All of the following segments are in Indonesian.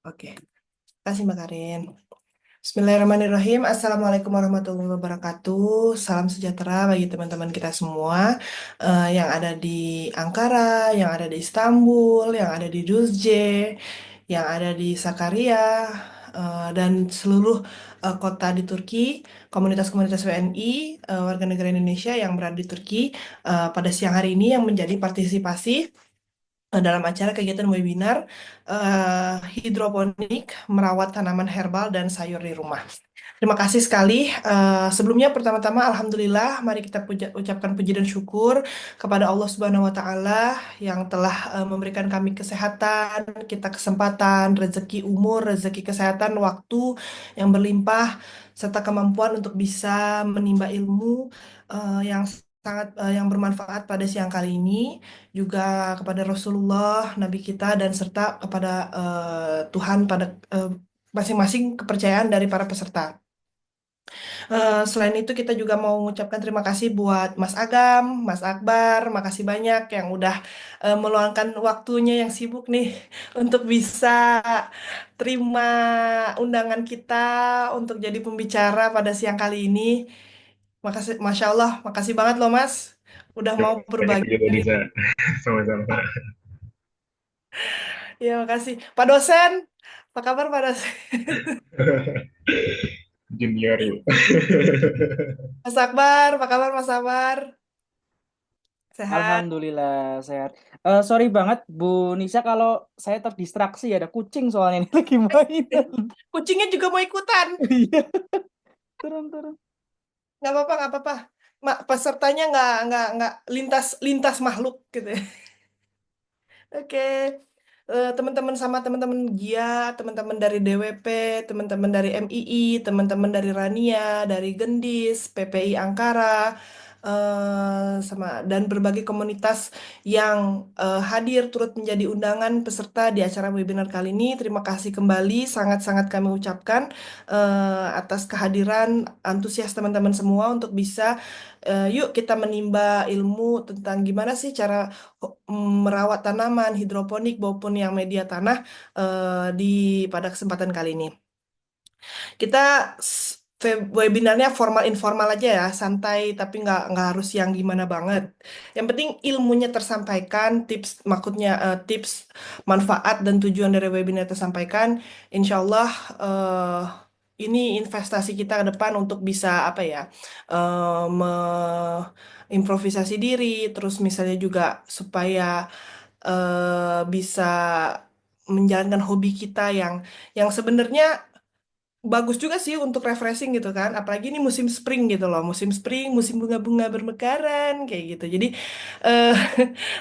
Oke, kasih Mbak Karin. Bismillahirrahmanirrahim. Assalamualaikum warahmatullahi wabarakatuh. Salam sejahtera bagi teman-teman kita semua yang ada di Ankara, yang ada di Istanbul, yang ada di Düzce, yang ada di Sakarya, dan seluruh kota di Turki, komunitas-komunitas WNI, warga negara Indonesia yang berada di Turki pada siang hari ini yang menjadi partisipasi dalam acara kegiatan webinar hidroponik merawat tanaman herbal dan sayur di rumah. Terima kasih sekali. Sebelumnya pertama-tama Alhamdulillah, mari kita ucapkan puji dan syukur kepada Allah Subhanahu wa Ta'ala yang telah memberikan kami kesehatan, kita kesempatan, rezeki umur, rezeki kesehatan, waktu yang berlimpah, serta kemampuan untuk bisa menimba ilmu yang sangat yang bermanfaat pada siang kali ini, juga kepada Rasulullah, Nabi kita, dan serta kepada Tuhan pada masing-masing kepercayaan dari para peserta. Selain itu kita juga mau mengucapkan terima kasih buat Mas Agam, Mas Akbar, makasih banyak yang udah meluangkan waktunya yang sibuk nih untuk bisa terima undangan kita untuk jadi pembicara pada siang kali ini. Makasih, Masya Allah, makasih banget loh Mas, udah Terima mau kasih banyak berbagi. juga Nisa. Sama-sama. Ya, makasih. Pak dosen, apa kabar Pak dosen? Junior yuk. Mas Akbar, apa kabar Mas Akbar? Sehat? Alhamdulillah sehat. Sorry banget Bu Nisa kalau saya terdistraksi ada kucing soalnya ini lagi mainan. Kucingnya juga mau ikutan. Iya, turun. Nggak apa-apa, nggak apa-apa. Pesertanya nggak lintas lintas makhluk gitu ya. Oke. Teman-teman sama teman-teman GIA, teman-teman dari DWP, teman-teman dari MII, teman-teman dari Rania, dari Gendis, PPI Ankara, sama dan berbagai komunitas yang hadir turut menjadi undangan peserta di acara webinar kali ini. Terima kasih kembali, sangat-sangat kami ucapkan atas kehadiran antusias teman-teman semua untuk bisa yuk kita menimba ilmu tentang gimana sih cara merawat tanaman hidroponik maupun yang media tanah di pada kesempatan kali ini. Kita webinarnya formal informal aja ya, santai tapi nggak harus yang gimana banget. Yang penting ilmunya tersampaikan, tips maksudnya tips manfaat dan tujuan dari webinar tersampaikan. Insya Allah ini investasi kita ke depan untuk bisa apa ya, improvisasi diri, terus misalnya juga supaya bisa menjalankan hobi kita yang sebenarnya bagus juga sih untuk refreshing gitu kan. Apalagi ini musim spring gitu loh, musim spring, musim bunga-bunga bermekaran kayak gitu. Jadi eh,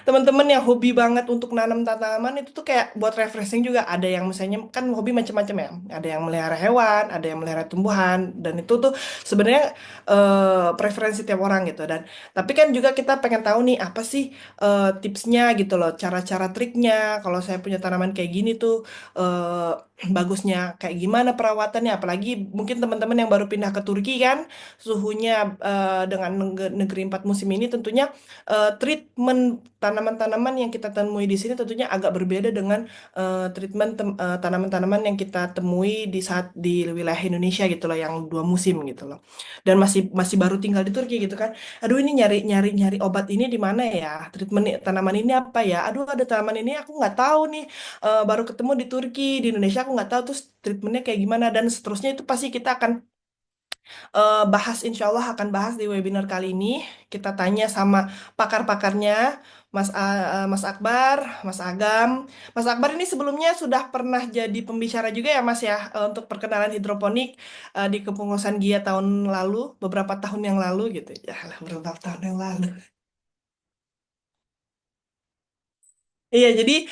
teman-teman yang hobi banget untuk nanam tanaman itu tuh kayak buat refreshing juga. Ada yang misalnya kan hobi macam-macam ya. Ada yang melihara hewan, ada yang melihara tumbuhan, dan itu tuh sebenarnya preferensi tiap orang gitu. Dan tapi kan juga kita pengen tahu nih apa sih tipsnya gitu loh, cara-cara triknya. Kalau saya punya tanaman kayak gini tuh bagusnya kayak gimana perawatannya, apalagi mungkin teman-teman yang baru pindah ke Turki kan, suhunya dengan negeri empat musim ini tentunya treatment tanaman-tanaman yang kita temui di sini tentunya agak berbeda dengan treatment tanaman-tanaman yang kita temui di saat di wilayah Indonesia gitu loh, yang dua musim gitu loh, dan masih masih baru tinggal di Turki gitu kan. Aduh, ini nyari nyari nyari obat ini di mana ya, treatment tanaman ini apa ya, aduh ada tanaman ini aku nggak tahu nih, baru ketemu di Turki, di Indonesia aku nggak tahu terus treatmentnya kayak gimana dan seterusnya. Itu pasti kita akan bahas, insya Allah akan bahas di webinar kali ini. Kita tanya sama pakar-pakarnya, Mas Akbar, Mas Agam. Mas Akbar ini sebelumnya sudah pernah jadi pembicara juga ya Mas ya, untuk perkenalan hidroponik di kepengurusan Gia tahun lalu, beberapa tahun yang lalu gitu ya, lah, beberapa tahun yang lalu. Iya, jadi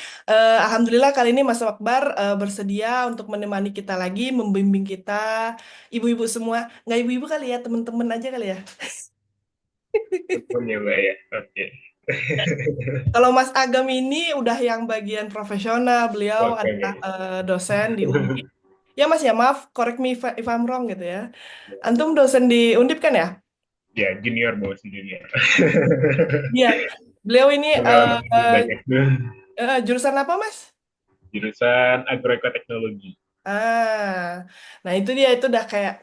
Alhamdulillah kali ini Mas Akbar bersedia untuk menemani kita lagi, membimbing kita, ibu-ibu semua. Nggak ibu-ibu kali ya, teman-teman aja kali ya. Betul ya Mbak ya. Oke. Kalau Mas Agam ini udah yang bagian profesional, beliau Oke. adalah dosen di Undip. Ya Mas ya, maaf, correct me if I'm wrong gitu ya. Antum dosen di Undip kan ya? Ya, junior bos junior. Iya, beliau ini Pengalaman lebih banyak. jurusan apa Mas? jurusan agroekoteknologi. Nah itu dia itu udah kayak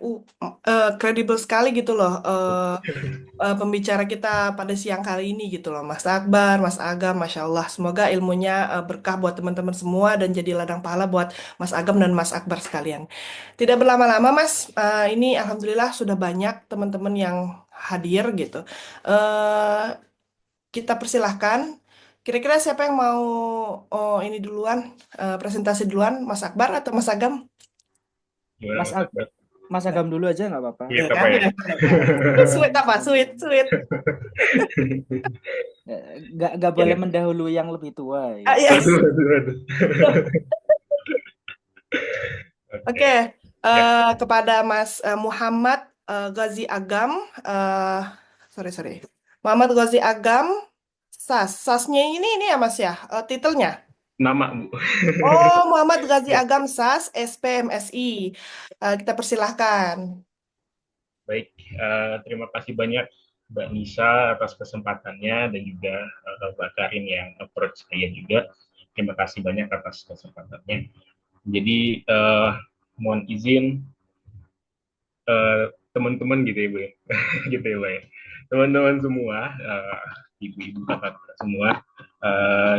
kredibel sekali gitu loh pembicara kita pada siang kali ini gitu loh Mas Akbar, Mas Agam, Masya Allah. Semoga ilmunya berkah buat teman-teman semua dan jadi ladang pahala buat Mas Agam dan Mas Akbar sekalian. Tidak berlama-lama Mas, ini Alhamdulillah sudah banyak teman-teman yang hadir gitu. Eh, kita persilahkan. Kira-kira siapa yang mau ini duluan, presentasi duluan, Mas Akbar atau Mas Agam? Gimana Mas Mas Ag- Akbar? Mas Agam dulu aja nggak apa-apa. Sweet Ya apa kan? ya? Sweet apa? Sweet, sweet. Nggak boleh Ya. mendahului yang lebih tua Ah, ya. yes. Aduh, aduh, aduh. Oke, Oke. Ya, kepada Mas Muhammad Ghazi Agam, eh sorry sorry, Muhammad Ghazi Agam, Sasnya ini ya Mas ya, titelnya. nama Bu. Oh, Muhammad Ghazi Ya, Agam SAS SPMSI. Kita persilahkan. baik. Terima kasih banyak Mbak Nisa atas kesempatannya dan juga Mbak Karin yang approach saya juga. Terima kasih banyak atas kesempatannya. Jadi mohon izin teman-teman gitu ya Bu ya. Gitu ya Bu ya. Teman-teman semua, ibu-ibu kakak semua,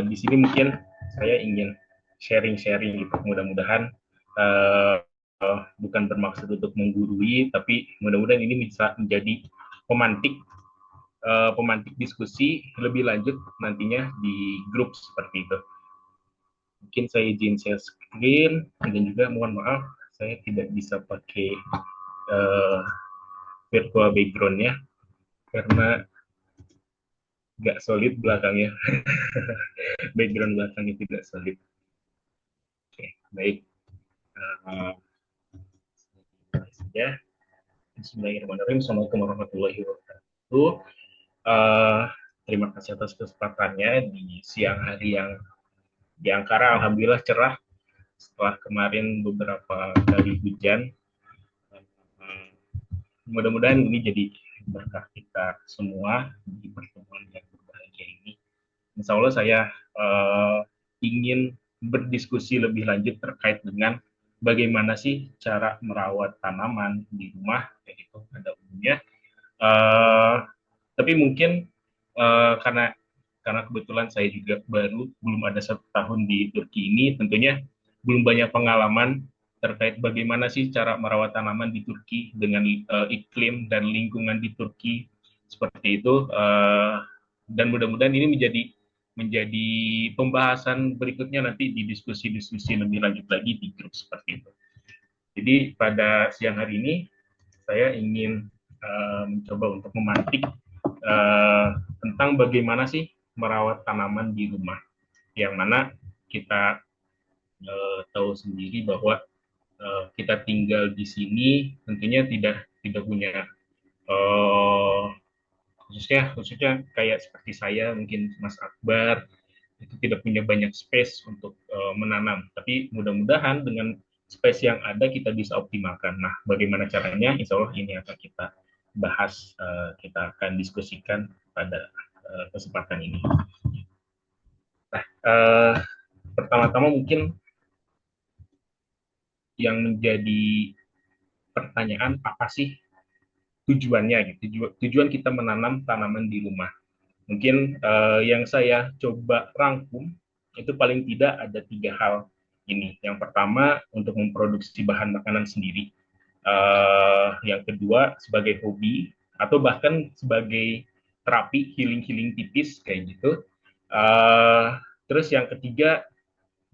di sini mungkin saya ingin sharing-sharing gitu. Mudah-mudahan uh, bukan bermaksud untuk menggurui, tapi mudah-mudahan ini bisa menjadi pemantik pemantik diskusi lebih lanjut nantinya di grup seperti itu. Mungkin saya izin share screen dan juga mohon maaf saya tidak bisa pakai uh, virtual background-nya karena nggak solid belakangnya. Background belakangnya tidak solid. Oke, baik. Uh, ya. Bismillahirrahmanirrahim. Assalamualaikum warahmatullahi wabarakatuh. Uh, Terima kasih atas kesempatannya di siang hari yang di Ankara. Alhamdulillah cerah setelah kemarin beberapa kali hujan. Uh, Mudah-mudahan ini jadi berkah kita semua di pertemuan yang berbahagia ini. Insya Allah saya ingin berdiskusi lebih lanjut terkait dengan bagaimana sih cara merawat tanaman di rumah, kayak gitu pada umumnya. Uh, tapi mungkin karena kebetulan saya juga baru belum ada 1 tahun di Turki ini, tentunya belum banyak pengalaman terkait bagaimana sih cara merawat tanaman di Turki dengan iklim dan lingkungan di Turki seperti itu. Dan mudah-mudahan ini menjadi pembahasan berikutnya nanti di diskusi-diskusi lebih lanjut lagi di grup seperti itu. Jadi pada siang hari ini saya ingin mencoba untuk memantik tentang bagaimana sih merawat tanaman di rumah, yang mana kita tahu sendiri bahwa kita tinggal di sini tentunya tidak punya khususnya kayak seperti saya, mungkin Mas Akbar itu tidak punya banyak space untuk menanam, tapi mudah-mudahan dengan space yang ada kita bisa optimalkan. Nah, bagaimana caranya? Insya Allah ini akan kita bahas, kita akan diskusikan pada kesempatan ini. Nah, pertama-tama mungkin yang menjadi pertanyaan, apa sih tujuannya gitu, tujuan kita menanam tanaman di rumah. Mungkin yang saya coba rangkum itu paling tidak ada 3 hal ini. Yang pertama untuk memproduksi bahan makanan sendiri. Yang kedua sebagai hobi atau bahkan sebagai terapi healing tipis kayak gitu. Terus yang ketiga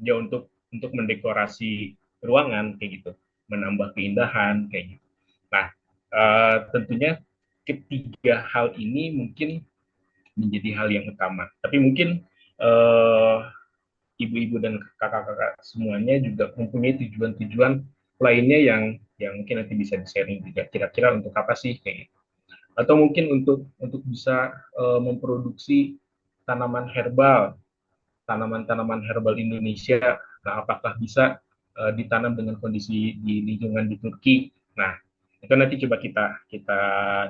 ya untuk mendekorasi ruangan kayak gitu, menambah keindahan kayak gitu. Nah, tentunya ketiga hal ini mungkin menjadi hal yang utama. Tapi mungkin ibu-ibu dan kakak-kakak semuanya juga mempunyai tujuan-tujuan lainnya yang mungkin nanti bisa di-sharing juga. Kira-kira untuk apa sih kayak gitu. Atau mungkin untuk bisa memproduksi tanaman herbal, tanaman-tanaman herbal Indonesia. Nah, apakah bisa ditanam dengan kondisi di lingkungan di Turki? Nah, itu nanti coba kita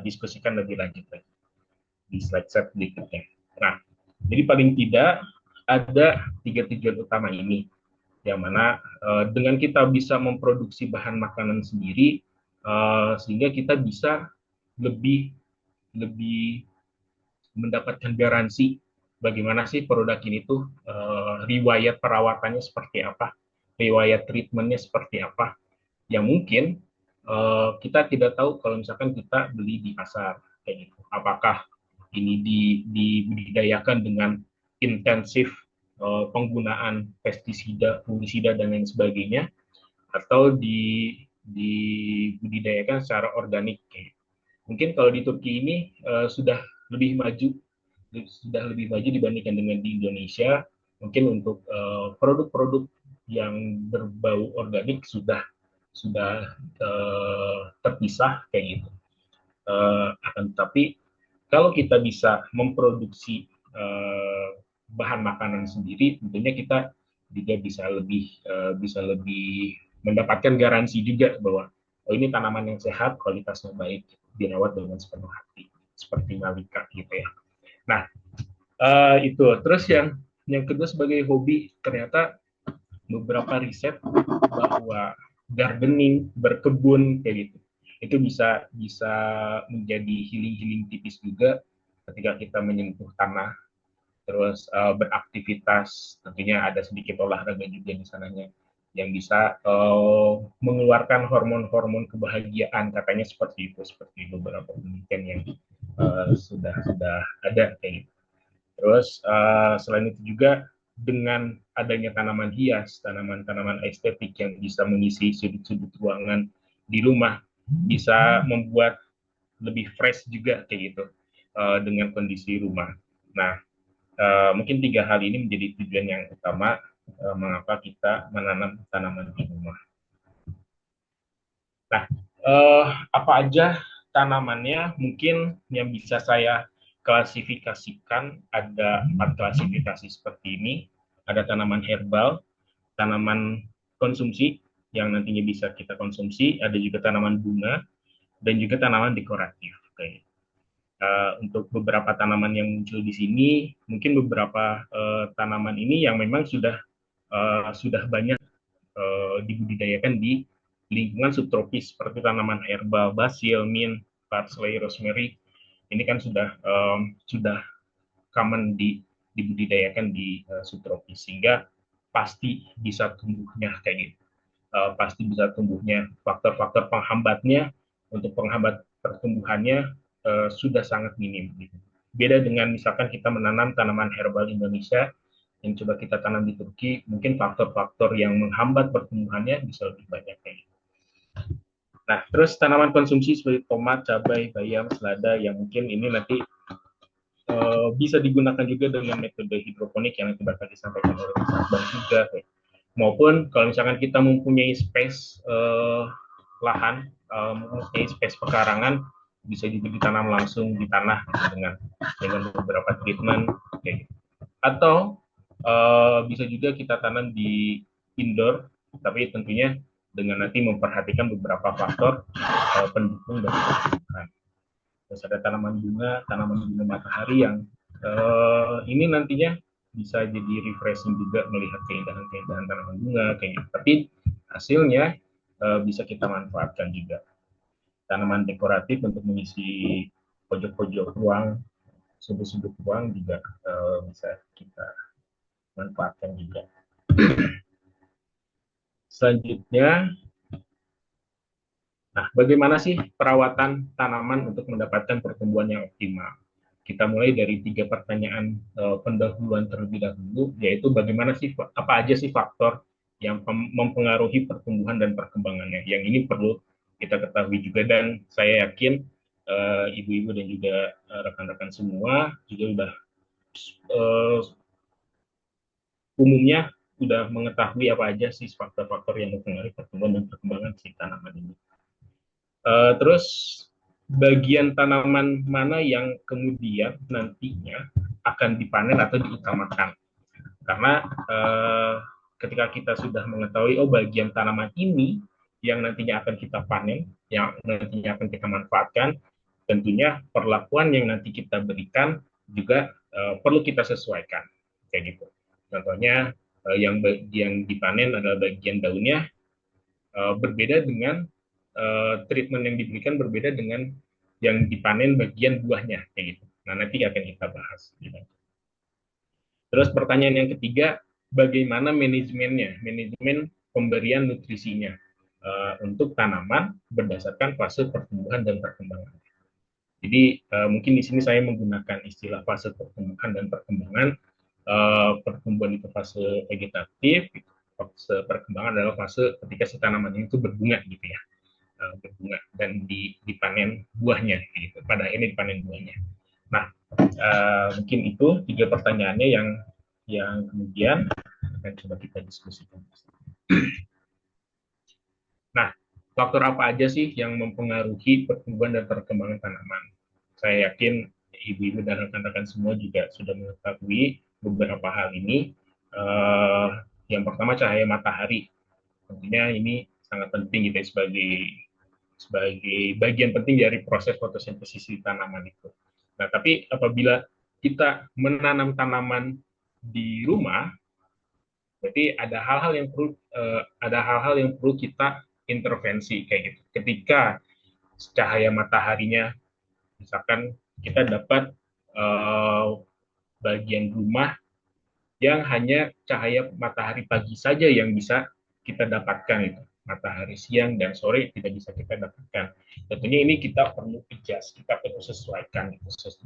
diskusikan lebih lanjut lagi di slide berikutnya. Nah, jadi paling tidak ada 3 tujuan utama ini. yang mana dengan kita bisa memproduksi bahan makanan sendiri, sehingga kita bisa lebih lebih mendapatkan garansi bagaimana sih produk ini tuh, riwayat perawatannya seperti apa, riwayat treatmentnya seperti apa, yang mungkin kita tidak tahu kalau misalkan kita beli di pasar kayak gitu. Apakah ini dibudidayakan dengan intensif penggunaan pestisida, fungisida dan lain sebagainya, atau dibudidayakan secara organik. Mungkin kalau di Turki ini sudah lebih maju, dibandingkan dengan di Indonesia. Mungkin untuk produk-produk yang berbau organik sudah terpisah kayak gitu. Akan tetapi kalau kita bisa memproduksi bahan makanan sendiri, tentunya kita juga bisa lebih mendapatkan garansi juga bahwa oh, ini tanaman yang sehat, kualitasnya baik, dirawat dengan sepenuh hati, seperti Malika gitu ya. Nah, itu terus yang kedua sebagai hobi, ternyata beberapa riset bahwa gardening, berkebun kayak gitu, itu bisa bisa menjadi healing tipis juga ketika kita menyentuh tanah, terus beraktivitas, tentunya ada sedikit olahraga juga di sananya yang bisa mengeluarkan hormon-hormon kebahagiaan, katanya seperti beberapa penelitian yang sudah ada kayak gitu. Terus selain itu juga dengan adanya tanaman hias, tanaman-tanaman estetik yang bisa mengisi sudut-sudut ruangan di rumah, bisa membuat lebih fresh juga kayak gitu dengan kondisi rumah. Nah, mungkin 3 hal ini menjadi tujuan yang utama mengapa kita menanam tanaman di rumah. Nah, apa aja tanamannya? Mungkin yang bisa saya klasifikasikan ada 4 klasifikasi seperti ini. Ada tanaman herbal, tanaman konsumsi yang nantinya bisa kita konsumsi, ada juga tanaman bunga, dan juga tanaman dekoratif. Oke. Untuk beberapa tanaman yang muncul di sini, mungkin beberapa tanaman ini yang memang sudah banyak dibudidayakan di lingkungan subtropis seperti tanaman herbal, basil, mint, parsley, rosemary. Ini kan sudah common dibudidayakan di subtropis, sehingga pasti bisa tumbuhnya kayak gitu. Pasti bisa tumbuhnya. Faktor-faktor penghambatnya untuk penghambat pertumbuhannya sudah sangat minim. Gitu. Beda dengan misalkan kita menanam tanaman herbal Indonesia yang coba kita tanam di Turki, mungkin faktor-faktor yang menghambat pertumbuhannya bisa lebih banyak kayak gitu. Nah, terus tanaman konsumsi seperti tomat, cabai, bayam, selada yang mungkin ini nanti bisa digunakan juga dengan metode hidroponik yang nanti bakal disampaikan oleh Mas Akbar juga. Maupun kalau misalkan kita mempunyai space lahan, mempunyai space pekarangan, bisa juga ditanam langsung di tanah dengan beberapa treatment. Okay. Atau bisa juga kita tanam di indoor, tapi tentunya dengan nanti memperhatikan beberapa faktor pendukung dari pertumbuhan. Terus ada tanaman bunga matahari yang ini nantinya bisa jadi refreshing juga melihat keindahan-keindahan tanaman bunga kayak gitu. Tapi hasilnya bisa kita manfaatkan juga. Tanaman dekoratif untuk mengisi pojok-pojok ruang, sudut-sudut ruang juga bisa kita manfaatkan juga. Selanjutnya, nah, bagaimana sih perawatan tanaman untuk mendapatkan pertumbuhan yang optimal? Kita mulai dari 3 pertanyaan pendahuluan terlebih dahulu, yaitu bagaimana sih, apa aja sih faktor yang mempengaruhi pertumbuhan dan perkembangannya. Yang ini perlu kita ketahui juga, dan saya yakin ibu-ibu dan juga rekan-rekan semua juga sudah umumnya sudah mengetahui apa aja sih faktor-faktor yang mempengaruhi pertumbuhan dan perkembangan si tanaman ini. Terus bagian tanaman mana yang kemudian nantinya akan dipanen atau diutamakan. Karena ketika kita sudah mengetahui, oh bagian tanaman ini yang nantinya akan kita panen, yang nantinya akan kita manfaatkan, tentunya perlakuan yang nanti kita berikan juga perlu kita sesuaikan. Kayak gitu. Contohnya, yang dipanen adalah bagian daunnya, berbeda dengan treatment yang diberikan berbeda dengan yang dipanen bagian buahnya kayak gitu. Nah, nanti akan kita bahas gitu. Terus pertanyaan yang ketiga, bagaimana manajemennya, manajemen pemberian nutrisinya untuk tanaman berdasarkan fase pertumbuhan dan perkembangan. Jadi mungkin di sini saya menggunakan istilah fase pertumbuhan dan perkembangan. Pertumbuhan itu fase vegetatif, fase perkembangan adalah fase ketika si tanaman itu berbunga gitu ya, berbunga dan dipanen buahnya gitu. Pada akhirnya dipanen buahnya. Nah, mungkin itu tiga pertanyaannya yang kemudian akan coba kita diskusikan. Nah, faktor apa aja sih yang mempengaruhi pertumbuhan dan perkembangan tanaman? Saya yakin ibu-ibu dan rekan-rekan semua juga sudah mengetahui beberapa hal ini. Yang pertama, cahaya matahari. Tentunya ini sangat penting gitu sebagai bagian penting dari proses fotosintesis di tanaman itu. Nah, tapi apabila kita menanam tanaman di rumah, berarti ada hal-hal yang perlu kita intervensi kayak gitu. Ketika cahaya mataharinya, misalkan kita dapat bagian rumah yang hanya cahaya matahari pagi saja yang bisa kita dapatkan itu. Matahari siang dan sore tidak bisa kita dapatkan. Tentunya ini kita perlu adjust, kita perlu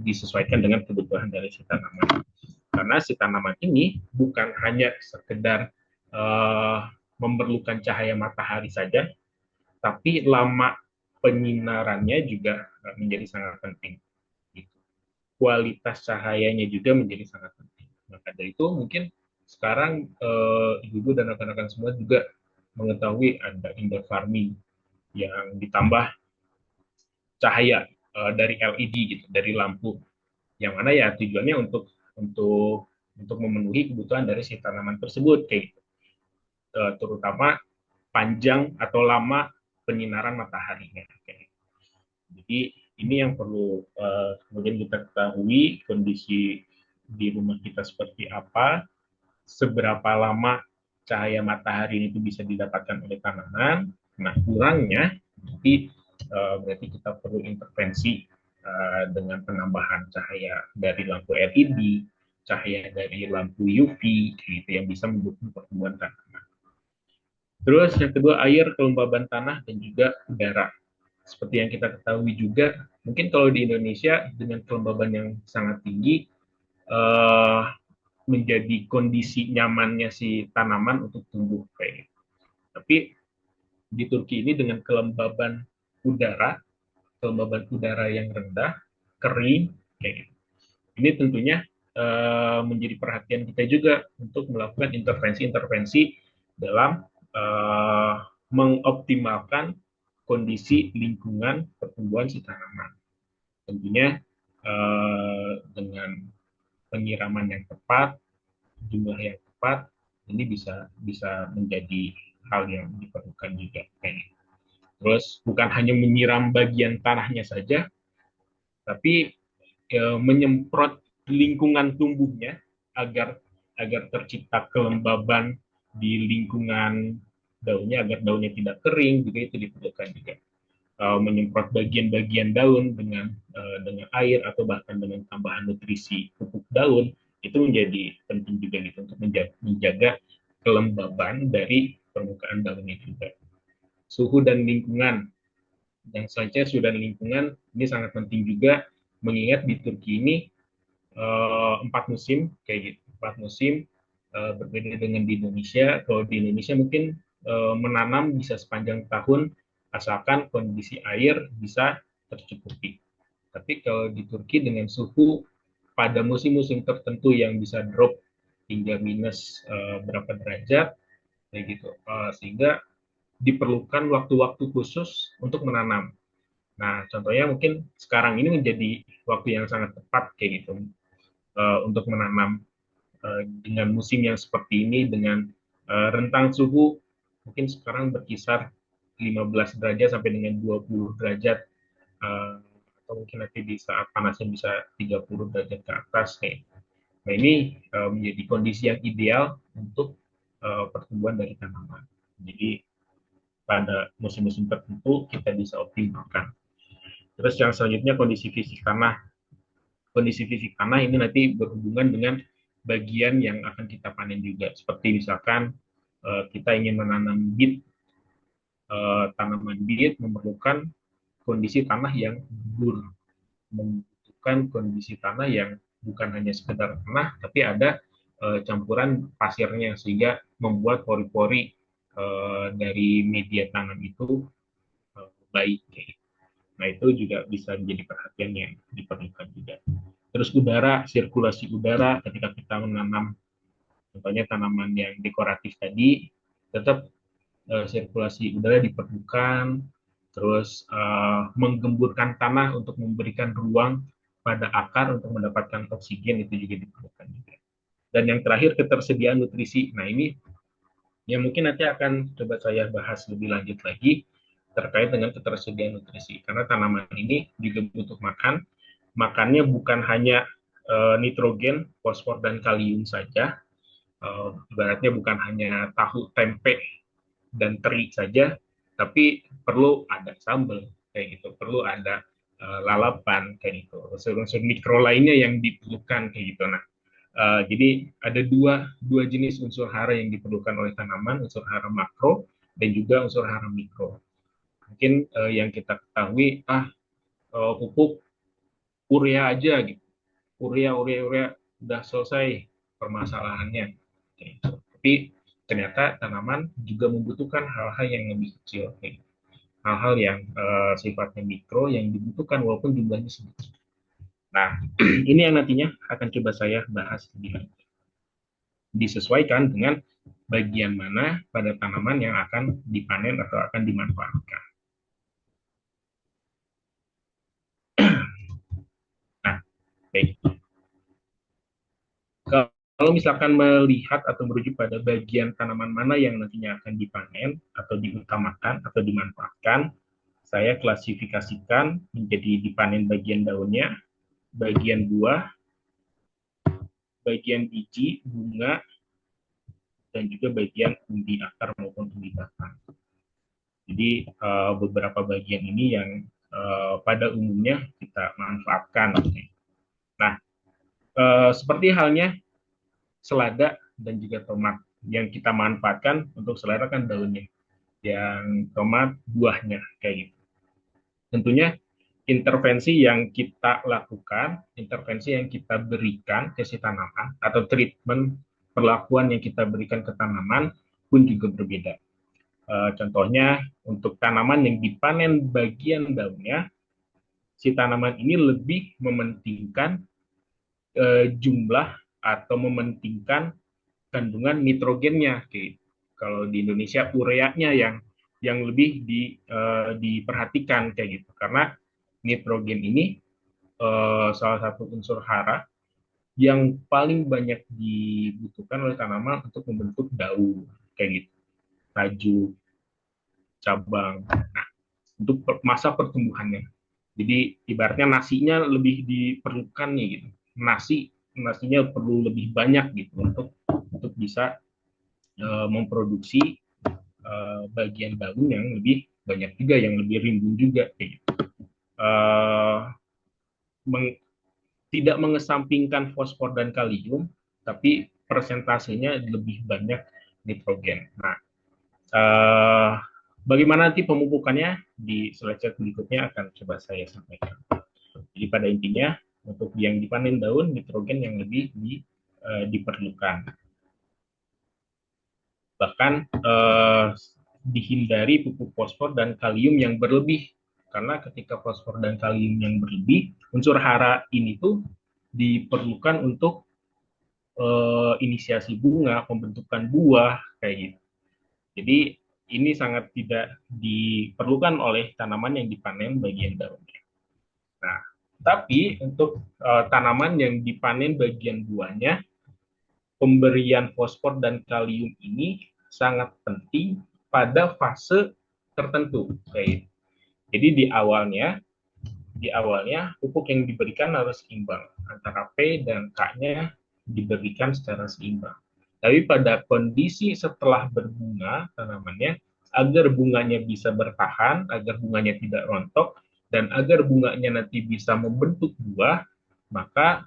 disesuaikan dengan kebutuhan dari si tanaman. Karena si tanaman ini bukan hanya sekedar memerlukan cahaya matahari saja, tapi lama penyinarannya juga menjadi sangat penting. Kualitas cahayanya juga menjadi sangat penting. Maka dari itu mungkin sekarang ibu-ibu dan rekan-rekan semua juga mengetahui ada indoor farming yang ditambah cahaya dari LED gitu, dari lampu, yang mana ya tujuannya untuk memenuhi kebutuhan dari si tanaman tersebut kayak gitu. Terutama panjang atau lama penyinaran mataharinya. Kayak gitu. Jadi ini yang perlu kemudian kita ketahui kondisi di rumah kita seperti apa, seberapa lama cahaya matahari itu bisa didapatkan oleh tanaman. Nah, kurangnya berarti kita perlu intervensi dengan penambahan cahaya dari lampu LED, cahaya dari lampu UV, gitu yang bisa mendukung pertumbuhan tanaman. Terus yang kedua, air, kelembaban tanah, dan juga udara. Seperti yang kita ketahui juga, mungkin kalau di Indonesia dengan kelembaban yang sangat tinggi, menjadi kondisi nyamannya si tanaman untuk tumbuh kayak gitu. Tapi di Turki ini dengan kelembaban udara yang rendah, kering kayak gitu. Ini tentunya menjadi perhatian kita juga untuk melakukan intervensi-intervensi dalam mengoptimalkan kondisi lingkungan pertumbuhan si tanaman. Tentunya dengan penyiraman yang tepat, jumlah yang tepat, ini bisa menjadi hal yang diperlukan juga. Terus bukan hanya menyiram bagian tanahnya saja, tapi menyemprot lingkungan tumbuhnya agar tercipta kelembaban di lingkungan daunnya agar daunnya tidak kering, juga itu diperlukan juga. Menyemprot bagian-bagian daun dengan air atau bahkan dengan tambahan nutrisi pupuk daun itu menjadi penting juga gitu untuk menjaga kelembaban dari permukaan daunnya juga. Suhu dan lingkungan, yang selanjutnya suhu dan lingkungan ini sangat penting juga, mengingat di Turki ini 4 musim kayak gitu, 4 musim berbeda dengan di Indonesia. Kalau di Indonesia mungkin menanam bisa sepanjang tahun asalkan kondisi air bisa tercukupi. Tapi kalau di Turki dengan suhu pada musim-musim tertentu yang bisa drop hingga minus berapa derajat kayak gitu, sehingga diperlukan waktu-waktu khusus untuk menanam. Nah, contohnya mungkin sekarang ini menjadi waktu yang sangat tepat kayak gitu untuk menanam dengan musim yang seperti ini, dengan rentang suhu mungkin sekarang berkisar 15 derajat sampai dengan 20 derajat, atau mungkin nanti di saat panasnya bisa 30 derajat ke atas. Nah, ini menjadi kondisi yang ideal untuk pertumbuhan dari tanaman. Jadi pada musim-musim tertentu kita bisa optimalkan. Terus yang selanjutnya kondisi fisik tanah. Kondisi fisik tanah ini nanti berhubungan dengan bagian yang akan kita panen juga. Seperti misalkan kita ingin menanam bit, tanaman bit memerlukan kondisi tanah yang gembur, membutuhkan kondisi tanah yang bukan hanya sekedar tanah, tapi ada campuran pasirnya sehingga membuat pori-pori dari media tanam itu baik. Nah itu juga bisa menjadi perhatian yang diperlukan juga. Terus udara, sirkulasi udara ketika kita menanam, contohnya tanaman yang dekoratif tadi, tetap sirkulasi udara diperlukan, terus menggemburkan tanah untuk memberikan ruang pada akar untuk mendapatkan oksigen itu juga diperlukan juga. Dan yang terakhir ketersediaan nutrisi. Nah ini yang mungkin nanti akan coba saya bahas lebih lanjut lagi terkait dengan ketersediaan nutrisi. Karena tanaman ini juga butuh makan. Makannya bukan hanya nitrogen, fosfor, dan kalium saja. Ibaratnya bukan hanya tahu, tempe, dan teri saja, tapi perlu ada sambal kayak gitu, perlu ada lalapan kayak gitu, unsur-unsur mikro lainnya yang diperlukan kayak gitu. Nah, jadi ada dua jenis unsur hara yang diperlukan oleh tanaman, unsur hara makro dan juga unsur hara mikro. Mungkin yang kita ketahui pupuk urea aja gitu, urea udah selesai permasalahannya. Gitu. Tapi ternyata tanaman juga membutuhkan hal-hal yang lebih kecil, hal-hal yang sifatnya mikro yang dibutuhkan walaupun jumlahnya sedikit. Nah, ini yang nantinya akan coba saya bahas lebih lanjut. Disesuaikan dengan bagian mana pada tanaman yang akan dipanen atau akan dimanfaatkan. Nah, baik. Kalau misalkan melihat atau merujuk pada bagian tanaman mana yang nantinya akan dipanen atau diutamakan atau dimanfaatkan, saya klasifikasikan menjadi dipanen bagian daunnya, bagian buah, bagian biji, bunga, dan juga bagian umbi akar maupun umbi batang. Jadi beberapa bagian ini yang pada umumnya kita manfaatkan. Nah, seperti halnya selada dan juga tomat yang kita manfaatkan. Untuk selada kan daunnya, yang tomat buahnya kayak gitu. Tentunya intervensi yang kita lakukan, intervensi yang kita berikan ke si tanaman atau treatment perlakuan yang kita berikan ke tanaman pun juga berbeda. Contohnya untuk tanaman yang dipanen bagian daunnya, si tanaman ini lebih mementingkan jumlah atau mementingkan kandungan nitrogennya. Oke. Kalau di Indonesia ureanya yang lebih diperhatikan kayak gitu, karena nitrogen ini salah satu unsur hara yang paling banyak dibutuhkan oleh tanaman untuk membentuk daun kayak gitu, tajuk, cabang. Nah, untuk masa pertumbuhannya. Jadi ibaratnya nasinya lebih diperlukan nih gitu. Nasinya perlu lebih banyak gitu untuk bisa memproduksi bagian daun yang lebih banyak juga, yang lebih rimbun juga kayak gitu. Meng, Tidak mengesampingkan fosfor dan kalium, tapi persentasenya lebih banyak nitrogen. Nah, bagaimana nanti pemupukannya di slide berikutnya akan coba saya sampaikan. Jadi pada intinya untuk yang dipanen daun, nitrogen yang lebih diperlukan. Bahkan dihindari pupuk fosfor dan kalium yang berlebih, karena ketika fosfor dan kalium yang berlebih, unsur hara ini tuh diperlukan untuk inisiasi bunga, pembentukan buah kayak gitu. Jadi ini sangat tidak diperlukan oleh tanaman yang dipanen bagian daunnya. Nah, tapi untuk tanaman yang dipanen bagian buahnya, pemberian fosfor dan kalium ini sangat penting pada fase tertentu. Kayak. Jadi di awalnya pupuk yang diberikan harus seimbang antara P dan K-nya diberikan secara seimbang. Tapi pada kondisi setelah berbunga tanamannya, agar bunganya bisa bertahan, agar bunganya tidak rontok, dan agar bunganya nanti bisa membentuk buah, maka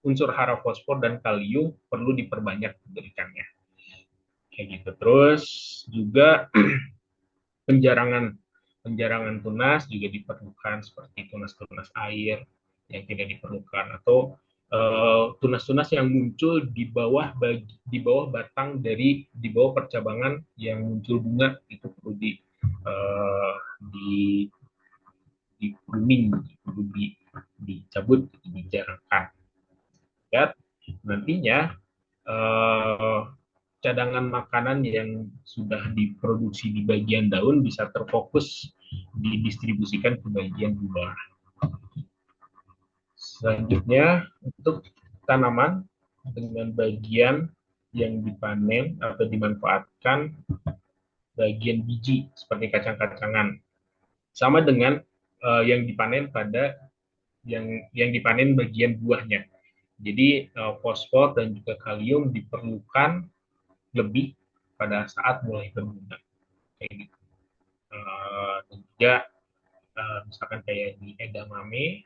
unsur hara fosfor dan kalium perlu diperbanyak diberikannya. Kayak gitu. Terus juga penjarangan penjarangan tunas juga diperlukan seperti tunas-tunas air yang tidak diperlukan atau tunas-tunas yang muncul di bawah batang dari di bawah percabangan yang muncul bunga itu perlu uh, di di pruning, perlu dicabut, dijarahkan. Ya, nantinya uh, cadangan makanan yang sudah diproduksi di bagian daun bisa terfokus didistribusikan ke bagian buah. Selanjutnya, untuk tanaman dengan bagian yang dipanen atau dimanfaatkan bagian biji seperti kacang-kacangan, sama dengan yang dipanen pada yang dipanen bagian buahnya. Jadi fosfor dan juga kalium diperlukan lebih pada saat mulai berbunga. Kayak gitu. Dan juga misalkan kayak di edamame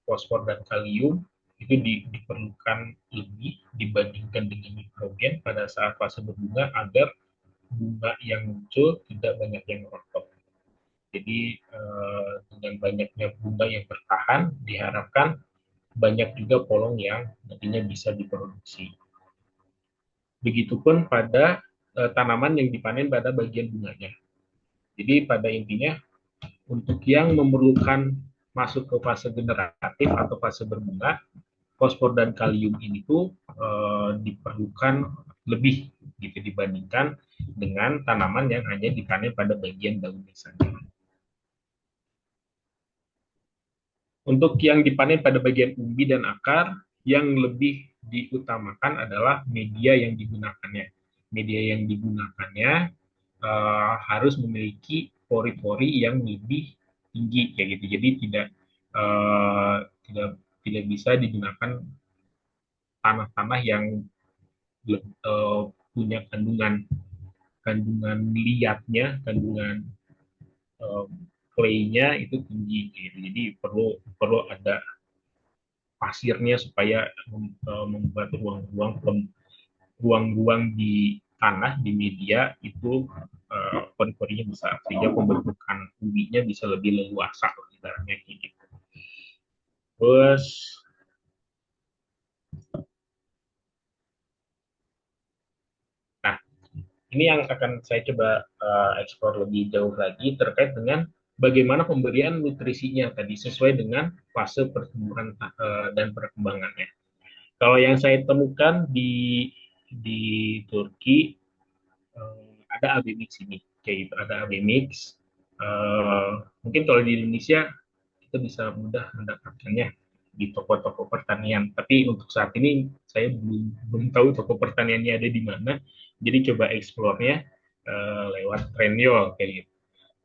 fosfor dan kalium itu diperlukan lebih dibandingkan dengan nitrogen pada saat fase berbunga agar bunga yang muncul tidak banyak yang rontok. Jadi dengan banyaknya bunga yang bertahan diharapkan banyak juga polong yang nantinya bisa diproduksi. Begitupun pada tanaman yang dipanen pada bagian bunganya. Jadi pada intinya untuk yang memerlukan masuk ke fase generatif atau fase berbunga, fosfor dan kalium ini tuh diperlukan lebih gitu dibandingkan dengan tanaman yang hanya dipanen pada bagian daunnya saja. Untuk yang dipanen pada bagian umbi dan akar, yang lebih diutamakan adalah media yang digunakannya. Media yang digunakannya harus memiliki pori-pori yang lebih tinggi kayak gitu. Jadi tidak tidak bisa digunakan tanah-tanah yang punya kandungan kandungan liatnya, kandungan uh, clay-nya itu tinggi gitu. Jadi perlu perlu ada pasirnya supaya membuat ruang-ruang di tanah di media itu pori-porinya besar sehingga pembentukan umbinya bisa lebih leluasa ibaratnya gitu. Terus nah ini yang akan saya coba eksplor lebih jauh lagi terkait dengan bagaimana pemberian nutrisinya tadi sesuai dengan fase pertumbuhan dan perkembangannya. Kalau yang saya temukan di Turki ada AB mix ini, kayak gitu, ada AB mix. Mungkin kalau di Indonesia kita bisa mudah mendapatkannya di toko-toko pertanian. Tapi untuk saat ini saya belum tahu toko pertaniannya ada di mana. Jadi coba eksplornya lewat Trendyol kayak gitu.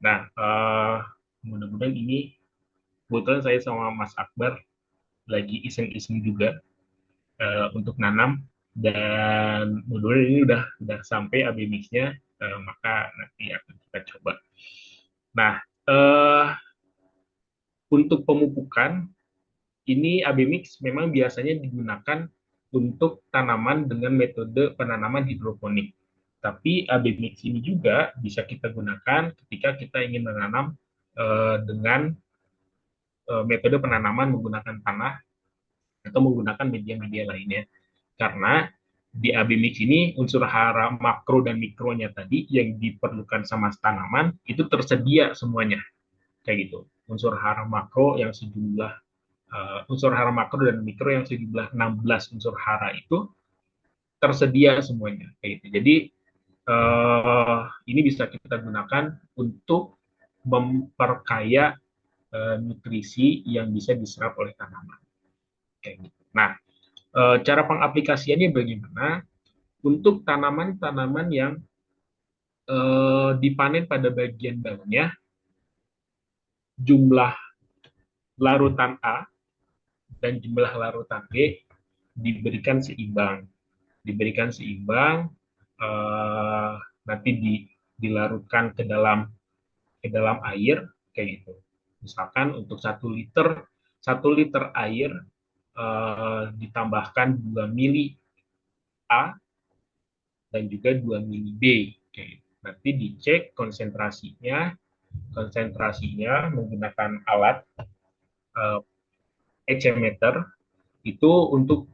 Nah, mudah-mudahan ini kebetulan saya sama Mas Akbar lagi iseng-iseng juga untuk nanam dan mudah-mudahan ini udah sampai AB mix-nya maka nanti akan kita coba. Nah, untuk pemupukan ini AB mix memang biasanya digunakan untuk tanaman dengan metode penanaman hidroponik. Tapi AB mix ini juga bisa kita gunakan ketika kita ingin menanam dengan metode penanaman menggunakan tanah atau menggunakan media-media lainnya. Karena di AB mix ini unsur hara makro dan mikronya tadi yang diperlukan sama tanaman itu tersedia semuanya kayak gitu. Unsur hara makro yang sejumlah unsur hara makro dan mikro yang sejumlah 16 unsur hara itu tersedia semuanya kayak gitu. Jadi ini bisa kita gunakan untuk memperkaya nutrisi yang bisa diserap oleh tanaman kayak gitu. Nah, cara pengaplikasiannya bagaimana? Untuk tanaman-tanaman yang dipanen pada bagian daunnya, jumlah larutan A dan jumlah larutan B diberikan seimbang. Diberikan seimbang, eh, nanti dilarutkan ke dalam air kayak gitu. Misalkan untuk 1 liter air ditambahkan 2 mili A dan juga 2 mili B kayak gitu. Nanti dicek konsentrasinya menggunakan alat uh, ecmeter itu untuk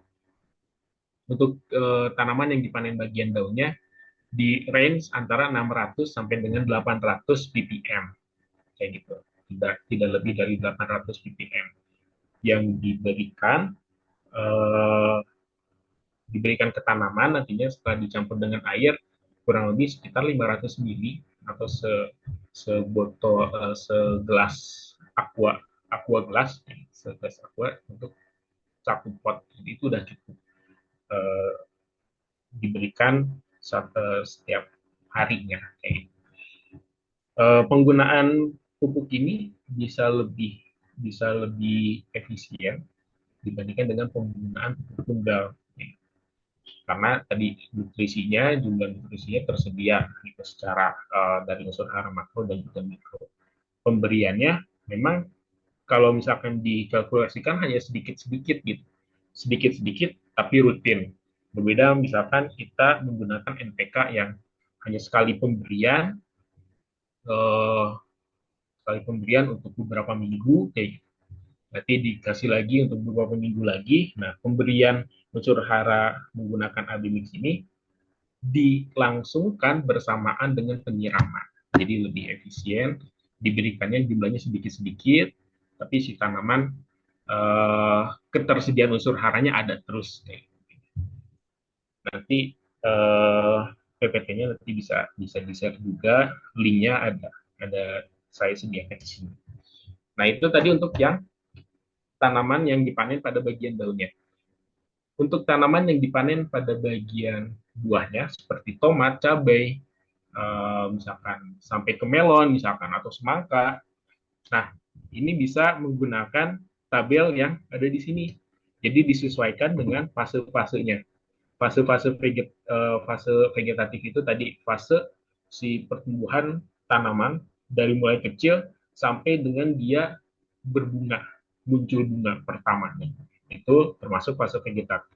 tanaman yang dipanen bagian daunnya di range antara 600 sampai dengan 800 ppm kayak gitu. Tidak lebih dari 800 ppm yang eh, diberikan ke tanaman, nantinya setelah dicampur dengan air kurang lebih sekitar 500 mili atau sebotol segelas aqua aqua gelas, segelas aqua untuk 1 pot. Jadi itu udah cukup eh, diberikan setiap harinya. Penggunaan pupuk ini bisa lebih efisien dibandingkan dengan penggunaan pupuk tunggal, karena tadi jumlah nutrisinya tersedia gitu, secara dari unsur hara makro dan juga mikro. Pemberiannya memang kalau misalkan dikalkulasikan hanya sedikit-sedikit gitu, sedikit-sedikit tapi rutin. Berbeda misalkan kita menggunakan NPK yang hanya eh, sekali pemberian untuk beberapa minggu kayak gitu. Nanti dikasih lagi untuk beberapa minggu lagi. Nah, pemberian unsur hara menggunakan AB mix ini dilangsungkan bersamaan dengan penyiraman. Jadi lebih efisien, diberikannya jumlahnya sedikit-sedikit, tapi si tanaman ketersediaan unsur haranya ada terus. Nanti PPT-nya nanti bisa bisa di-share juga, linknya ada saya sediakan di sini. Nah, itu tadi untuk yang tanaman yang dipanen pada bagian daunnya. Untuk tanaman yang dipanen pada bagian buahnya seperti tomat, cabai, misalkan sampai ke melon misalkan atau semangka. Nah, ini bisa menggunakan tabel yang ada di sini. Jadi disesuaikan dengan fase-fasenya. Fase vegetatif itu tadi fase si pertumbuhan tanaman dari mulai kecil sampai dengan dia berbunga, muncul bunga pertamanya. Itu termasuk fase vegetatif.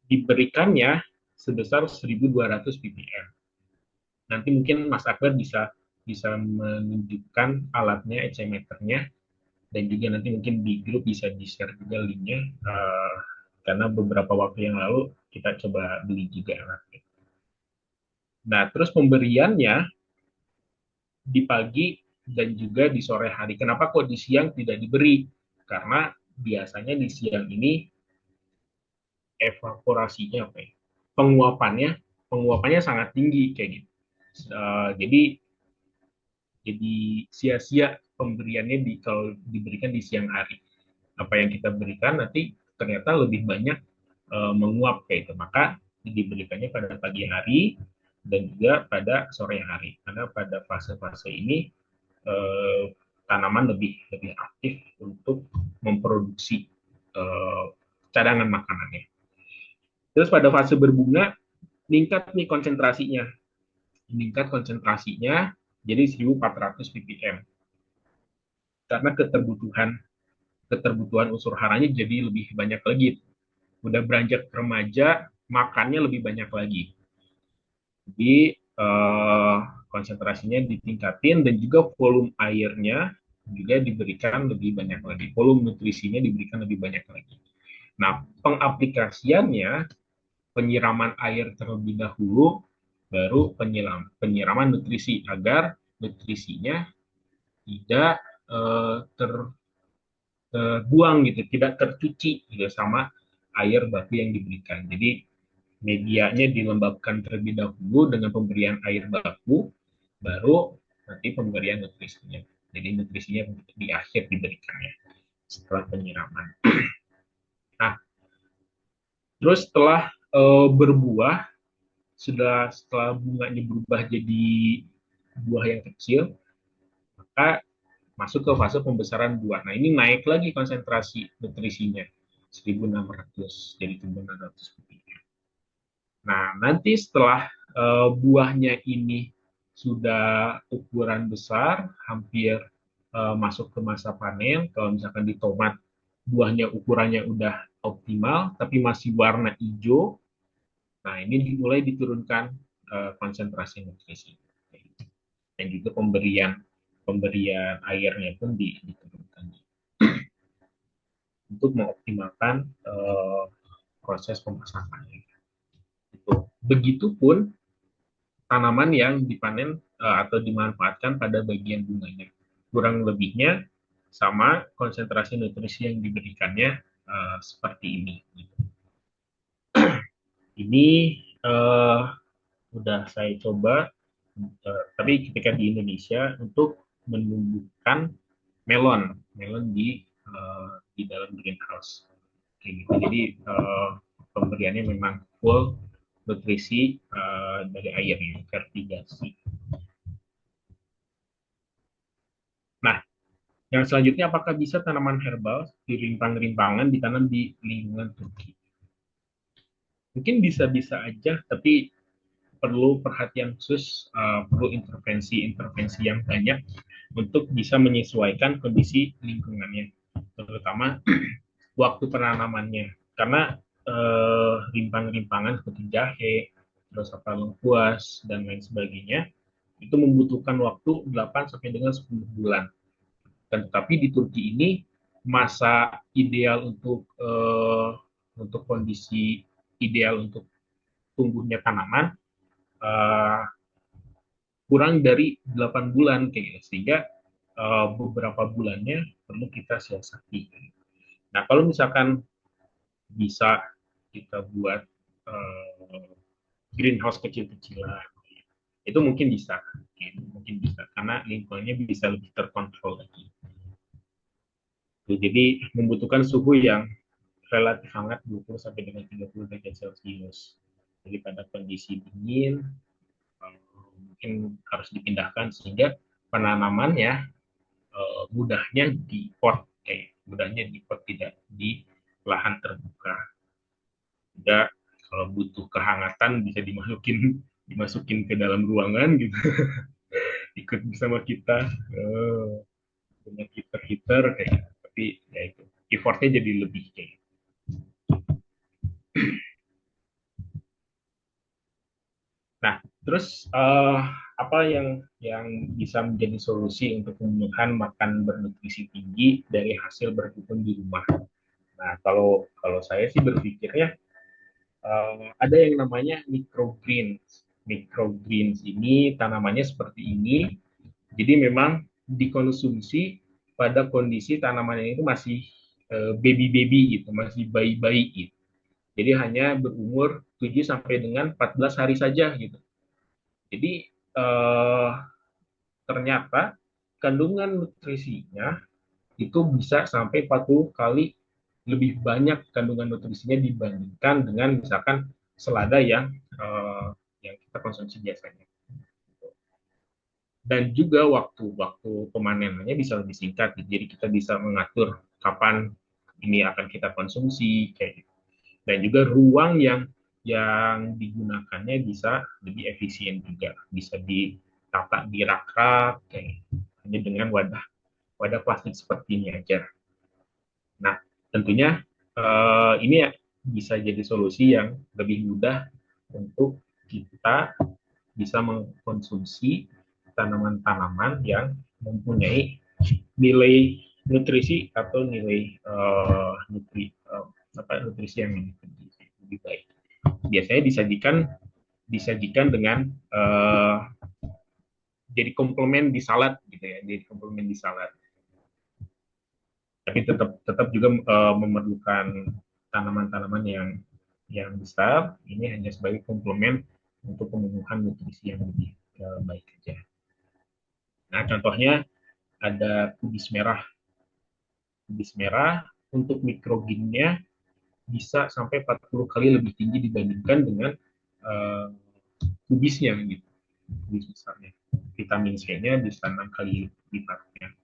Diberikannya sebesar 1.200 ppm. Nanti mungkin Mas Akbar bisa bisa menunjukkan alatnya, ecmeternya, dan juga nanti mungkin di grup bisa di-share juga linknya, karena beberapa waktu yang lalu kita coba beli juga alatnya. Nah, terus pemberiannya di pagi dan juga di sore hari. Kenapa kok di siang tidak diberi? Karena biasanya di siang ini evaporasinya apa ya? Penguapannya penguapannya sangat tinggi kayak gitu. Jadi sia-sia pemberiannya kalau diberikan di siang hari. Apa yang kita berikan nanti ternyata lebih banyak menguap kayak itu. Maka diberikannya pada pagi hari dan juga pada sore hari. Karena pada fase-fase ini eh, tanaman lebih lebih aktif untuk memproduksi eh, cadangan makanannya. Terus pada fase berbunga meningkat nih konsentrasinya, jadi 1.400 ppm karena keterbutuhan unsur haranya jadi lebih banyak lagi. Udah beranjak remaja, makannya lebih banyak lagi. Jadi konsentrasinya ditingkatin dan juga volume airnya juga diberikan lebih banyak lagi. Volume nutrisinya diberikan lebih banyak lagi. Nah, pengaplikasiannya penyiraman air terlebih dahulu, baru penyiraman nutrisi agar nutrisinya tidak terbuang gitu, tidak tercuci gitu sama air baku yang diberikan. Jadi medianya dilembabkan terlebih dahulu dengan pemberian air baku, baru nanti pemberian nutrisinya. Jadi nutrisinya di akhir diberikannya setelah penyiraman. Nah, terus setelah berbuah, setelah bunganya berubah jadi buah yang kecil, maka masuk ke fase pembesaran buah. Nah, ini naik lagi konsentrasi nutrisinya 1.600 jadi 1.600. Nah, nanti setelah buahnya ini sudah ukuran besar, hampir masuk ke masa panen, kalau misalkan di tomat buahnya ukurannya udah optimal, tapi masih warna hijau, nah ini mulai diturunkan konsentrasi nutrisi. Dan juga pemberian pemberian airnya pun diturunkan untuk mengoptimalkan proses pemasakan. Itu. Begitupun tanaman yang dipanen atau dimanfaatkan pada bagian bunganya. Kurang lebihnya sama konsentrasi nutrisi yang diberikannya seperti ini. Ini udah saya coba, tapi ketika di Indonesia untuk menumbuhkan melon di dalam greenhouse. Kayak gitu. Jadi pemberiannya memang full nutrisi dari airnya, fertigasi. Nah, yang selanjutnya, apakah bisa tanaman herbal di rimpang-rimpangan ditanam di lingkungan Turki? Mungkin bisa-bisa aja, tapi perlu perhatian khusus, perlu intervensi-intervensi yang banyak untuk bisa menyesuaikan kondisi lingkungannya, terutama waktu penanamannya. Karena rimpang-rimpangan seperti jahe, terus apa lengkuas dan lain sebagainya, itu membutuhkan waktu 8 sampai dengan 10 bulan. Dan tetapi di Turki ini masa ideal untuk kondisi ideal untuk tumbuhnya tanaman uh, kurang dari 8 bulan kayaknya, sehingga beberapa bulannya perlu kita siasati. Nah, kalau misalkan bisa kita buat greenhouse kecil-kecilan, itu mungkin bisa karena lingkungannya bisa lebih terkontrol lagi. Jadi membutuhkan suhu yang relatif hangat 20 sampai dengan 30 derajat Celcius. Jadi pada kondisi dingin mungkin harus dipindahkan sehingga penanamannya mudahnya di pot, tidak di lahan terbuka. Juga kalau butuh kehangatan bisa dimasukin ke dalam ruangan gitu, ikut bersama kita dengan heater kayak gitu. Tapi ya itu effortnya jadi lebih kayak gitu. Nah, terus apa yang bisa menjadi solusi untuk pemenuhan makan bernutrisi tinggi dari hasil berkebun di rumah? Nah, kalau saya sih berpikirnya ada yang namanya microgreens. Microgreens ini tanamannya seperti ini. Jadi memang dikonsumsi pada kondisi tanamannya itu masih baby-baby gitu, masih bayi-bayi gitu. Jadi hanya berumur 7 sampai dengan 14 hari saja gitu. Jadi ternyata kandungan nutrisinya itu bisa sampai 40 kali lebih banyak kandungan nutrisinya dibandingkan dengan misalkan selada yang kita konsumsi biasanya. Dan juga waktu pemanenannya bisa lebih singkat, jadi kita bisa mengatur kapan ini akan kita konsumsi kayak gitu. Dan juga ruang yang digunakannya bisa lebih efisien juga, bisa ditata di rak-rak kayak gitu. Hanya dengan wadah wadah plastik seperti ini aja. Nah, tentunya ini bisa jadi solusi yang lebih mudah untuk kita bisa mengkonsumsi tanaman-tanaman yang mempunyai nilai nutrisi atau nilai nutrisi yang lebih baik. Biasanya disajikan dengan jadi komplement di salad gitu ya, jadi komplement di salad. Tapi tetap juga memerlukan tanaman-tanaman yang besar. Ini hanya sebagai komplement untuk pemenuhan nutrisi yang lebih baik saja. Nah, contohnya ada kubis merah. Kubis merah untuk mikrogrennya bisa sampai 40 kali lebih tinggi dibandingkan dengan kubisnya gitu. Kubis besarnya. Vitamin C-nya bisa 6 kali lipatnya.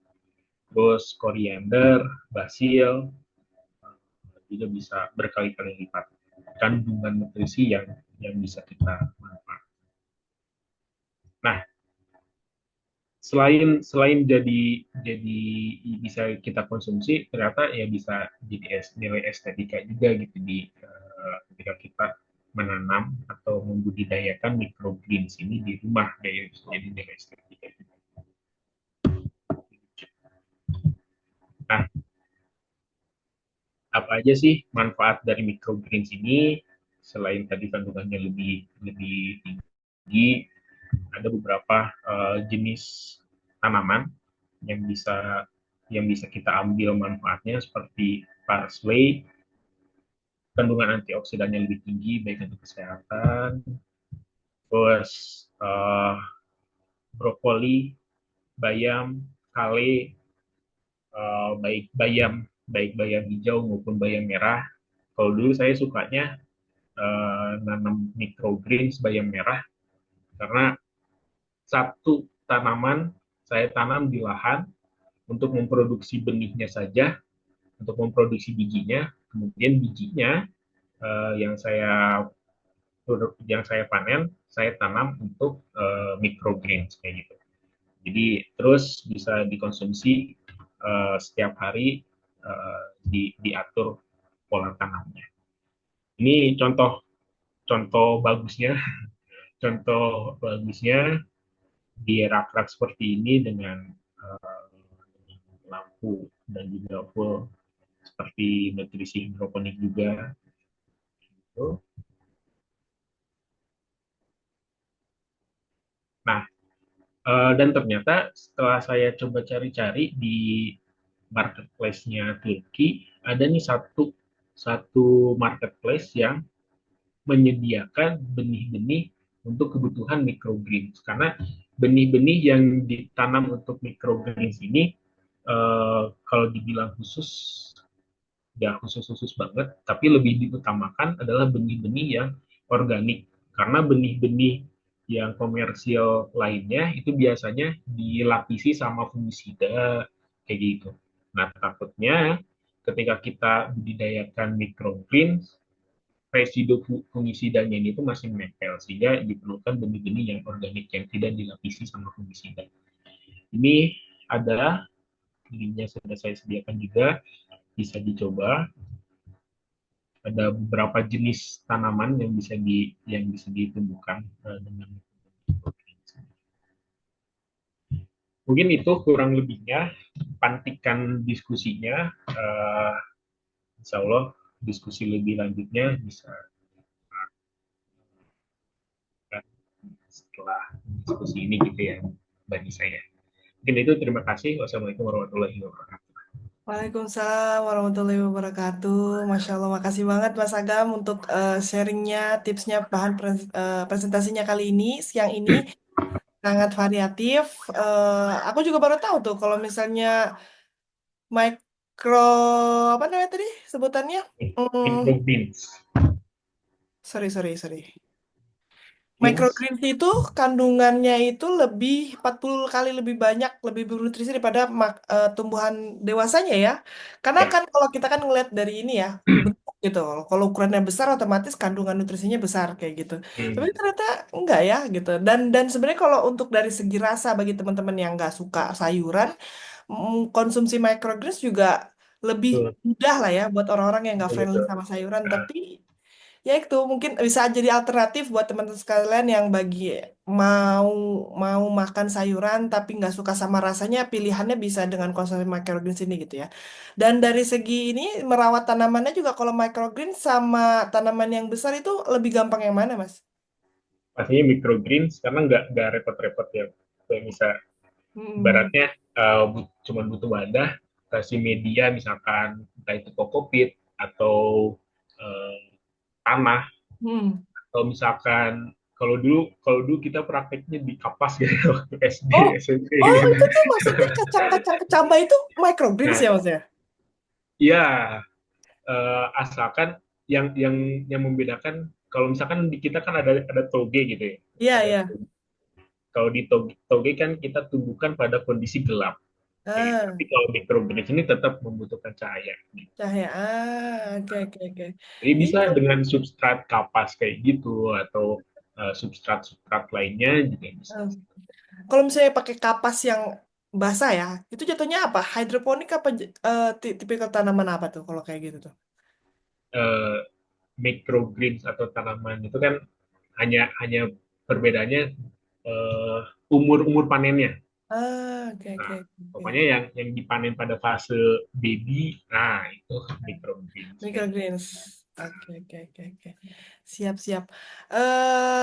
terus koriander, basil, juga bisa berkali-kali lipat kandungan nutrisi yang bisa kita manfaatkan. Nah, selain jadi bisa kita konsumsi, ternyata ya bisa jadi nilai estetika juga gitu ketika kita menanam atau membudidayakan microgreens ini di rumah, kayak jadi nilai estetika. Nah, apa aja sih manfaat dari microgreens ini selain tadi kandungannya lebih lebih tinggi? Ada beberapa jenis tanaman yang bisa kita ambil manfaatnya seperti parsley, kandungan antioksidannya lebih tinggi baik untuk kesehatan, terus brokoli, bayam, kale, baik bayam hijau maupun bayam merah. Kalau dulu saya sukanya nanam microgreens bayam merah karena satu tanaman saya tanam di lahan untuk memproduksi benihnya saja, untuk memproduksi bijinya, kemudian bijinya yang saya panen, saya tanam untuk microgreens kayak gitu. Jadi terus bisa dikonsumsi setiap hari, diatur pola tanamnya. Ini contoh contoh bagusnya, contoh bagusnya di rak-rak seperti ini dengan lampu dan juga full seperti nutrisi hidroponik juga. Gitu. Nah, dan ternyata setelah saya coba cari-cari di marketplace-nya Turki, ada nih satu satu marketplace yang menyediakan benih-benih untuk kebutuhan microgreens. Karena benih-benih yang ditanam untuk microgreens ini, kalau dibilang khusus, ya khusus-khusus banget, tapi lebih diutamakan adalah benih-benih yang organik. Karena benih-benih yang komersial lainnya itu biasanya dilapisi sama fungisida kayak gitu. Nah, takutnya ketika kita budidayakan microgreens, residu fungisidanya ini tuh masih menempel sehingga diperlukan benih-benih yang organik yang tidak dilapisi sama fungisida. Ini ada linknya sudah saya sediakan juga, bisa dicoba. Ada beberapa jenis tanaman yang bisa ditumbuhkan dengan mungkin itu kurang lebihnya pantikan diskusinya. Insya Allah diskusi lebih lanjutnya bisa setelah diskusi ini gitu ya bagi saya. Mungkin itu, terima kasih. Wassalamualaikum warahmatullahi wabarakatuh. Waalaikumsalam warahmatullahi wabarakatuh. Masya Allah, makasih banget Mas Agam untuk sharingnya, tipsnya, bahan presentasinya kali ini, siang ini. Sangat variatif. Aku juga baru tahu tuh kalau misalnya micro, apa namanya tadi sebutannya? Hmm, Microgreens. sorry, sorry, sorry. Greens. Microgreens itu kandungannya itu lebih 40 kali lebih banyak, lebih bernutrisi daripada tumbuhan dewasanya ya. Karena Ya. kan kalau kita kan ngeliat dari ini ya, bentuk gitu. Kalau ukurannya besar otomatis kandungan nutrisinya besar kayak gitu. Tapi ternyata enggak ya gitu. Dan sebenarnya kalau untuk dari segi rasa bagi teman-teman yang nggak suka sayuran, konsumsi microgreens juga lebih Betul. mudah lah ya buat orang-orang yang nggak friendly Betul. sama sayuran. Nah, Tapi ya itu mungkin bisa jadi alternatif buat teman-teman sekalian yang bagi mau mau makan sayuran tapi nggak suka sama rasanya, pilihannya bisa dengan konsumsi microgreens ini gitu ya. Dan dari segi ini merawat tanamannya juga kalau microgreens sama tanaman yang besar itu lebih gampang yang mana, Mas? pastinya microgreens karena nggak repot-repot ya. Kayak misal Hmm. baratnya cuma butuh wadah, kasih media misalkan entah itu kokopit atau uh, tanah, Hmm. atau misalkan kalau dulu kita prakteknya di kapas gitu waktu SD Oh, SMP. oh itu tuh maksudnya kacang-kacang kecambah itu microgreens Nah, ya, Mas ya? iya, asalkan yang membedakan kalau misalkan di kita kan ada toge gitu ya. Iya, Ada iya. toge. Kalau di toge kan kita tumbuhkan pada kondisi gelap. Ah, Tapi kalau microgreens ini tetap membutuhkan cahaya. cahaya. Oke, oke, oke. Jadi bisa Iya. dengan substrat kapas kayak gitu atau substrat-substrat lainnya juga bisa. eh, Kalau misalnya pakai kapas yang basah ya, itu jatuhnya apa? Hidroponik apa tipikal tanaman apa tuh kalau kayak gitu tuh? Eh, Microgreens atau tanaman itu kan hanya hanya perbedaannya umur umur panennya. Oke, oke, Nah, oke. pokoknya yang dipanen pada fase baby, nah itu microgreens kayak gitu. Microgreens. Oke, oke, oke, oke. Siap, siap.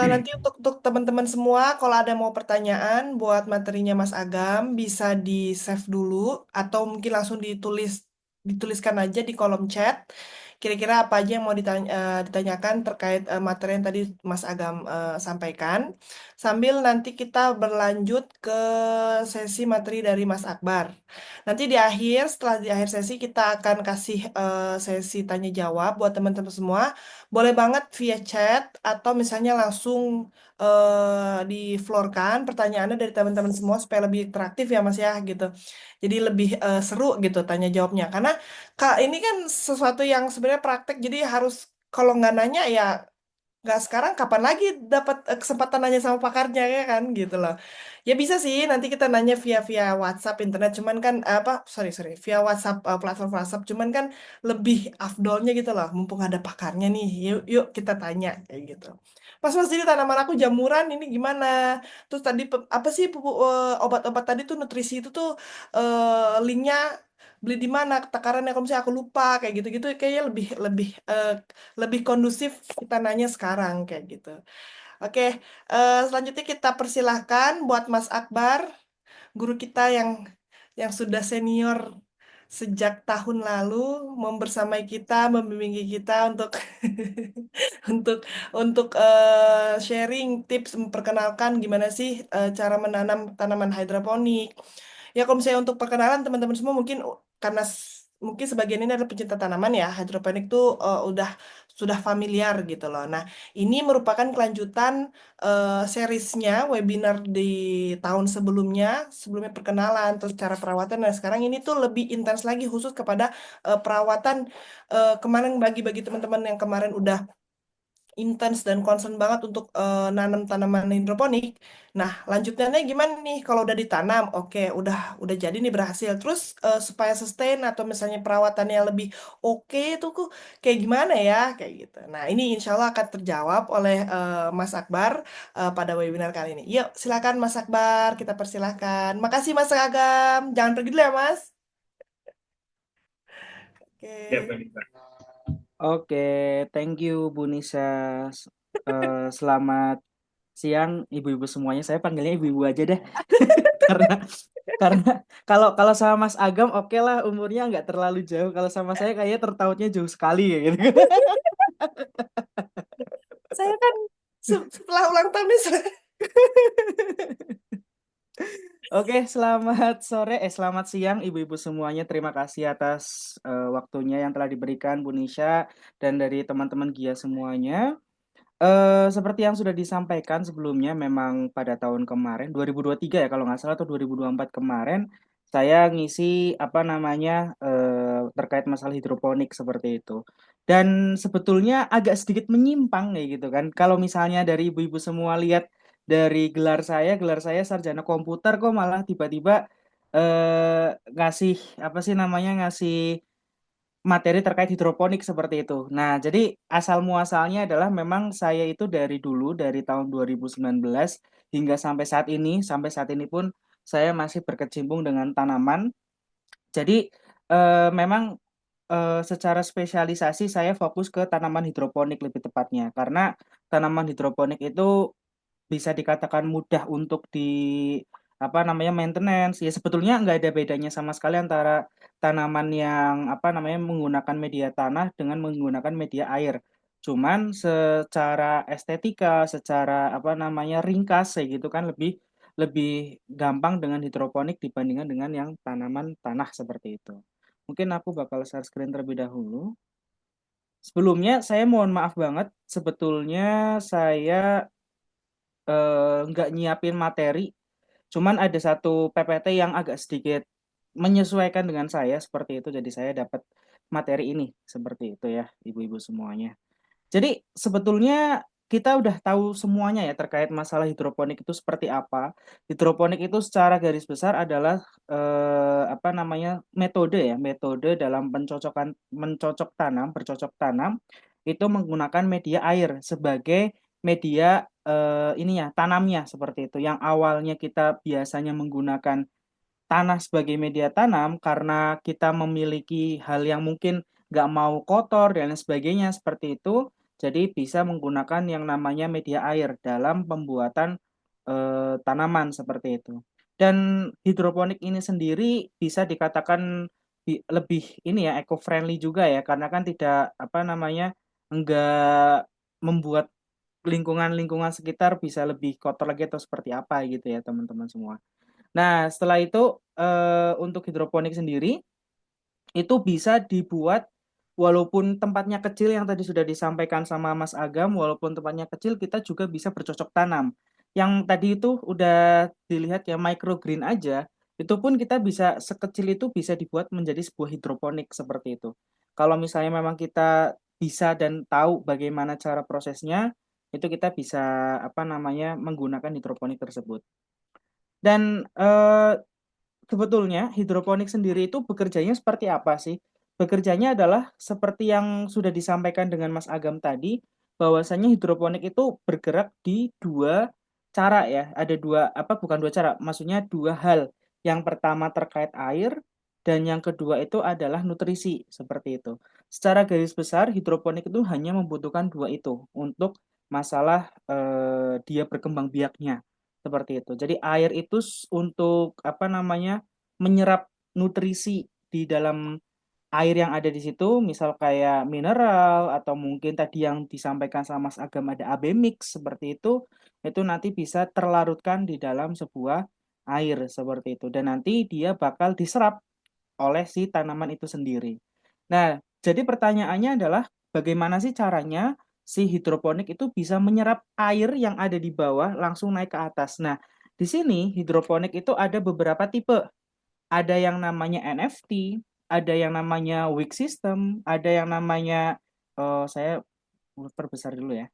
Nanti untuk teman-teman semua, kalau ada mau pertanyaan buat materinya Mas Agam, bisa di-save dulu atau mungkin langsung dituliskan aja di kolom chat. Kira-kira apa aja yang mau ditanyakan terkait materi yang tadi Mas Agam sampaikan. Sambil nanti kita berlanjut ke sesi materi dari Mas Akbar. Nanti setelah di akhir sesi kita akan kasih sesi tanya jawab buat teman-teman semua. Boleh banget via chat atau misalnya langsung di-floorkan pertanyaannya dari teman-teman semua supaya lebih interaktif ya Mas ya gitu. Jadi lebih seru gitu tanya jawabnya. Karena Kak ini kan sesuatu yang sebenarnya praktek jadi harus kalau nggak nanya ya nggak sekarang kapan lagi dapat kesempatan nanya sama pakarnya ya kan gitu loh. Ya bisa sih nanti kita nanya via via WhatsApp internet cuman kan apa sorry sorry via WhatsApp platform WhatsApp cuman kan lebih afdolnya gitu loh mumpung ada pakarnya nih yuk yuk kita tanya kayak gitu. Mas jadi tanaman aku jamuran ini gimana? Terus tadi apa sih obat-obat tadi tuh nutrisi itu tuh linknya beli di mana takarannya kalau misalnya aku lupa kayak gitu-gitu kayaknya lebih lebih lebih kondusif kita nanya sekarang kayak gitu. Oke, selanjutnya kita persilahkan buat Mas Akbar, guru kita yang sudah senior sejak tahun lalu, membersamai kita, membimbingi kita untuk untuk sharing tips memperkenalkan gimana sih cara menanam tanaman hidroponik. Ya kalau misalnya untuk perkenalan teman-teman semua mungkin karena mungkin sebagian ini adalah pecinta tanaman ya, hidroponik tuh sudah familiar gitu loh. Nah, ini merupakan kelanjutan seriesnya webinar di tahun sebelumnya, sebelumnya perkenalan, terus cara perawatan. Nah, sekarang ini tuh lebih intens lagi khusus kepada perawatan kemarin bagi-bagi teman-teman yang kemarin udah intens dan concern banget untuk nanam tanaman hidroponik. Nah, lanjutannya gimana nih? Kalau udah ditanam, oke, udah jadi nih berhasil. Terus supaya sustain atau misalnya perawatannya lebih oke itu kayak gimana ya? Kayak gitu. Nah, ini insya Allah akan terjawab oleh Mas Akbar pada webinar kali ini. Yuk, silakan Mas Akbar, kita persilahkan. Makasih Mas Agam. Jangan pergi dulu ya, Mas. Ya, Oke. Pak. Oke, thank you Bu Nisa. Selamat siang ibu-ibu semuanya. Saya panggilnya ibu-ibu aja deh. Karena karena kalau kalau sama Mas Agam oke lah umurnya nggak terlalu jauh. Kalau sama saya kayaknya tertautnya jauh sekali ya gitu. Saya kan setelah ulang tahun nih, Oke, selamat sore, selamat siang ibu-ibu semuanya. Terima kasih atas waktunya yang telah diberikan Bu Nisha dan dari teman-teman Gia semuanya. Seperti yang sudah disampaikan sebelumnya, memang pada tahun kemarin, 2023 ya kalau nggak salah, atau 2024 kemarin, saya ngisi apa namanya terkait masalah hidroponik seperti itu. Dan sebetulnya agak sedikit menyimpang nih gitu kan. Kalau misalnya dari ibu-ibu semua lihat dari gelar saya sarjana komputer kok malah tiba-tiba ngasih apa sih namanya ngasih materi terkait hidroponik seperti itu. Nah, jadi asal muasalnya adalah memang saya itu dari dulu dari tahun 2019 hingga sampai saat ini pun saya masih berkecimpung dengan tanaman. Jadi memang secara spesialisasi saya fokus ke tanaman hidroponik lebih tepatnya karena tanaman hidroponik itu bisa dikatakan mudah untuk di apa namanya maintenance. Ya sebetulnya nggak ada bedanya sama sekali antara tanaman yang apa namanya menggunakan media tanah dengan menggunakan media air. Cuman secara estetika, secara apa namanya ringkas kayak gitu kan lebih lebih gampang dengan hidroponik dibandingkan dengan yang tanaman tanah seperti itu. Mungkin aku bakal share screen terlebih dahulu. Sebelumnya saya mohon maaf banget, sebetulnya saya nggak nyiapin materi, cuman ada satu PPT yang agak sedikit menyesuaikan dengan saya seperti itu. Jadi saya dapat materi ini seperti itu ya, ibu-ibu semuanya. Jadi sebetulnya kita udah tahu semuanya ya terkait masalah hidroponik itu seperti apa. Hidroponik itu secara garis besar adalah apa namanya metode ya, metode dalam pencocokan mencocok tanam, bercocok tanam itu menggunakan media air sebagai media ini ya tanamnya seperti itu. Yang awalnya kita biasanya menggunakan tanah sebagai media tanam karena kita memiliki hal yang mungkin nggak mau kotor dan lain sebagainya seperti itu, jadi bisa menggunakan yang namanya media air dalam pembuatan tanaman seperti itu. Dan hidroponik ini sendiri bisa dikatakan lebih ini ya eco-friendly juga ya karena kan tidak apa namanya enggak membuat lingkungan-lingkungan sekitar bisa lebih kotor lagi atau seperti apa gitu ya teman-teman semua. Nah, setelah itu untuk hidroponik sendiri itu bisa dibuat walaupun tempatnya kecil yang tadi sudah disampaikan sama Mas Agam, walaupun tempatnya kecil kita juga bisa bercocok tanam. Yang tadi itu udah dilihat ya microgreen aja, itu pun kita bisa sekecil itu bisa dibuat menjadi sebuah hidroponik seperti itu. Kalau misalnya memang kita bisa dan tahu bagaimana cara prosesnya, itu kita bisa apa namanya menggunakan hidroponik tersebut. Dan sebetulnya hidroponik sendiri itu bekerjanya seperti apa sih? Bekerjanya adalah seperti yang sudah disampaikan dengan Mas Agam tadi, bahwasanya hidroponik itu bergerak di dua cara ya. Ada dua apa bukan dua cara, maksudnya dua hal. Yang pertama terkait air dan yang kedua itu adalah nutrisi seperti itu. Secara garis besar hidroponik itu hanya membutuhkan dua itu untuk masalah dia berkembang biaknya seperti itu. Jadi air itu untuk apa namanya menyerap nutrisi di dalam air yang ada di situ, misal kayak mineral atau mungkin tadi yang disampaikan sama Mas Agam ada AB mix seperti itu nanti bisa terlarutkan di dalam sebuah air seperti itu dan nanti dia bakal diserap oleh si tanaman itu sendiri. Nah, jadi pertanyaannya adalah bagaimana sih caranya si hidroponik itu bisa menyerap air yang ada di bawah langsung naik ke atas. Nah, di sini hidroponik itu ada beberapa tipe. Ada yang namanya NFT, ada yang namanya weak system, ada yang namanya saya perbesar dulu ya.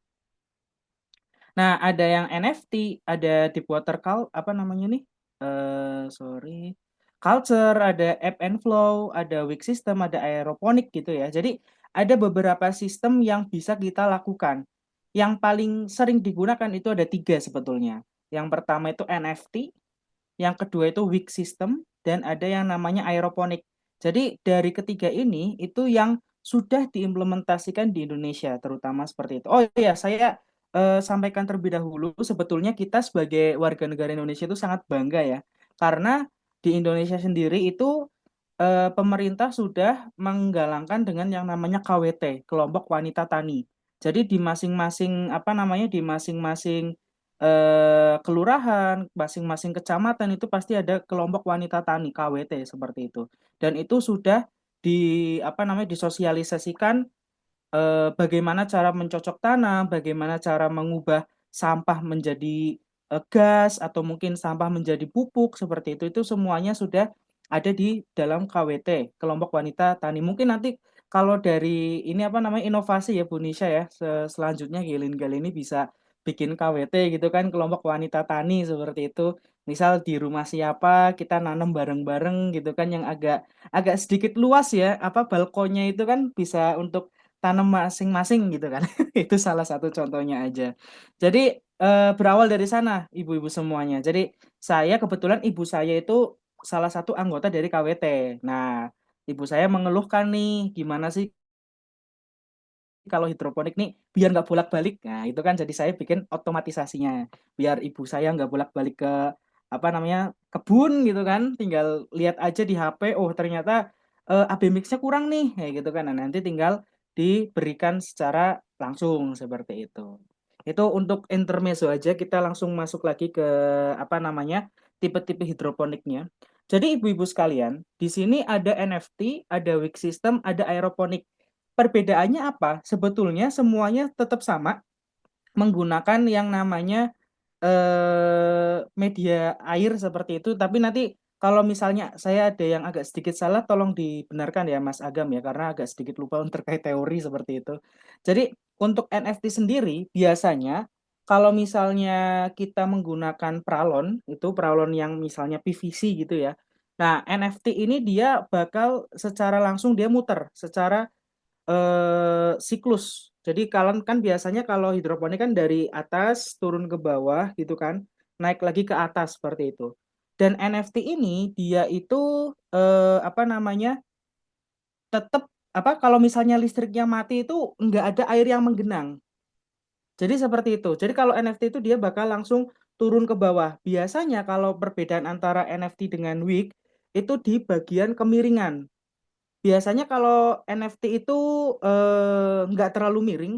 Nah, ada yang NFT, ada deep water apa namanya nih? Sorry. Culture, ada ebb and flow, ada weak system, ada aeroponik gitu ya. Jadi ada beberapa sistem yang bisa kita lakukan. Yang paling sering digunakan itu ada tiga sebetulnya. Yang pertama itu NFT, yang kedua itu weak system, dan ada yang namanya aeroponik. Jadi dari ketiga ini itu yang sudah diimplementasikan di Indonesia, terutama seperti itu. Oh iya, saya sampaikan terlebih dahulu, sebetulnya kita sebagai warga negara Indonesia itu sangat bangga ya, karena di Indonesia sendiri itu pemerintah sudah menggalangkan dengan yang namanya KWT, Kelompok Wanita Tani. Jadi di masing-masing apa namanya di masing-masing kelurahan, masing-masing kecamatan itu pasti ada kelompok wanita tani KWT seperti itu. Dan itu sudah di apa namanya disosialisasikan bagaimana cara mencocok tanam, bagaimana cara mengubah sampah menjadi gas atau mungkin sampah menjadi pupuk seperti itu semuanya sudah ada di dalam KWT, kelompok wanita tani. Mungkin nanti kalau dari ini apa namanya inovasi ya Bu Nisha ya, selanjutnya Gelin ini bisa bikin KWT gitu kan, kelompok wanita tani seperti itu. Misal di rumah siapa kita nanam bareng-bareng gitu kan yang agak agak sedikit luas ya, apa balkonnya itu kan bisa untuk tanam masing-masing gitu kan. Itu salah satu contohnya aja. Jadi berawal dari sana ibu-ibu semuanya. Jadi saya kebetulan ibu saya itu salah satu anggota dari KWT. Nah, ibu saya mengeluhkan nih gimana sih kalau hidroponik nih biar nggak bolak-balik. Nah, itu kan jadi saya bikin otomatisasinya. Biar ibu saya nggak bolak-balik ke apa namanya kebun gitu kan. Tinggal lihat aja di HP, oh ternyata AB mix-nya kurang nih, kayak gitu kan. Nah, nanti tinggal diberikan secara langsung seperti itu. Itu untuk intermezzo aja, kita langsung masuk lagi ke apa namanya tipe-tipe hidroponiknya. Jadi ibu-ibu sekalian, di sini ada NFT, ada wick system, ada aeroponik. Perbedaannya apa? Sebetulnya semuanya tetap sama, menggunakan yang namanya media air seperti itu, tapi nanti kalau misalnya saya ada yang agak sedikit salah, tolong dibenarkan ya Mas Agam ya, karena agak sedikit lupa terkait teori seperti itu. Jadi untuk NFT sendiri biasanya kalau misalnya kita menggunakan pralon, itu pralon yang misalnya PVC gitu ya. Nah, NFT ini dia bakal secara langsung dia muter secara siklus. Jadi kalian kan biasanya kalau hidroponik kan dari atas turun ke bawah gitu kan, naik lagi ke atas seperti itu. Dan NFT ini dia itu apa namanya tetap apa kalau misalnya listriknya mati itu nggak ada air yang menggenang. Jadi seperti itu. Jadi kalau NFT itu dia bakal langsung turun ke bawah. Biasanya kalau perbedaan antara NFT dengan wig itu di bagian kemiringan. Biasanya kalau NFT itu nggak terlalu miring,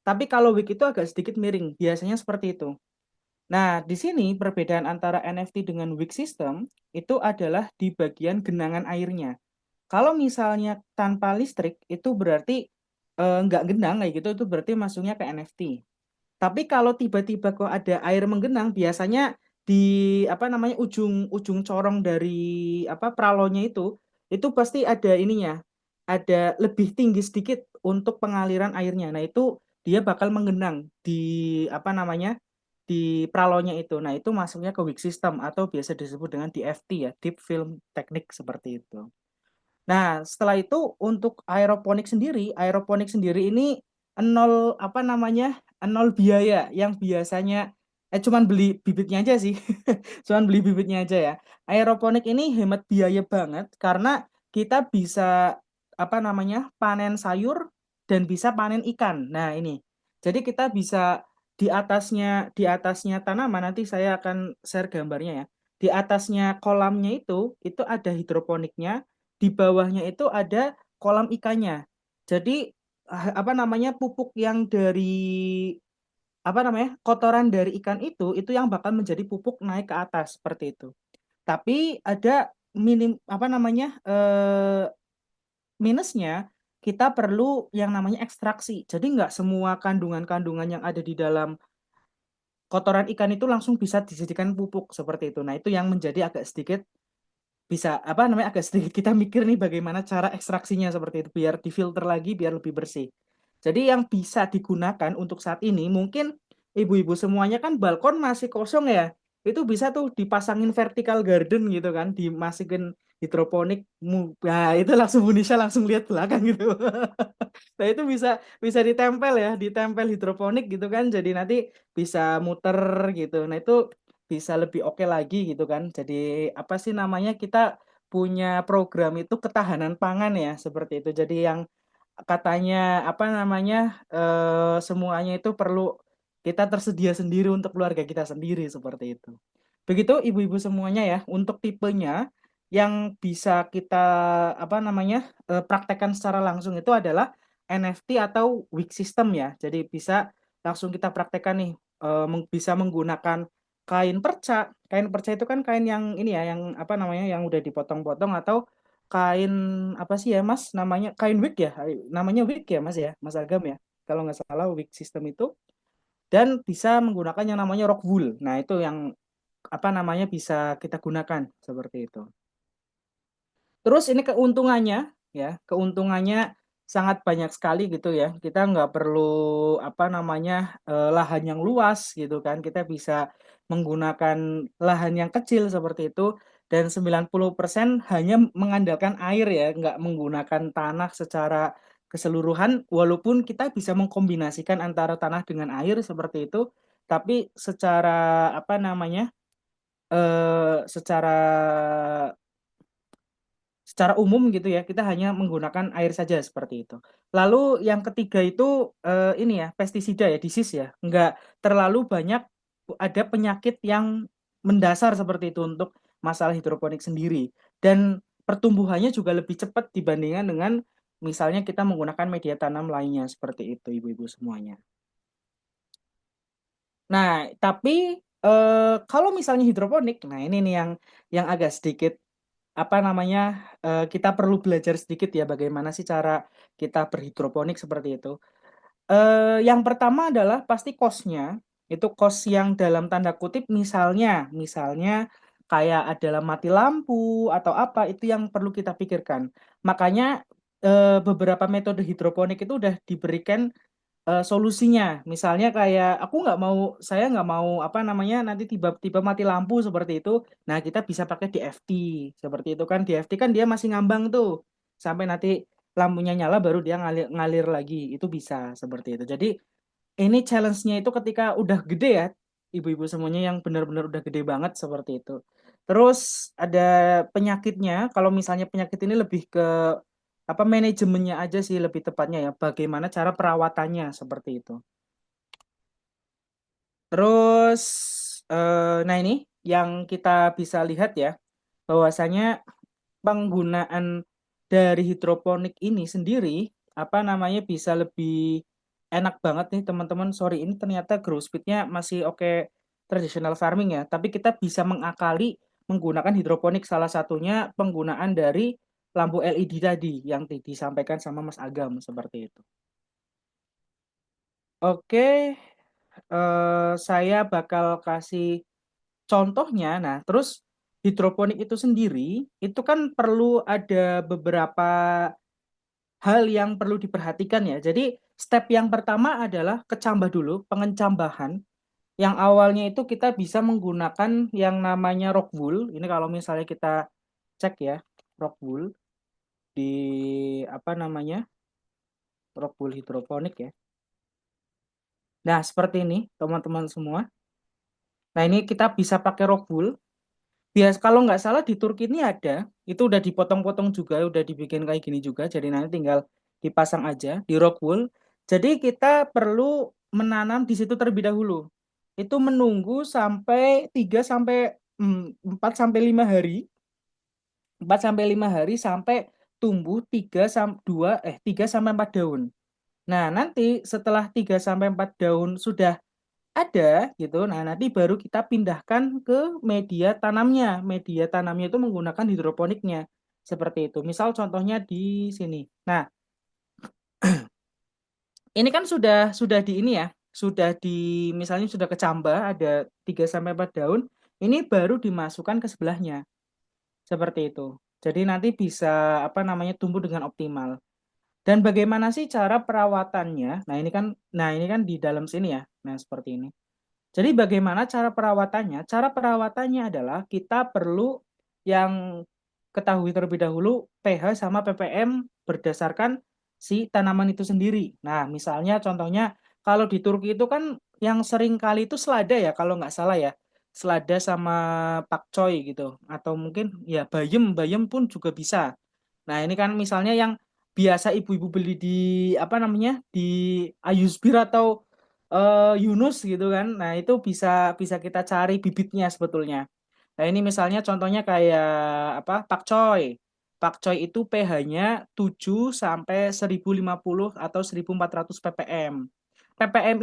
tapi kalau wig itu agak sedikit miring. Biasanya seperti itu. Nah, di sini perbedaan antara NFT dengan wig system itu adalah di bagian genangan airnya. Kalau misalnya tanpa listrik itu berarti nggak genang kayak gitu, itu berarti masuknya ke NFT. Tapi kalau tiba-tiba kok ada air menggenang, biasanya di apa namanya ujung-ujung corong dari apa pralonya itu pasti ada ininya, ada lebih tinggi sedikit untuk pengaliran airnya. Nah itu dia bakal menggenang di apa namanya di pralonya itu. Nah itu masuknya ke weak system atau biasa disebut dengan DFT ya, Deep Film Technique seperti itu. Nah, setelah itu untuk aeroponik sendiri ini nol apa namanya? Nol biaya yang biasanya cuman beli bibitnya aja sih. Cuman beli bibitnya aja ya. Aeroponik ini hemat biaya banget karena kita bisa apa namanya? Panen sayur dan bisa panen ikan. Nah, ini. Jadi kita bisa di atasnya tanaman nanti saya akan share gambarnya ya. Di atasnya kolamnya itu ada hidroponiknya, di bawahnya itu ada kolam ikannya. Jadi apa namanya pupuk yang dari apa namanya kotoran dari ikan itu yang bakal menjadi pupuk naik ke atas seperti itu. Tapi ada minim apa namanya minusnya kita perlu yang namanya ekstraksi. Jadi nggak semua kandungan-kandungan yang ada di dalam kotoran ikan itu langsung bisa dijadikan pupuk seperti itu. Nah, itu yang menjadi agak sedikit bisa apa namanya agak sedikit kita mikir nih bagaimana cara ekstraksinya seperti itu biar difilter lagi biar lebih bersih. Jadi yang bisa digunakan untuk saat ini mungkin ibu-ibu semuanya kan balkon masih kosong ya. Itu bisa tuh dipasangin vertical garden gitu kan, dimasukin hidroponik. Nah, itu langsung Bunisha langsung lihat belakang gitu. Nah, itu bisa bisa ditempel ya, ditempel hidroponik gitu kan. Jadi nanti bisa muter gitu. Nah, itu bisa lebih oke lagi gitu kan. Jadi apa sih namanya? Kita punya program itu ketahanan pangan ya, seperti itu. Jadi yang katanya apa namanya? Semuanya itu perlu kita tersedia sendiri untuk keluarga kita sendiri seperti itu. Begitu ibu-ibu semuanya ya, untuk tipenya yang bisa kita apa namanya praktekkan secara langsung itu adalah NFT atau weak system ya. Jadi bisa langsung kita praktekkan nih bisa menggunakan kain perca. Kain perca itu kan kain yang ini ya, yang apa namanya yang udah dipotong-potong atau kain apa sih ya Mas namanya kain wig ya, namanya wig ya Mas ya, Mas Agam ya. Kalau nggak salah wig system itu dan bisa menggunakan yang namanya rock wool. Nah, itu yang apa namanya bisa kita gunakan seperti itu. Terus ini keuntungannya ya, keuntungannya sangat banyak sekali gitu ya. Kita nggak perlu apa namanya lahan yang luas gitu kan. Kita bisa menggunakan lahan yang kecil seperti itu dan 90% hanya mengandalkan air ya, nggak menggunakan tanah secara keseluruhan walaupun kita bisa mengkombinasikan antara tanah dengan air seperti itu, tapi secara apa namanya? Secara secara umum gitu ya, kita hanya menggunakan air saja seperti itu. Lalu yang ketiga itu ini ya, pestisida ya, disease ya. Enggak terlalu banyak ada penyakit yang mendasar seperti itu untuk masalah hidroponik sendiri. Dan pertumbuhannya juga lebih cepat dibandingkan dengan misalnya kita menggunakan media tanam lainnya seperti itu, ibu-ibu semuanya. Nah, tapi kalau misalnya hidroponik, nah ini nih yang agak sedikit apa namanya kita perlu belajar sedikit ya bagaimana sih cara kita berhidroponik seperti itu. Yang pertama adalah pasti cost-nya itu cost yang dalam tanda kutip misalnya kayak adalah mati lampu atau apa, itu yang perlu kita pikirkan. Makanya beberapa metode hidroponik itu udah diberikan solusinya. Misalnya kayak saya nggak mau apa namanya nanti tiba-tiba mati lampu seperti itu. Nah, kita bisa pakai DFT seperti itu kan. DFT kan dia masih ngambang tuh sampai nanti lampunya nyala baru dia ngalir lagi. Itu bisa seperti itu. Jadi ini challenge-nya itu ketika udah gede ya, ibu-ibu semuanya yang benar-benar udah gede banget seperti itu. Terus ada penyakitnya, kalau misalnya penyakit ini lebih ke apa manajemennya aja sih lebih tepatnya ya, bagaimana cara perawatannya seperti itu. Terus nah ini yang kita bisa lihat ya, bahwasanya penggunaan dari hidroponik ini sendiri apa namanya bisa lebih enak banget nih teman-teman. Sorry, ini ternyata grow speednya masih oke traditional farming ya, tapi kita bisa mengakali menggunakan hidroponik, salah satunya penggunaan dari lampu LED tadi yang disampaikan sama Mas Agam seperti itu. Oke, saya bakal kasih contohnya. Nah, terus hidroponik itu sendiri itu kan perlu ada beberapa hal yang perlu diperhatikan ya. Jadi step yang pertama adalah kecambah dulu, pengencambahan. Yang awalnya itu kita bisa menggunakan yang namanya rock wool. Ini kalau misalnya kita cek ya, rock wool di apa namanya? Rock wool hidroponik ya. Nah, seperti ini teman-teman semua. Nah, ini kita bisa pakai rock wool. Kalau nggak salah di Turki ini ada, itu udah dipotong-potong juga, udah dibikin kayak gini juga. Jadi nanti tinggal dipasang aja di rock wool. Jadi kita perlu menanam di situ terlebih dahulu. Itu menunggu sampai 3 sampai 4 sampai 5 hari. 4 sampai 5 hari sampai tumbuh 3 sampai 4 daun. Nah, nanti setelah 3 sampai 4 daun sudah ada gitu. Nah, nanti baru kita pindahkan ke media tanamnya. Media tanamnya itu menggunakan hidroponiknya. Seperti itu. Misal contohnya di sini. Nah, ini kan sudah di ini ya. Sudah di misalnya sudah kecambah ada 3 sampai 4 daun, ini baru dimasukkan ke sebelahnya. Seperti itu. Jadi nanti bisa apa namanya tumbuh dengan optimal. Dan bagaimana sih cara perawatannya? Nah, ini kan di dalam sini ya. Nah, seperti ini. Jadi bagaimana cara perawatannya? Cara perawatannya adalah kita perlu yang ketahui terlebih dahulu pH sama ppm berdasarkan si tanaman itu sendiri. Nah, misalnya contohnya kalau di Turki itu kan yang sering kali itu selada ya, kalau nggak salah ya. Selada sama pakcoy gitu. Atau mungkin ya bayem, bayem pun juga bisa. Nah, ini kan misalnya yang biasa ibu-ibu beli di apa namanya? Di Ayusbir atau Yunus gitu kan. Nah, itu bisa bisa kita cari bibitnya sebetulnya. Nah, ini misalnya contohnya kayak apa? Pakcoy. Pakcoy itu pH-nya 7 sampai 1050 atau 1400 ppm. ppm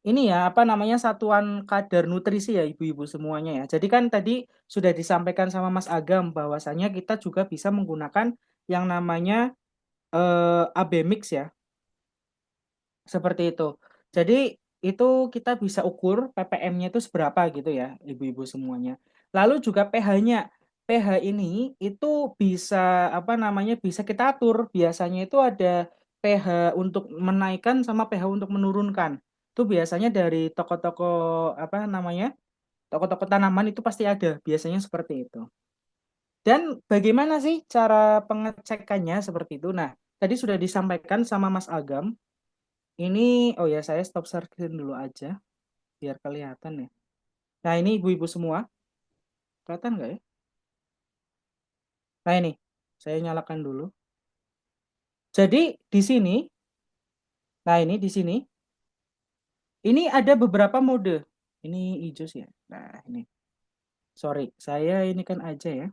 ini ya apa namanya satuan kadar nutrisi ya ibu-ibu semuanya ya. Jadi kan tadi sudah disampaikan sama Mas Agam bahwasanya kita juga bisa menggunakan yang namanya AB mix ya. Seperti itu. Jadi itu kita bisa ukur ppm-nya itu seberapa gitu ya, ibu-ibu semuanya. Lalu juga pH-nya. pH ini itu bisa apa namanya bisa kita atur. Biasanya itu ada pH untuk menaikkan sama pH untuk menurunkan. Itu biasanya dari toko-toko apa namanya? Toko-toko tanaman itu pasti ada. Biasanya seperti itu. Dan bagaimana sih cara pengecekannya seperti itu? Nah, tadi sudah disampaikan sama Mas Agam. Ini, oh ya, saya stop screen dulu aja, biar kelihatan ya. Nah, ini ibu-ibu semua, kelihatan nggak ya? Nah, ini, saya nyalakan dulu. Jadi, di sini, nah ini di sini, ini ada beberapa mode. Ini hijau sih ya. Nah, ini, sorry, saya ini kan aja ya.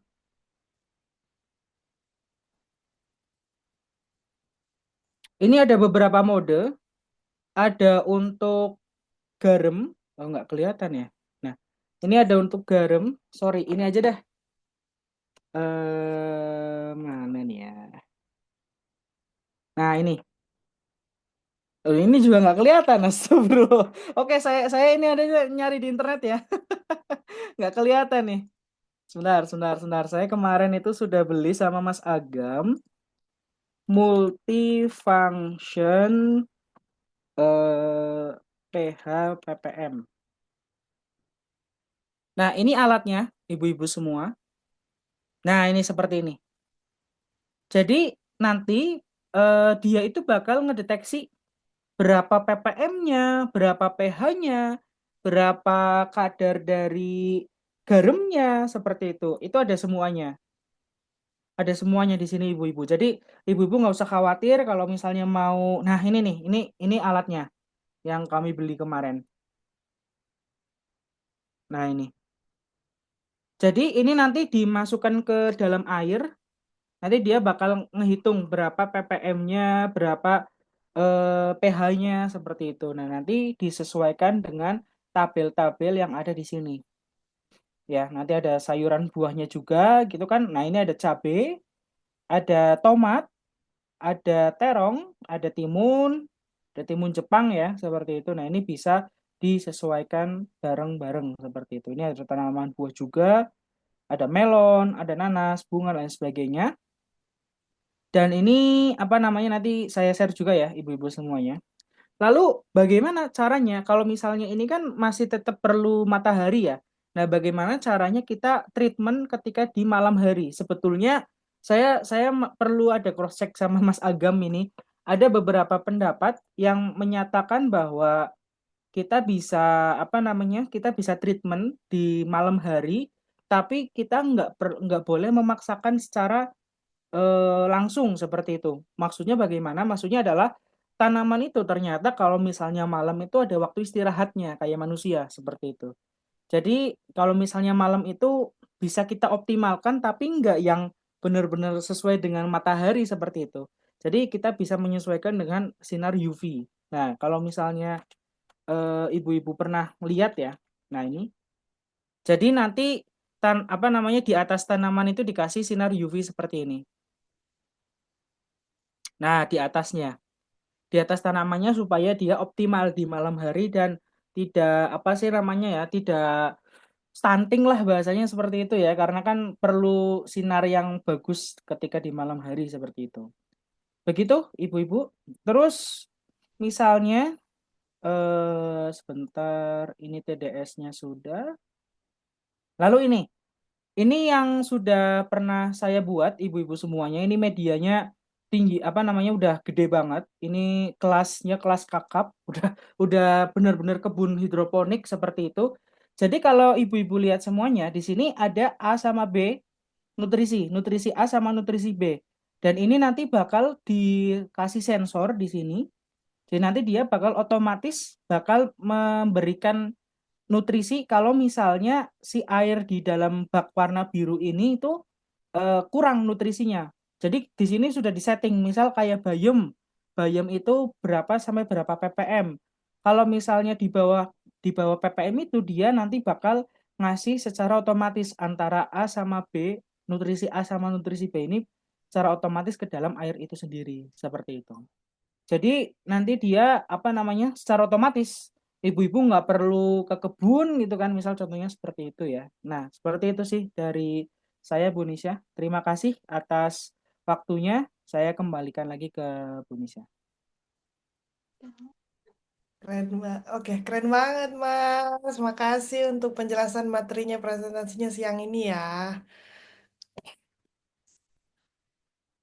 Ini ada beberapa mode, ada untuk garam, oh nggak kelihatan ya. Nah, ini ada untuk garam, sorry, ini aja dah. Mana nih ya? Nah, ini. Oh, ini juga nggak kelihatan, astagfirullah. Oke, saya ini ada nyari di internet ya, nggak kelihatan nih. Sebentar. Saya kemarin itu sudah beli sama Mas Agam multifunction eh, pH ppm. Nah, ini alatnya, ibu-ibu semua. Nah, ini seperti ini. Jadi nanti dia itu bakal ngedeteksi berapa ppm-nya, berapa pH-nya, berapa kadar dari garamnya, seperti itu. Itu ada semuanya. Ada semuanya di sini ibu-ibu. Jadi ibu-ibu nggak usah khawatir kalau misalnya mau. Nah, ini nih, ini alatnya yang kami beli kemarin. Nah, ini. Jadi ini nanti dimasukkan ke dalam air. Nanti dia bakal ngehitung berapa ppm-nya, berapa pH-nya, seperti itu. Nah, nanti disesuaikan dengan tabel-tabel yang ada di sini. Ya, nanti ada sayuran buahnya juga gitu kan. Nah, ini ada cabai, ada tomat, ada terong, ada timun Jepang ya, seperti itu. Nah, ini bisa disesuaikan bareng-bareng seperti itu. Ini ada tanaman buah juga, ada melon, ada nanas, bunga dan sebagainya. Dan ini apa namanya nanti saya share juga ya ibu-ibu semuanya. Lalu bagaimana caranya kalau misalnya ini kan masih tetap perlu matahari ya. Nah, bagaimana caranya kita treatment ketika di malam hari? Sebetulnya saya perlu ada cross check sama Mas Agam ini. Ada beberapa pendapat yang menyatakan bahwa kita bisa apa namanya? Kita bisa treatment di malam hari, tapi kita nggak boleh memaksakan secara langsung seperti itu. Maksudnya bagaimana? Maksudnya adalah tanaman itu ternyata kalau misalnya malam itu ada waktu istirahatnya kayak manusia seperti itu. Jadi kalau misalnya malam itu bisa kita optimalkan tapi nggak yang benar-benar sesuai dengan matahari seperti itu. Jadi kita bisa menyesuaikan dengan sinar UV. Nah, kalau misalnya ibu-ibu pernah lihat ya. Nah, ini. Jadi nanti apa namanya di atas tanaman itu dikasih sinar UV seperti ini. Nah, di atasnya. Di atas tanamannya supaya dia optimal di malam hari dan tidak apa sih namanya ya, tidak stunting lah bahasanya seperti itu ya, karena kan perlu sinar yang bagus ketika di malam hari seperti itu. Begitu, ibu-ibu. Terus misalnya sebentar ini TDS-nya sudah. Lalu ini yang sudah pernah saya buat ibu-ibu semuanya. Ini medianya tinggi apa namanya udah gede banget. Ini kelasnya kelas kakap, udah benar-benar kebun hidroponik seperti itu. Jadi kalau ibu-ibu lihat semuanya di sini ada A sama B nutrisi A sama nutrisi B. Dan ini nanti bakal dikasih sensor di sini. Jadi nanti dia bakal otomatis bakal memberikan nutrisi kalau misalnya si air di dalam bak warna biru ini itu kurang nutrisinya. Jadi di sini sudah disetting, misal kayak bayam itu berapa sampai berapa ppm. Kalau misalnya di bawah ppm itu dia nanti bakal ngasih secara otomatis antara A sama B, nutrisi A sama nutrisi B ini secara otomatis ke dalam air itu sendiri, seperti itu. Jadi nanti dia apa namanya secara otomatis ibu-ibu nggak perlu ke kebun gitu kan, misal contohnya seperti itu ya. Nah seperti itu sih dari saya Bu Nisha. Terima kasih atas waktunya. Saya kembalikan lagi ke Bu Nisha. Keren banget. Oke, keren banget, Mas. Makasih untuk penjelasan materinya, presentasinya siang ini ya.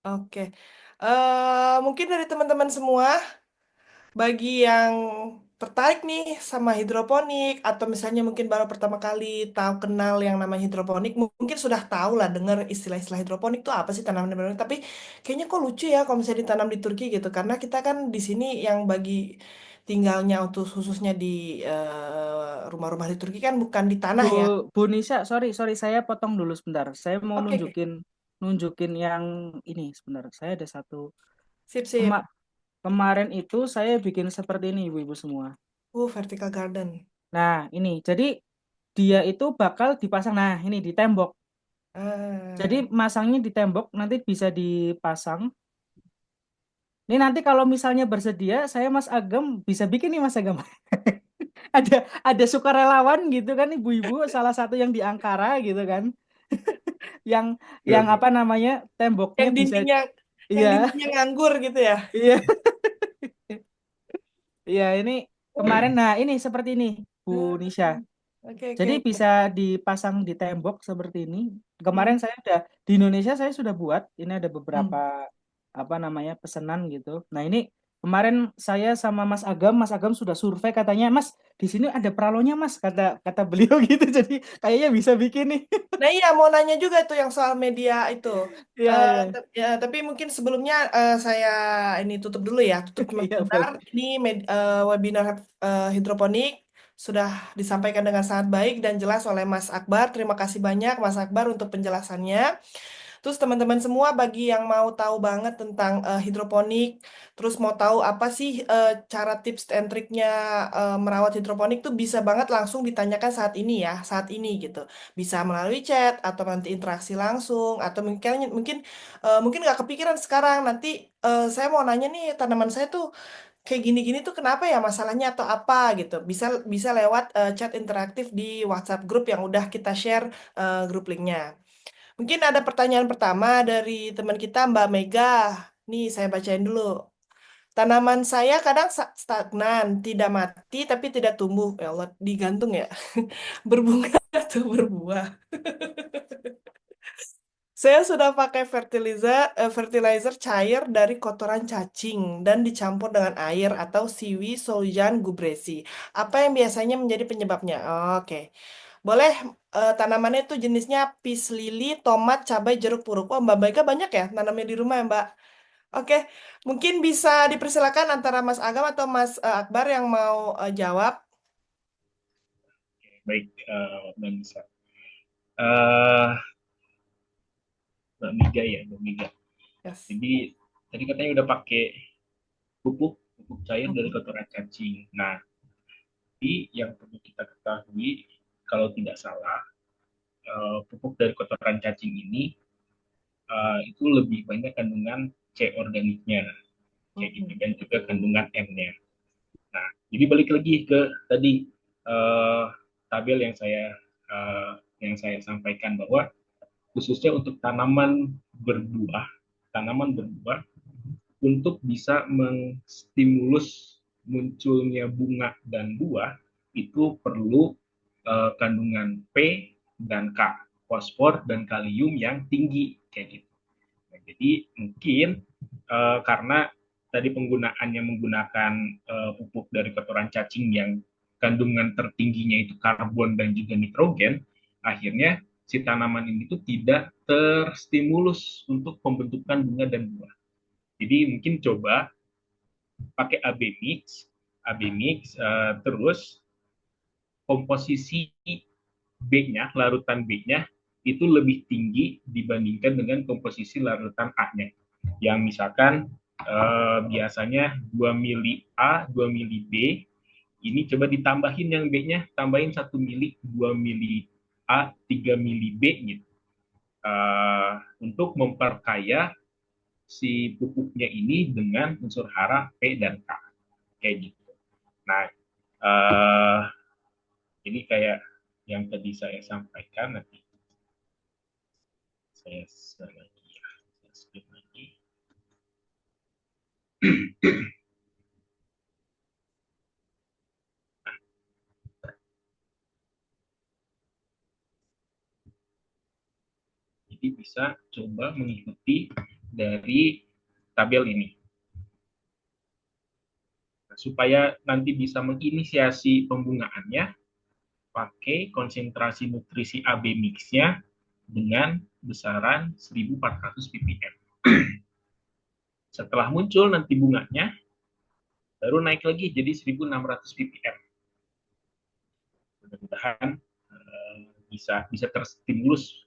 Oke. Mungkin dari teman-teman semua, bagi yang tertarik nih sama hidroponik, atau misalnya mungkin baru pertama kali tahu kenal yang namanya hidroponik, mungkin sudah tahu lah dengar istilah-istilah hidroponik itu apa sih tanaman hidroponik. Tapi kayaknya kok lucu ya kalau misalnya ditanam di Turki gitu, karena kita kan di sini yang bagi tinggalnya untuk khususnya di rumah-rumah di Turki kan bukan di tanah Bu ya. Bu Nisha, sorry saya potong dulu sebentar. Saya mau Oke, oke. nunjukin yang ini sebentar. Saya ada satu Sip, sip. kema- kemarin itu saya bikin seperti ini ibu-ibu semua. Vertical garden. Nah, ini jadi dia itu bakal dipasang. Nah, ini di tembok. Jadi Ah. masangnya di tembok nanti bisa dipasang. Ini nanti kalau misalnya bersedia, saya Mas Agam bisa bikin nih Mas Agam. Ada sukarelawan gitu kan ibu-ibu, salah satu yang di Ankara gitu kan. yang Oke, yang oke. apa namanya temboknya Yang bisa, dindingnya yang iya, dindingnya nganggur gitu ya. iya, iya, ini kemarin. Nah, ini seperti ini Bu Nisha. Oke, oke, Jadi oke. bisa dipasang di tembok seperti ini. Hmm, Kemarin saya udah di Indonesia, saya sudah buat. Ini ada beberapa hmm. apa namanya pesanan gitu. Nah, ini kemarin saya sama Mas Agam sudah survei, katanya, Mas, di sini ada pralonya, Mas, kata kata beliau gitu. Jadi kayaknya bisa bikin nih. Nah iya mau nanya juga tuh yang soal media itu. Iya, iya. Ya, tapi mungkin sebelumnya saya ini tutup dulu ya, tutup Iya, sebentar. baik. Ini webinar hidroponik sudah disampaikan dengan sangat baik dan jelas oleh Mas Akbar. Terima kasih banyak Mas Akbar untuk penjelasannya. Terus teman-teman semua bagi yang mau tahu banget tentang hidroponik, terus mau tahu apa sih cara tips and triknya merawat hidroponik tuh bisa banget langsung ditanyakan saat ini ya, saat ini gitu. Bisa melalui chat atau nanti interaksi langsung atau mungkin mungkin mungkin nggak kepikiran sekarang. Nanti saya mau nanya nih tanaman saya tuh kayak gini-gini tuh kenapa ya masalahnya atau apa gitu. Bisa bisa lewat chat interaktif di WhatsApp grup yang udah kita share grup linknya. Mungkin ada pertanyaan pertama dari teman kita Mbak Mega. Nih saya bacain dulu. Tanaman saya kadang stagnan, tidak mati tapi tidak tumbuh. Ya Allah, digantung ya. Berbunga atau berbuah. Saya sudah pakai fertilizer cair dari kotoran cacing dan dicampur dengan air atau siwi Soujan gubresi. Apa yang biasanya menjadi penyebabnya? Oke. Boleh tanamannya itu jenisnya peace lily, tomat, cabai, jeruk purut. Oh, Mbak Baika banyak ya nanamnya di rumah ya, Mbak? Oke, mungkin bisa dipersilakan antara Mas Agam atau Mas Akbar yang mau jawab. Baik, Mbak Nisa. Eh, Mbak Miga ya, Mbak Miga. Yes. Jadi tadi katanya udah pakai pupuk cair dari Mhm. kotoran cacing. Nah, tapi yang perlu kita ketahui, kalau tidak salah, pupuk dari kotoran cacing ini itu lebih banyak kandungan C organiknya, kayak gitu, Mhm. dan juga kandungan N-nya. Nah, jadi balik lagi ke tadi tabel yang saya sampaikan bahwa khususnya untuk tanaman berbuah untuk bisa menstimulus munculnya bunga dan buah itu perlu kandungan P dan K, fosfor dan kalium yang tinggi kayak gitu. Nah, jadi mungkin karena tadi penggunaannya menggunakan pupuk dari kotoran cacing yang kandungan tertingginya itu karbon dan juga nitrogen, akhirnya si tanaman ini tuh tidak terstimulus untuk pembentukan bunga dan buah. Jadi mungkin coba pakai AB mix terus komposisi B-nya, larutan B-nya itu lebih tinggi dibandingkan dengan komposisi larutan A-nya. Yang misalkan biasanya 2 mili A, 2 mili B, ini coba ditambahin yang B-nya, tambahin 1 mili, 2 mili A, 3 mili B gitu. Untuk memperkaya si pupuknya ini dengan unsur hara P dan K kayak gitu. Nah, uh, ini kayak yang tadi saya sampaikan, nanti saya share lagi ya, saya skip lagi. Jadi bisa coba mengikuti dari tabel ini. Nah, supaya nanti bisa menginisiasi pembungaannya, pakai konsentrasi nutrisi AB mix-nya dengan besaran 1400 ppm. Setelah muncul nanti bunganya, baru naik lagi jadi 1600 ppm. Mudah-mudahan bisa bisa terstimulus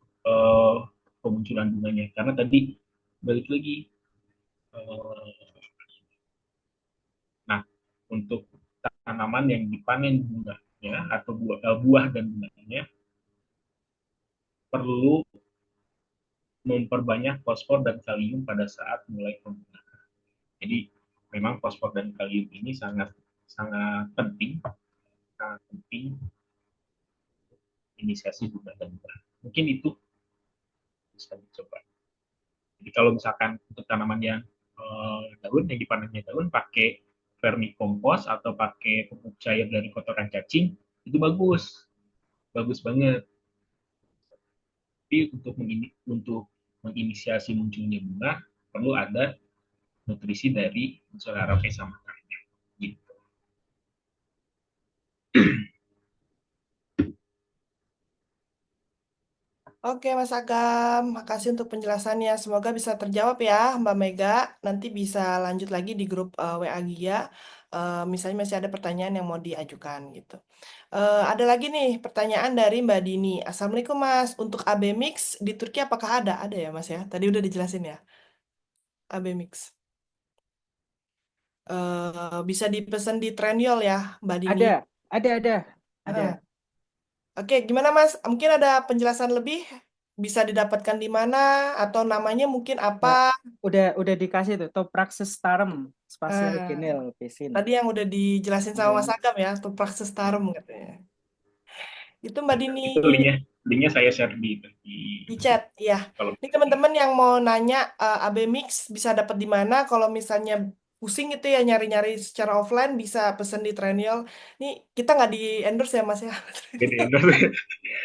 pemunculan bunganya. Karena tadi balik lagi, nah untuk tanaman yang dipanen bunganya atau buah dan bunganya perlu memperbanyak fosfor dan kalium pada saat mulai pembungaan. Jadi memang fosfor dan kalium ini sangat sangat penting, sangat penting inisiasi bunga dan buah. Mungkin itu bisa dicoba. Jadi kalau misalkan untuk tanaman yang daun, yang dipanennya daun, pakai vermicompost atau pakai pupuk cair dari kotoran cacing, itu bagus, bagus banget. Tapi untuk menginisiasi munculnya bunga, perlu ada nutrisi dari unsur hara sama akarnya. Gitu. Oke, Mas Agam, makasih untuk penjelasannya. Semoga bisa terjawab ya, Mbak Mega. Nanti bisa lanjut lagi di grup WA Gia. Misalnya masih ada pertanyaan yang mau diajukan gitu. Ada lagi nih pertanyaan dari Mbak Dini. Assalamualaikum Mas, untuk AB Mix di Turki apakah ada? Ada ya Mas ya? Tadi udah dijelasin ya, AB Mix. Bisa dipesan di Trendyol ya, Mbak Dini. Ada, ada, ada. Heeh. Oke, gimana Mas? Mungkin ada penjelasan lebih? Bisa didapatkan di mana? Atau namanya mungkin apa? Ya, udah dikasih tuh Topraxis Tarum Spatial Eh, Genel Pesin. Tadi yang udah dijelasin sama AB Mas Mix. Agam ya, tuh Praxis Tarum katanya. Itu Mbak Dini Itu linknya saya share di di chat, ya. kalau Ini teman-teman yang mau nanya AB Mix bisa dapat di mana? Kalau misalnya pusing itu ya nyari-nyari secara offline bisa pesen di Trendyol. Ini kita nggak di endorse ya Mas ya. gede endorse.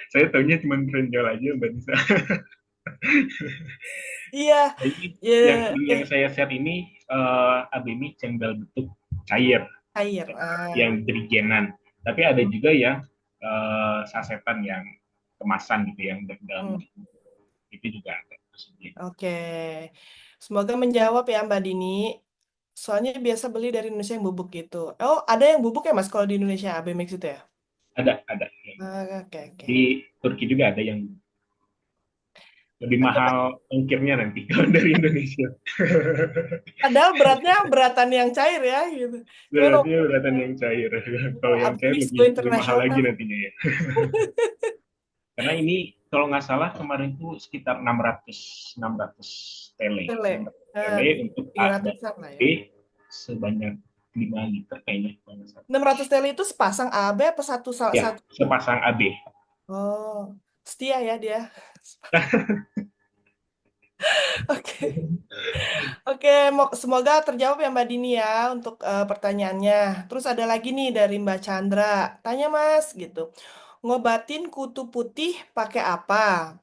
Saya tahunya cuma Trendyol aja, Mbak Nisa. Iya, Nah, ini ya, yang saya share ini ABMI cendal bentuk cair air. yang jerigenan. Tapi ada juga yang sasetan yang kemasan gitu yang dalam Hmm, itu juga ada. oke. Semoga menjawab ya Mbak Dini. Soalnya biasa beli dari Indonesia yang bubuk gitu. Oh, ada yang bubuk ya Mas kalau di Indonesia AB Mix itu ya? Ada. Oke, oke. Di Turki juga ada yang lebih Oke, Pak. mahal ongkirnya nanti kalau dari Indonesia. Padahal beratnya beratan yang cair ya gitu. Cuman Berarti beratan yang cair. Kalau yang AB cair Mix go lebih mahal lagi internasional. nantinya ya. Karena ini kalau nggak salah kemarin tuh sekitar 600 tele, Tele. 600 Nah, tele untuk A dan 300-an lah B ya. sebanyak 5 liter kayaknya. 600 tele itu sepasang AB apa satu Ya, satu? sepasang AB. Oh, setia ya dia. Oke. Oke, semoga terjawab ya Mbak Dini ya untuk pertanyaannya. Terus ada lagi nih dari Mbak Chandra. Tanya Mas gitu. Ngobatin kutu putih pakai apa?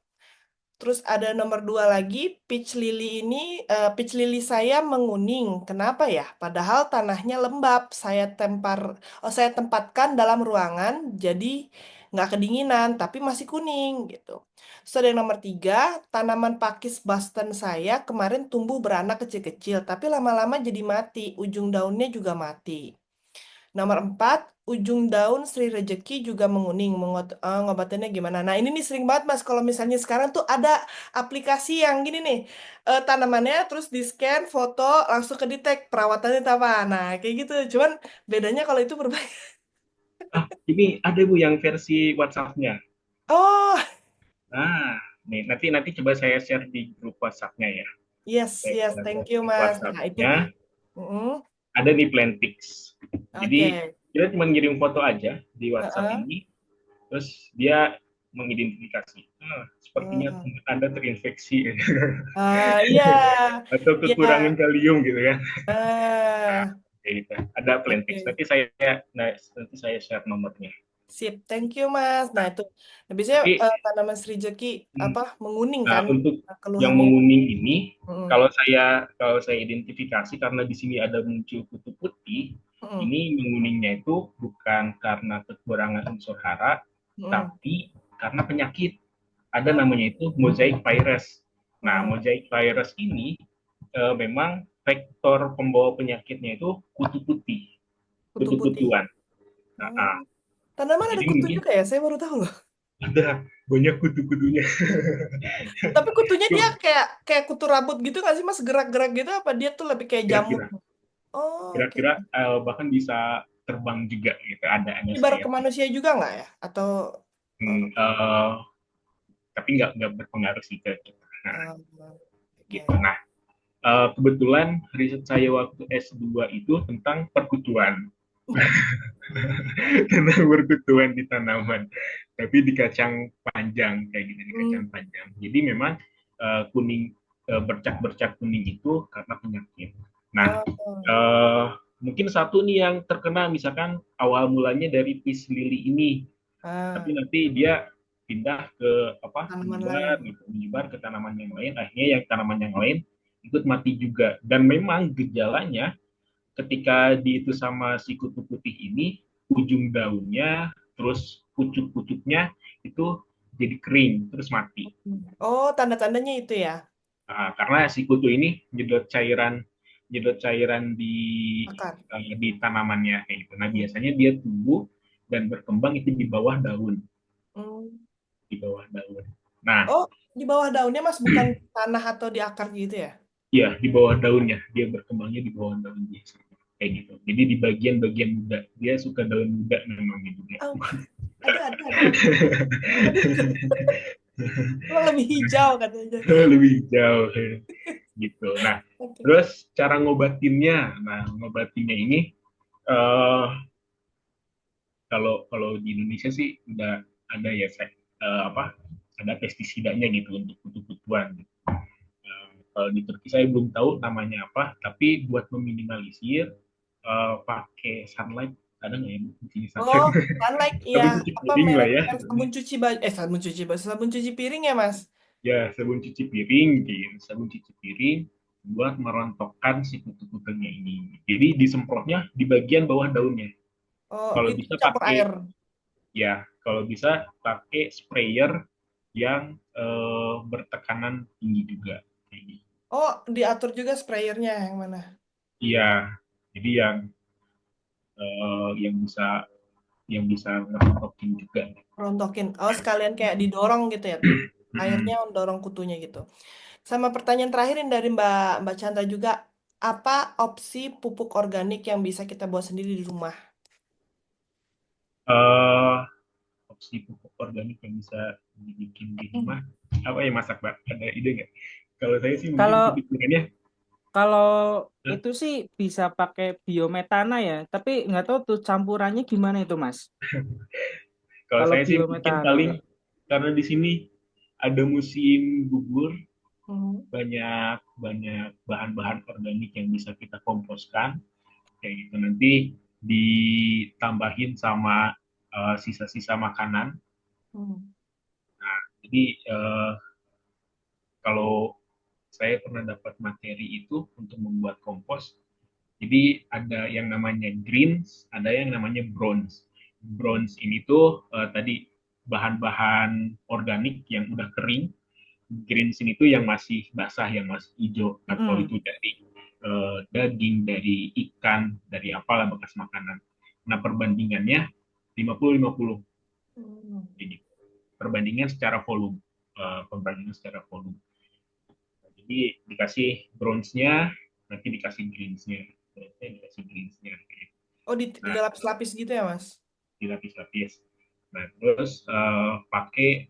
Terus ada nomor dua lagi, peach lily saya menguning. Kenapa ya? Padahal tanahnya lembab. Saya tempatkan dalam ruangan, jadi nggak kedinginan, tapi masih kuning gitu. Terus ada yang nomor tiga, tanaman pakis Boston saya kemarin tumbuh beranak kecil-kecil, tapi lama-lama jadi mati, ujung daunnya juga mati. Nomor empat, ujung daun Sri Rejeki juga menguning. Ngobatinnya gimana? Nah, ini nih sering banget, Mas. Kalau misalnya sekarang tuh ada aplikasi yang gini nih. Tanamannya terus di-scan, foto, langsung ke detect perawatannya itu apa. Nah, kayak gitu. Cuman bedanya kalau itu berbeda. Ini ada Bu yang versi WhatsApp-nya. Oh, Nah, nih nanti coba saya share di grup WhatsApp-nya ya. yes, Saya yes. share Thank you, di Mas. Nah, itu. WhatsApp-nya Mm, ada di Plantix. Jadi oke. kita cuma ngirim foto aja di WhatsApp Heeh. ini, terus dia mengidentifikasi. Sepertinya Heeh. Anda terinfeksi Iya. atau Iya. kekurangan kalium gitu kan. Ah, Kayak gitu. Ada Plantix. oke. Nanti saya share nomornya. Sip, thank you Mas. Nah itu, nah, biasanya Tapi tanaman Srijeki apa menguning nah, kan untuk yang keluhannya. menguning ini, Mm-mm. kalau saya identifikasi karena di sini ada muncul kutu putih, Mm-mm. ini menguningnya itu bukan karena kekurangan unsur hara, Mm-mm. tapi karena penyakit. Ada Oh, namanya itu mosaic virus. Nah, mm-mm. mosaic virus ini memang vektor pembawa penyakitnya itu kutu putih, Kutu putih. kutu-kutuan. Oh, Nah, tanaman ada jadi kutu mungkin juga ya? Saya baru tahu loh. ada banyak kutu-kutunya. Tapi kutunya dia kayak kayak kutu rambut gitu nggak sih Mas? Gerak-gerak gitu apa dia tuh lebih kayak jamur? Kira-kira Oh, oke. kira-kira bahkan bisa terbang juga gitu ada Nyebar ke sayap manusia juga nggak ya? Atau eh, hmm, tapi nggak berpengaruh sih ke kita. Nah, gitu. oke. Nah, kebetulan riset saya waktu S2 itu tentang perkutuan. Tentang perkutuan di tanaman, tapi di kacang panjang kayak gitu, di Hmm. kacang panjang. Jadi memang kuning, bercak-bercak kuning itu karena penyakit. Nah, Oh, eh, mungkin satu nih yang terkena, misalkan awal mulanya dari peace lily ini, tapi ah, nanti dia pindah ke apa, tanaman menyebar lain. gitu, menyebar ke tanaman yang lain, akhirnya yang tanaman yang lain ikut mati juga. Dan memang gejalanya ketika di itu sama si kutu putih ini, ujung daunnya terus pucuk-pucuknya itu jadi kering terus mati. Oh, tanda-tandanya itu ya, Nah, karena si kutu ini nyedot cairan akar. di tanamannya kayak gitu. Nah, Hmm. biasanya dia tumbuh dan berkembang itu di bawah daun, Hmm. di bawah daun. Nah, Oh, di bawah daunnya Mas, bukan tanah atau di akar gitu ya? ya di bawah daunnya, dia berkembangnya di bawah daun biasanya kayak gitu. Jadi di bagian-bagian muda, dia suka daun muda memangnya juga. Oh, ada. Aduh, emang lebih hijau katanya. Lebih jauh gitu. Nah, Oke. terus cara ngobatinnya, ini eh, kalau kalau di Indonesia sih udah ada ya, apa, ada pestisidanya gitu untuk kutu-kutuan. Kalau di Turki saya belum tahu namanya apa, tapi buat meminimalisir, pakai sunlight, ada nggak ya di sini Oh, sunlight? sunlight, iya. Sabun cuci Apa piring lah merek ya. merek sabun cuci baju? Sabun cuci piring ya, Mas? Ya, sabun cuci piring, gitu. Sabun cuci piring buat merontokkan si kutu-kutunya ini. Jadi disemprotnya di bagian bawah daunnya. Oh, Kalau itu bisa campur air. pakai, ya, kalau bisa pakai sprayer yang bertekanan tinggi juga. Kayak gitu. Oh, diatur juga sprayernya yang mana? Iya, jadi yang bisa ngerontokin juga. Rontokin. Oh, sekalian kayak didorong gitu ya. Airnya mendorong kutunya gitu. Sama pertanyaan terakhir yang dari Mbak Mbak Chandra juga, apa opsi pupuk organik yang bisa kita buat sendiri di rumah? eh Opsi pupuk organik yang bisa dibikin di Hmm. rumah, apa ya masak, Mbak? Ada ide nggak? Kalau saya sih mungkin Kalau kepikirannya, kalau eh, itu sih bisa pakai biometana ya, tapi nggak tahu tuh campurannya gimana itu Mas. kalau Kalau saya sih mungkin biometana. paling, karena di sini ada musim gugur, Hmm. banyak banyak bahan-bahan organik yang bisa kita komposkan kayak gitu. Nanti ditambahin sama sisa-sisa makanan. Hmm. Jadi kalau saya pernah dapat materi itu untuk membuat kompos, jadi ada yang namanya greens, ada yang namanya browns. Browns ini tuh tadi bahan-bahan organik yang udah kering. Greens ini tuh yang masih basah, yang masih hijau, atau Mm-mm. itu dari daging, dari ikan, dari apalah bekas makanan. Nah, perbandingannya 50-50. Hmm. Jadi perbandingan secara volume. Perbandingan secara volume. Jadi dikasih browns-nya, nanti dikasih greens-nya. Browns-nya dikasih greens-nya. Oh, Nah, dilapis-lapis gitu ya, Mas? dilapis-lapis. Nah, terus pakai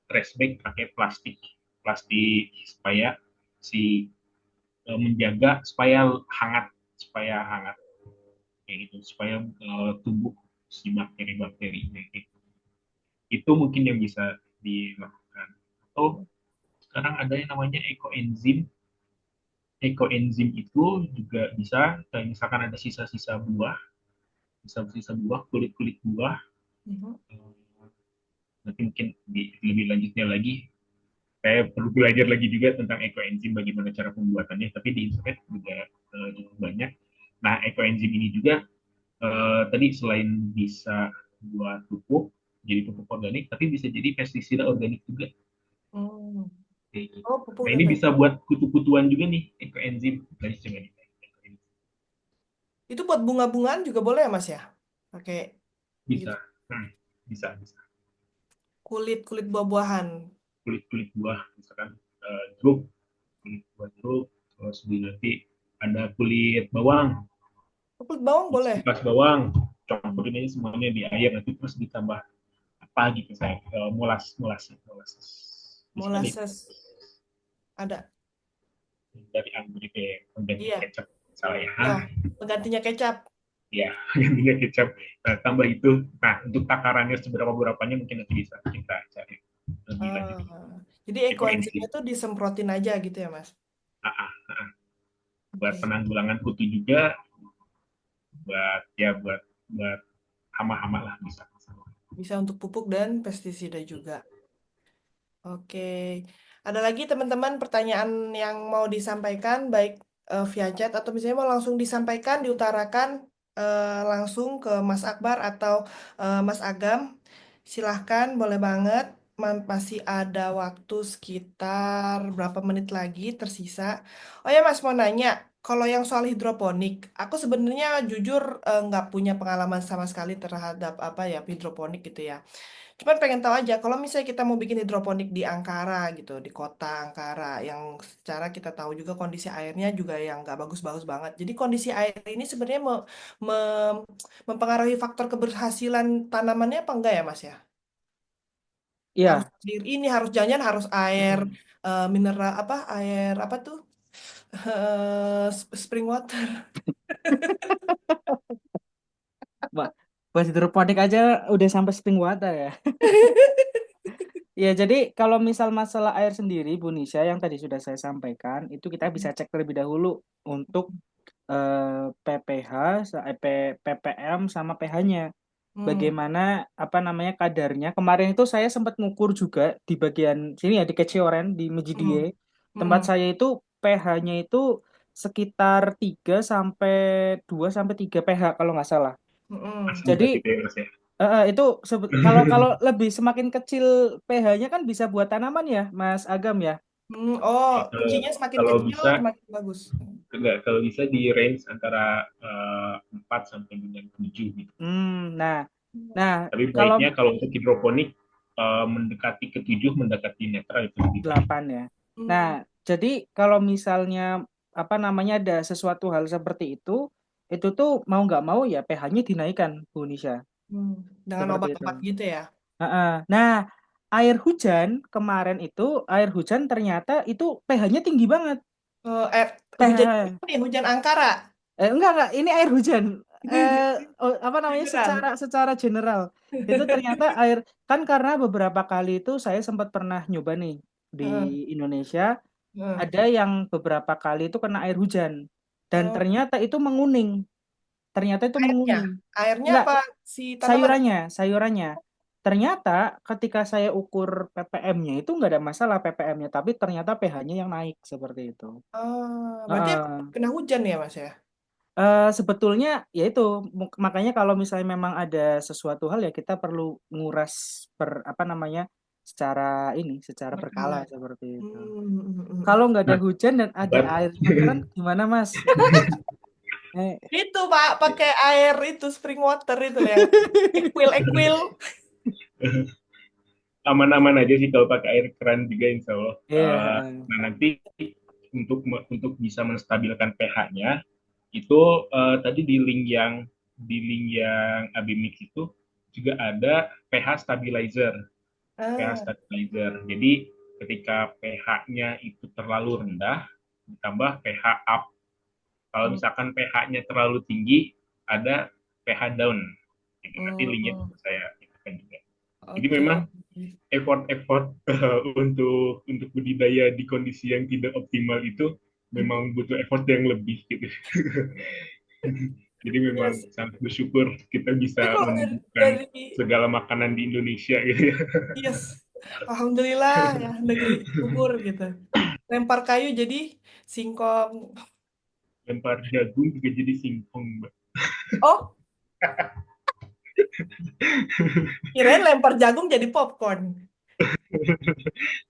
trash bag, pakai plastik. Plastik supaya si menjaga supaya hangat kayak gitu, supaya tumbuh si bakteri-bakterinya gitu. Itu mungkin yang bisa dilakukan. Atau sekarang ada yang namanya ekoenzim. Ekoenzim itu juga bisa, kayak misalkan ada sisa-sisa buah, kulit-kulit buah, Mhm. nanti mungkin lebih lanjutnya lagi saya perlu belajar lagi juga tentang ekoenzim, bagaimana cara pembuatannya, tapi di internet juga cukup banyak. Nah, ekoenzim ini juga tadi selain bisa buat pupuk, jadi pupuk organik, tapi bisa jadi pestisida organik juga. Hmm. Kayak gitu. Oh, pupuk Nah, dan ini bisa pestisida. buat kutu-kutuan juga nih, ekoenzim. Guys, coba nih. Itu buat bunga-bungaan juga boleh ya, Mas ya? Pakai Bisa. gitu. Hmm, bisa. Kulit-kulit buah-buahan. Kulit-kulit buah, misalkan jeruk, kulit buah jeruk, terus nanti ada kulit bawang, Kulit bawang boleh. kupas bawang, Hmm. campurin aja semuanya di air, nanti terus ditambah apa gitu, saya molasses bisa nih Molasses ada. dari anggur itu ya, pengganti Iya, kecap salah ya. ya. Penggantinya kecap. Ya, gantinya kecap. Nah, tambah itu. Nah, untuk takarannya seberapa berapanya mungkin nanti bisa kita cari lebih lanjut. Ah. Jadi ekoenzimnya ekoenzim. tuh disemprotin aja gitu ya, Mas? Ah, ah. Buat Oke. penanggulangan kutu juga, buat ya buat hama-hama lah bisa. Bisa untuk pupuk dan pestisida juga. Oke. Ada lagi teman-teman pertanyaan yang mau disampaikan baik via chat atau misalnya mau langsung disampaikan, diutarakan langsung ke Mas Akbar atau Mas Agam. Silahkan, boleh banget. Masih ada waktu sekitar berapa menit lagi tersisa. Oh ya Mas, mau nanya, kalau yang soal hidroponik, aku sebenarnya jujur nggak punya pengalaman sama sekali terhadap apa ya hidroponik gitu ya. Cuman pengen tahu aja, kalau misalnya kita mau bikin hidroponik di Ankara gitu, di kota Ankara, yang secara kita tahu juga kondisi airnya juga yang nggak bagus-bagus banget. Jadi kondisi air ini sebenarnya mempengaruhi faktor keberhasilan tanamannya apa enggak ya Mas ya? Harus Iya. air ini harus jangan harus air mineral apa air apa tuh spring water. Wah, buat hidroponik aja udah sampai spring water ya. Ya, jadi kalau misal masalah air sendiri, Bu Nisha, yang tadi sudah saya sampaikan, itu kita bisa cek terlebih dahulu untuk ppH, ppm sama pH-nya. Hmm, Bagaimana apa namanya kadarnya? Kemarin itu saya sempat ngukur juga di bagian sini ya di Kecioren di Mejidie. hmm, Tempat hmm, saya itu pH-nya itu sekitar 3 sampai 2 sampai 3 pH kalau nggak salah. Masih hmm, Jadi berarti itu ya Mas ya. itu kalau kalau lebih semakin kecil pH-nya kan bisa buat tanaman ya, Mas Agam ya. hmm. Oh, Ya, kuncinya semakin kalau kecil bisa semakin bagus. enggak, kalau bisa di range antara 4 sampai dengan 7 gitu. Nah, nah Tapi kalau baiknya kalau untuk hidroponik mendekati ke 7, mendekati netral itu lebih baik. 8 ya. Nah, Hmm, jadi kalau misalnya apa namanya ada sesuatu hal seperti itu tuh mau nggak mau ya pH-nya dinaikkan, Bu Nisha. hmm. Dengan Seperti itu. obat-obat gitu ya. Heeh. Nah, air hujan kemarin itu air hujan ternyata itu pH-nya tinggi banget. Hujan pH nih, hujan Ankara. enggak, ini air hujan. Apa namanya Beneran. secara general. Itu ternyata air kan karena beberapa kali itu saya sempat pernah nyoba nih di Heeh, Indonesia heeh. ada yang beberapa kali itu kena air hujan dan Oh, ternyata itu menguning. Ternyata itu airnya. menguning. Airnya Enggak, apa si tanaman? sayurannya. Ternyata ketika saya ukur ppm-nya itu nggak ada masalah ppm-nya, tapi ternyata pH-nya yang naik seperti itu. Berarti Heeh. kena hujan ya, Mas ya? Sebetulnya ya itu makanya kalau misalnya memang ada sesuatu hal ya kita perlu nguras apa namanya secara berkala Berkala. seperti itu. Hmm. Kalau nggak ada Nah, hujan dan ada buat airnya keran gimana Mas? Eh, Itu Pak, pakai air itu spring water itu loh yang equil. aman-aman aja sih kalau pakai air keran juga insya Allah. Iya. Nah nanti untuk bisa menstabilkan pH-nya itu tadi di link yang Abimix itu juga ada pH stabilizer. pH Ah, stabilizer. Jadi ketika pH-nya itu terlalu rendah ditambah pH up. Kalau hmm, misalkan pH-nya terlalu tinggi ada pH down. Jadi nanti linknya hmm. bisa saya ikutan juga. Jadi Oke, memang oke. effort-effort untuk budidaya di kondisi yang tidak optimal itu memang butuh effort yang lebih gitu. Jadi memang Yes. sangat bersyukur kita Tapi bisa kalau menemukan dari segala makanan di Indonesia gitu ya. yes, alhamdulillah ya negeri subur gitu. Lempar kayu jadi singkong. Lempar jagung juga jadi singkong, Mbak. Oh, kirain lempar jagung jadi popcorn.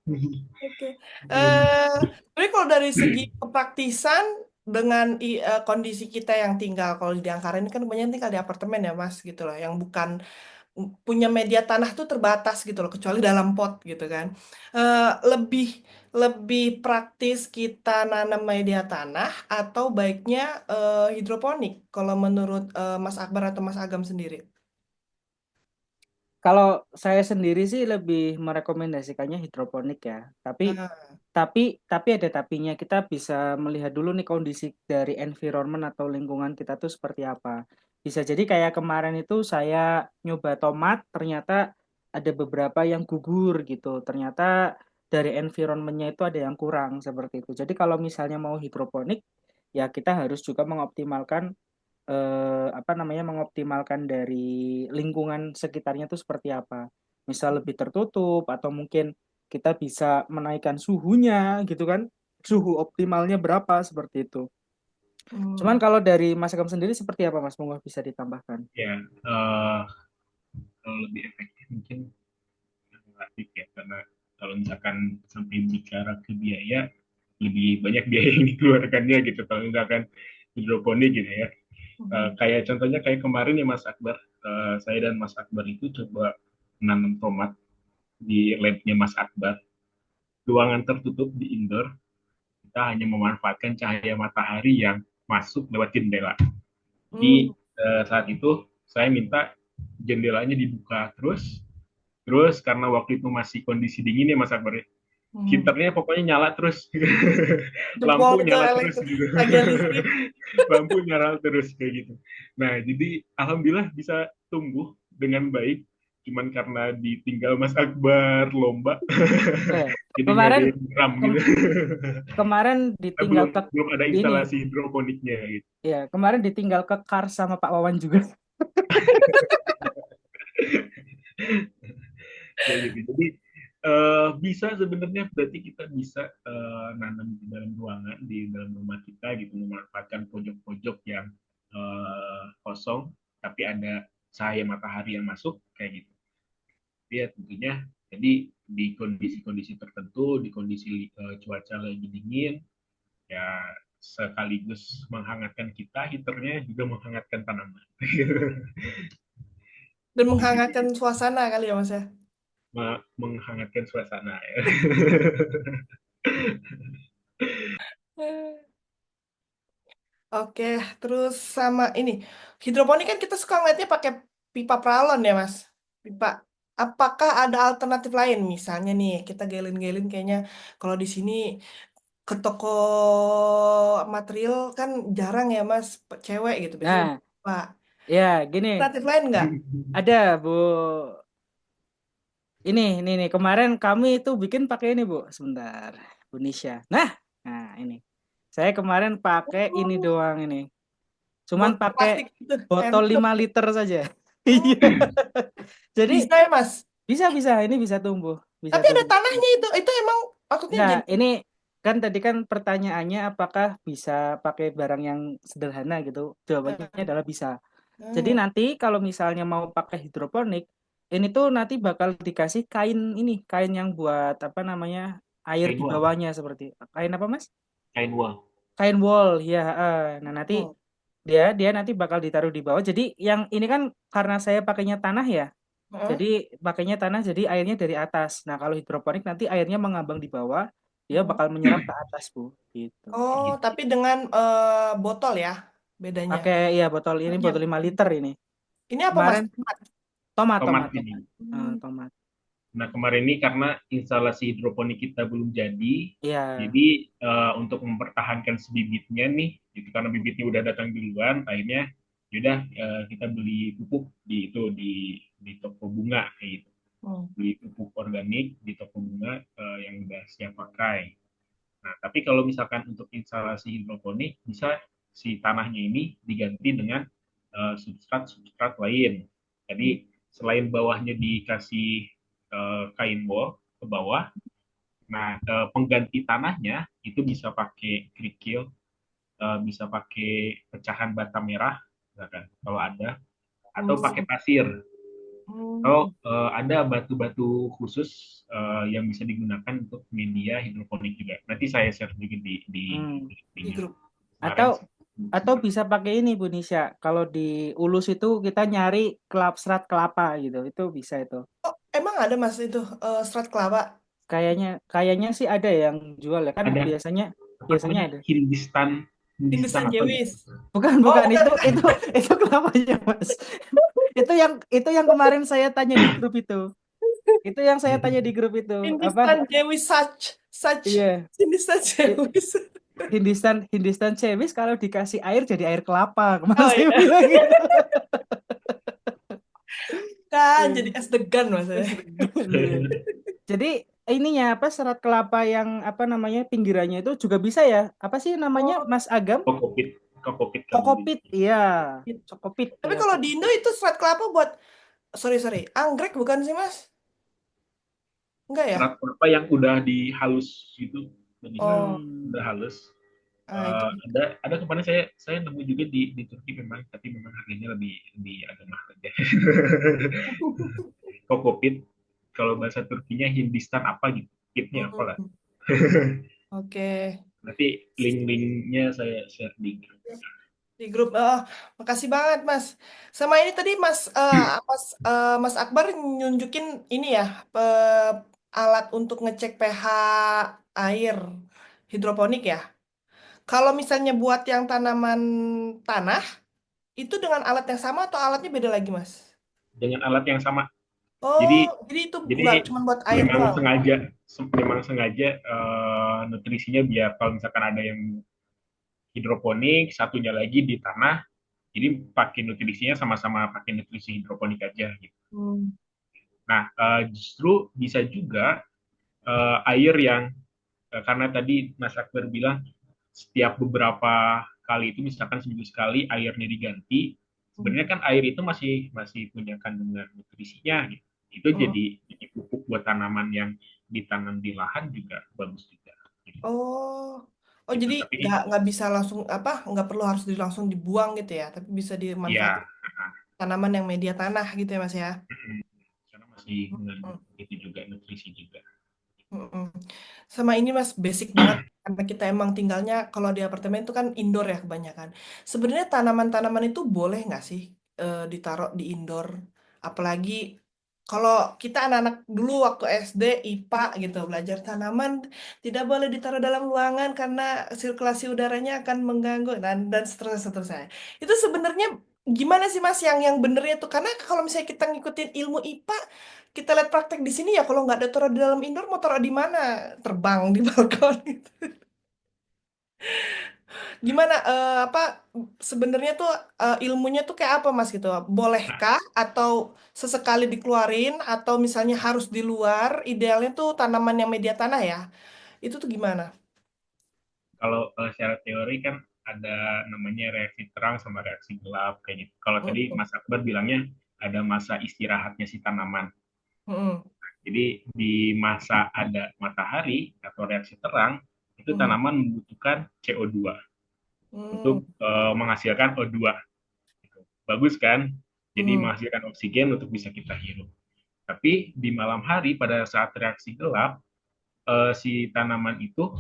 Oke. Tapi kalau dari segi kepraktisan dengan kondisi kita yang tinggal kalau di Ankara ini kan banyak tinggal di apartemen ya Mas gitu loh, yang bukan punya media tanah tuh terbatas gitu loh, kecuali dalam pot gitu kan. Lebih lebih praktis kita nanam media tanah atau baiknya hidroponik kalau menurut Mas Akbar atau Mas Agam sendiri. Kalau saya sendiri sih lebih merekomendasikannya hidroponik ya. Tapi Nah, tapi tapi ada tapinya. Kita bisa melihat dulu nih kondisi dari environment atau lingkungan kita tuh seperti apa. Bisa jadi kayak kemarin itu saya nyoba tomat, ternyata ada beberapa yang gugur gitu. Ternyata dari environment-nya itu ada yang kurang seperti itu. Jadi kalau misalnya mau hidroponik, ya kita harus juga mengoptimalkan mengoptimalkan dari lingkungan sekitarnya itu seperti apa. Misal lebih tertutup atau mungkin kita bisa menaikkan suhunya gitu kan. Suhu optimalnya berapa seperti itu. Cuman Hmm. kalau dari Mas Agam sendiri seperti apa Mas? Monggo bisa ditambahkan. Ya, kalau lebih efektif mungkin relatif ya, karena kalau misalkan sampai bicara ke biaya, lebih banyak biaya yang dikeluarkannya gitu kalau misalkan hidroponik gitu ya. Hmm. Kayak contohnya kayak kemarin ya Mas Akbar, saya dan Mas Akbar itu coba menanam tomat di labnya Mas Akbar, ruangan tertutup di indoor, kita hanya memanfaatkan cahaya matahari yang masuk lewat jendela. Hmm. Jadi saat itu saya minta jendelanya dibuka terus, terus karena waktu itu masih kondisi dingin ya Mas Akbar, Hmm. heaternya pokoknya nyala terus, Jebol lampu itu nyala terus gitu, tagihan listrik. lampu nyala terus kayak gitu. Nah jadi alhamdulillah bisa tumbuh dengan baik, cuman karena ditinggal Mas Akbar lomba, Eh, jadi nggak ada kemarin yang ram gitu. kem- kemarin ditinggal belum ke belum ada ini instalasi hidroponiknya gitu. ya, kemarin ditinggal ke Kars sama Pak Wawan juga. Kayak gitu. Jadi bisa sebenarnya berarti kita bisa nanam di dalam ruangan, di dalam rumah kita gitu, memanfaatkan pojok-pojok yang kosong tapi ada cahaya matahari yang masuk kayak gitu. Ya tentunya jadi di kondisi-kondisi tertentu, di kondisi cuaca lagi dingin, ya sekaligus menghangatkan kita, heaternya juga menghangatkan tanaman. Dan menghangatkan suasana kali ya Mas ya. Menghangatkan suasana ya. Oke, terus sama ini hidroponik kan kita suka ngeliatnya pakai pipa pralon ya Mas. Pipa. Apakah ada alternatif lain? Misalnya nih kita gelin-gelin kayaknya kalau di sini ke toko material kan jarang ya Mas, cewek gitu biasanya Nah, Pak. ya gini, Alternatif lain nggak? ada Bu. Ini nih kemarin kami itu bikin pakai ini Bu. Sebentar, Bu Nisha. Nah ini. Saya kemarin pakai ini Oh, doang ini. Cuman botol pakai plastik itu, botol handcup. 5 liter saja. Iya. Oh, Jadi bisa ya Mas. bisa ini bisa tumbuh, bisa Tapi ada tumbuh. tanahnya itu. Itu emang maksudnya Nah, jadi. ini kan tadi kan pertanyaannya apakah bisa pakai barang yang sederhana gitu? Jawabannya adalah bisa. Jadi Hmm. nanti kalau misalnya mau pakai hidroponik, ini tuh nanti bakal dikasih kain ini, kain yang buat apa namanya air kain di wall bawahnya seperti kain apa Mas? kain wall Kain wall ya. Nah nanti Hmm. dia nanti bakal ditaruh di bawah. Jadi yang ini kan karena saya pakainya tanah ya, Hmm. jadi pakainya tanah jadi airnya dari atas. Nah kalau hidroponik nanti airnya mengambang di bawah, dia Hmm. bakal menyerap ke atas Bu, gitu. Oh, gitu. tapi dengan botol ya bedanya. Pakai ya botol ini Banyak. botol 5 liter ini. Ini apa Mas? Kemarin Tomat. tomat Tomat tomat ini. tomat. Hmm. Tomat. Nah kemarin ini karena instalasi hidroponik kita belum jadi, Iya. jadi untuk mempertahankan sebibitnya nih, itu karena bibitnya udah datang duluan, akhirnya yaudah kita beli pupuk di toko bunga kayak gitu, Hmm. beli pupuk organik di toko bunga yang udah siap pakai. Nah, tapi kalau misalkan untuk instalasi hidroponik, bisa si tanahnya ini diganti dengan substrat-substrat lain. Jadi, selain bawahnya dikasih kain wall ke bawah, nah pengganti tanahnya itu bisa pakai kerikil, bisa pakai pecahan bata merah, misalkan, kalau ada, atau pakai Hmm. pasir. Atau Hmm. ada batu-batu khusus yang bisa digunakan untuk media hidroponik juga. Nanti saya share juga di Hmm. Di ininya. grup. Kemarin Atau atau sempat bisa pakai ini Bu Nisha. Kalau di Ulus itu kita nyari serat kelapa gitu. Itu bisa itu. Oh, emang ada Mas itu serat kelapa? Kayaknya sih ada yang jual ya kan ada biasanya apa biasanya namanya ada. Hindustan Hindustan Hindustan apa gitu. Jewis. Bukan Oh, bukan bukan. itu kelapanya Mas. Itu yang kemarin saya tanya di grup itu. Itu yang saya tanya di grup itu. Apa? Hindustan Jewis such Iya. Hindustan Jewis. Hindustan Hindustan Cewis kalau dikasih air jadi air kelapa. Kemarin Oh saya iya, bilang gitu. kan Iya. jadi es degan Mas ya. Terus, iya. Jadi ininya apa serat kelapa yang apa namanya pinggirannya itu juga bisa ya? Apa sih namanya Oh, Mas Agam? Kokopit, kokopit kalau di Kokopit, iya. gitu. Kokopit, Tapi iya kalau di Indo kokopit. itu serat kelapa buat, sorry, anggrek bukan sih Mas? Enggak ya? serat kelapa yang udah dihalus gitu, Oh, Hmm. udah halus. itu. Ada kemarin saya nemu juga di Turki memang, tapi memang harganya lebih agak mahal aja. Kokopit, kalau bahasa Turkinya Hindistan apa gitu, kitnya apalah. Hmm, oke. Nanti link-linknya saya share di grup. Di grup. Makasih banget Mas. Sama ini tadi Mas Akbar nunjukin ini ya, alat untuk ngecek pH air hidroponik ya. Kalau misalnya buat yang tanaman tanah, itu dengan alat yang sama atau alatnya beda lagi, Mas? Dengan alat yang sama. Oh, Jadi jadi itu nggak jadi cuma buat air memang doang. sengaja nutrisinya biar kalau misalkan ada yang hidroponik, satunya lagi di tanah, jadi pakai nutrisinya sama-sama pakai nutrisi hidroponik aja gitu. Hmm. Nah, justru bisa juga air yang karena tadi Mas Akbar bilang setiap beberapa kali itu misalkan seminggu sekali airnya diganti, sebenarnya kan air itu masih masih punya kandungan nutrisinya gitu. Itu Hmm. jadi pupuk buat tanaman yang ditanam di lahan juga bagus juga gitu. Oh, oh Gitu. jadi Tapi nggak bisa langsung apa, nggak perlu harus langsung dibuang gitu ya, tapi bisa ya dimanfaatkan tanaman yang media tanah gitu ya, Mas ya. karena masih Hmm. mengandung itu juga nutrisi juga. Mm-mm. Sama ini Mas, basic banget karena kita emang tinggalnya kalau di apartemen itu kan indoor ya kebanyakan. Sebenarnya tanaman-tanaman itu boleh nggak sih ditaruh di indoor? Apalagi kalau kita anak-anak dulu waktu SD IPA gitu belajar tanaman tidak boleh ditaruh dalam ruangan karena sirkulasi udaranya akan mengganggu dan seterusnya. Itu sebenarnya gimana sih Mas yang benernya tuh? Karena kalau misalnya kita ngikutin ilmu IPA kita lihat praktek di sini ya kalau nggak ada taruh di dalam indoor mau taruh di mana terbang di balkon gitu. Gimana apa sebenarnya tuh ilmunya tuh kayak apa Mas gitu Nah, bolehkah atau sesekali dikeluarin atau misalnya harus di luar idealnya tuh tanaman yang media tanah ya itu tuh gimana. kalau secara teori kan ada namanya reaksi terang sama reaksi gelap kayak gitu. Kalau tadi Mm-mm. Mas Akbar bilangnya ada masa istirahatnya si tanaman. Mm-mm. Jadi di masa ada matahari atau reaksi terang, itu Mm-mm. tanaman membutuhkan CO2 Mm. untuk menghasilkan O2. Bagus kan? Jadi Mm. menghasilkan oksigen untuk bisa kita hirup. Tapi di malam hari pada saat reaksi gelap, si tanaman itu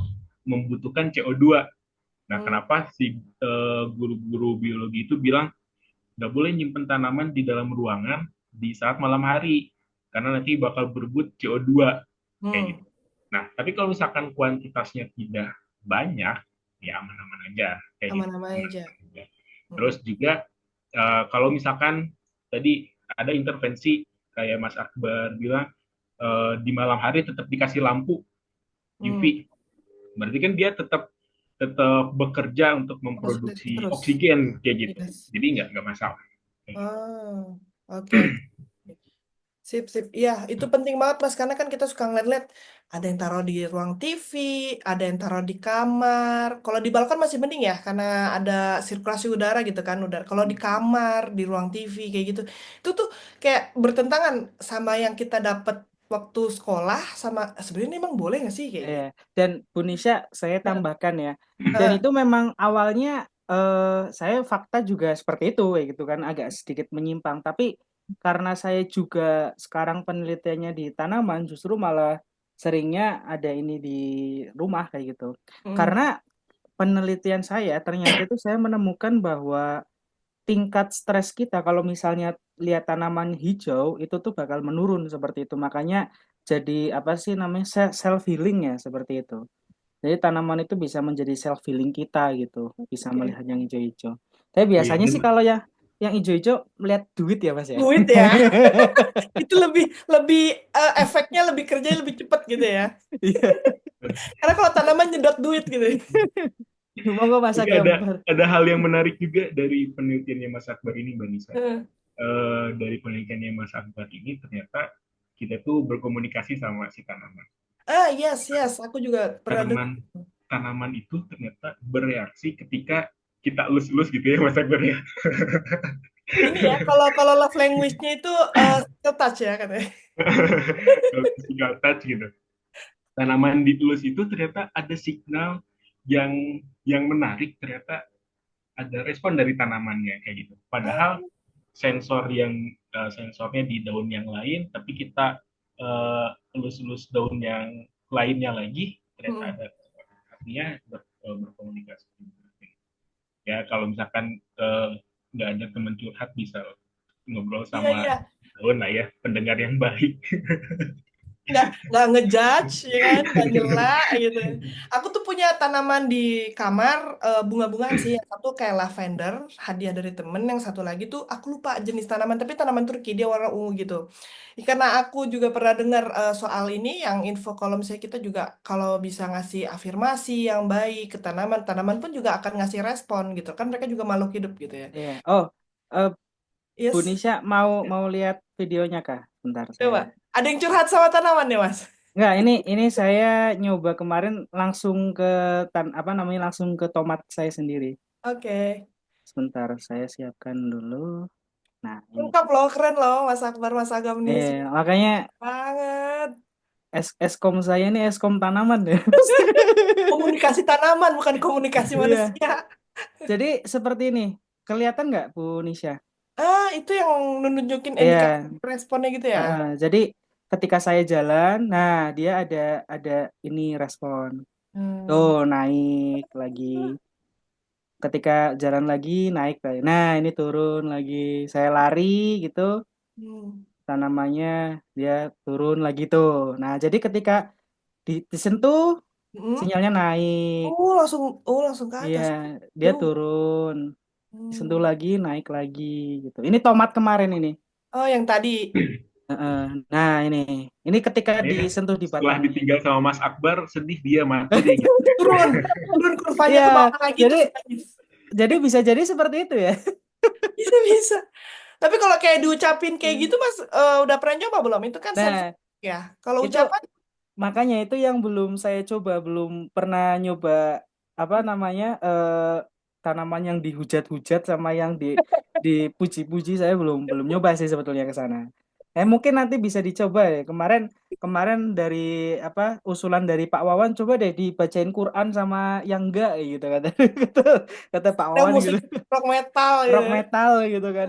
membutuhkan CO2. Nah, Mm. kenapa si guru-guru biologi itu bilang nggak boleh nyimpen tanaman di dalam ruangan di saat malam hari karena nanti bakal berebut CO2 kayak Mm. gitu. Nah, tapi kalau misalkan kuantitasnya tidak banyak, ya aman-aman aja kayak gitu. Aman-aman aja. Aman-aman aja. Terus Mm. juga kalau misalkan tadi ada intervensi kayak Mas Akbar bilang di malam hari tetap dikasih lampu Mm. UV, berarti kan dia tetap tetap bekerja untuk Terus terus memproduksi terus. oksigen kayak gitu. Yes. Jadi nggak masalah. Oh, oke oke. Sip, sip. Iya, itu penting banget, Mas. Karena kan kita suka ngeliat-liat ada yang taruh di ruang TV, ada yang taruh di kamar. Kalau di balkon masih mending ya, karena ada sirkulasi udara gitu kan. Udara. Kalau di kamar, di ruang TV kayak gitu, itu tuh kayak bertentangan sama yang kita dapat waktu sekolah. Sama sebenarnya emang boleh nggak sih kayak Iya. gitu? Dan Bu Nisha, saya tambahkan ya. Dan Heeh. itu memang awalnya saya fakta juga seperti itu kayak gitu kan agak sedikit menyimpang. Tapi karena saya juga sekarang penelitiannya di tanaman justru malah seringnya ada ini di rumah kayak gitu. Mm, Karena penelitian saya ternyata itu saya menemukan bahwa tingkat stres kita kalau misalnya lihat tanaman hijau itu tuh bakal menurun seperti itu. Makanya jadi apa sih namanya self healing ya seperti itu. Jadi tanaman itu bisa menjadi self healing kita gitu, bisa oke. melihat yang hijau-hijau. Tapi Oh iya, biasanya sih dan kalau ya yang hijau-hijau melihat duit ya Mas ya. Duit ya, itu lebih lebih efeknya lebih kerjanya lebih cepat gitu ya. Iya. Karena kalau tanaman nyedot duit gitu. Monggo Mas tapi Agam. ada hal yang menarik juga dari penelitiannya Mas Akbar ini, Mbak Nisa. Heeh. Dari penelitiannya Mas Akbar ini ternyata kita tuh berkomunikasi sama si tanaman. Ah, yes, yes. Aku juga pernah dengar. Tanaman tanaman itu ternyata bereaksi ketika kita elus-elus gitu ya Mas Akbar ya. Ini ya, kalau kalau love language-nya itu physical touch ya katanya. Kalau physical touch gitu. Tanaman dielus itu ternyata ada signal yang menarik, ternyata ada respon dari tanamannya kayak gitu. Padahal Oh, sensornya di daun yang lain, tapi kita elus-elus daun yang lainnya lagi, ternyata mm. ada artinya berkomunikasi. Ya kalau misalkan nggak ada teman curhat bisa ngobrol Iya, sama iya. daun lah ya, pendengar yang baik. Nggak ngejudge ya kan, nggak nyela gitu. Aku tuh punya tanaman di kamar, bunga-bungaan sih. Yang satu kayak lavender, hadiah dari temen. Yang satu lagi tuh aku lupa jenis tanaman, tapi tanaman Turki dia warna ungu gitu. Karena aku juga pernah dengar soal ini, yang info kalau misalnya kita juga kalau bisa ngasih afirmasi yang baik ke tanaman, tanaman pun juga akan ngasih respon gitu kan, mereka juga makhluk hidup gitu ya. Iya. Oh, eh, Bu Yes, Nisha mau lihat videonya kah? Bentar coba. saya. Ada yang curhat sama tanaman ya, Mas? Enggak, ini saya nyoba kemarin langsung ke apa namanya langsung ke tomat saya sendiri. Oke. Sebentar saya siapkan dulu. Nah, ini. Lengkap loh, keren loh Mas Akbar, Mas Agam nih. Makanya Banget. eskom saya ini eskom tanaman ya. Komunikasi tanaman, bukan komunikasi Iya. manusia. Jadi seperti ini. Kelihatan nggak Bu Nisha? Ah, itu yang nunjukin indikator Iya. responnya gitu ya. Jadi ketika saya jalan, nah dia ada ini respon. Tuh Hmm. naik lagi. Ketika jalan lagi naik lagi. Nah ini turun lagi. Saya lari gitu, Hmm. tanamannya dia turun lagi tuh. Nah jadi ketika disentuh Hmm. sinyalnya naik. Oh, langsung ke Iya, atas. dia Tuh. turun. Disentuh Hmm. lagi, naik lagi gitu. Ini tomat kemarin ini. Oh, yang tadi. Heeh. Nah ini ketika Ya, disentuh di setelah batangnya. ditinggal sama Mas Akbar, sedih dia mati deh gitu. Turun. Turun kurvanya Iya, ke bawah lagi jadi terus nangis. bisa jadi seperti itu ya. Bisa, bisa. Tapi kalau kayak diucapin kayak gitu, Mas, udah pernah nyoba belum? Itu kan sensor Nah, ya. Kalau itu ucapan, makanya itu yang belum saya coba, belum pernah nyoba apa namanya tanaman yang dihujat-hujat sama yang dipuji-puji, saya belum belum nyoba sih sebetulnya ke sana. Mungkin nanti bisa dicoba ya. Kemarin kemarin dari apa usulan dari Pak Wawan, coba deh dibacain Quran sama yang enggak gitu kata kata, kata Pak yang Wawan musik gitu. rock metal gitu Rock ya. metal gitu kan.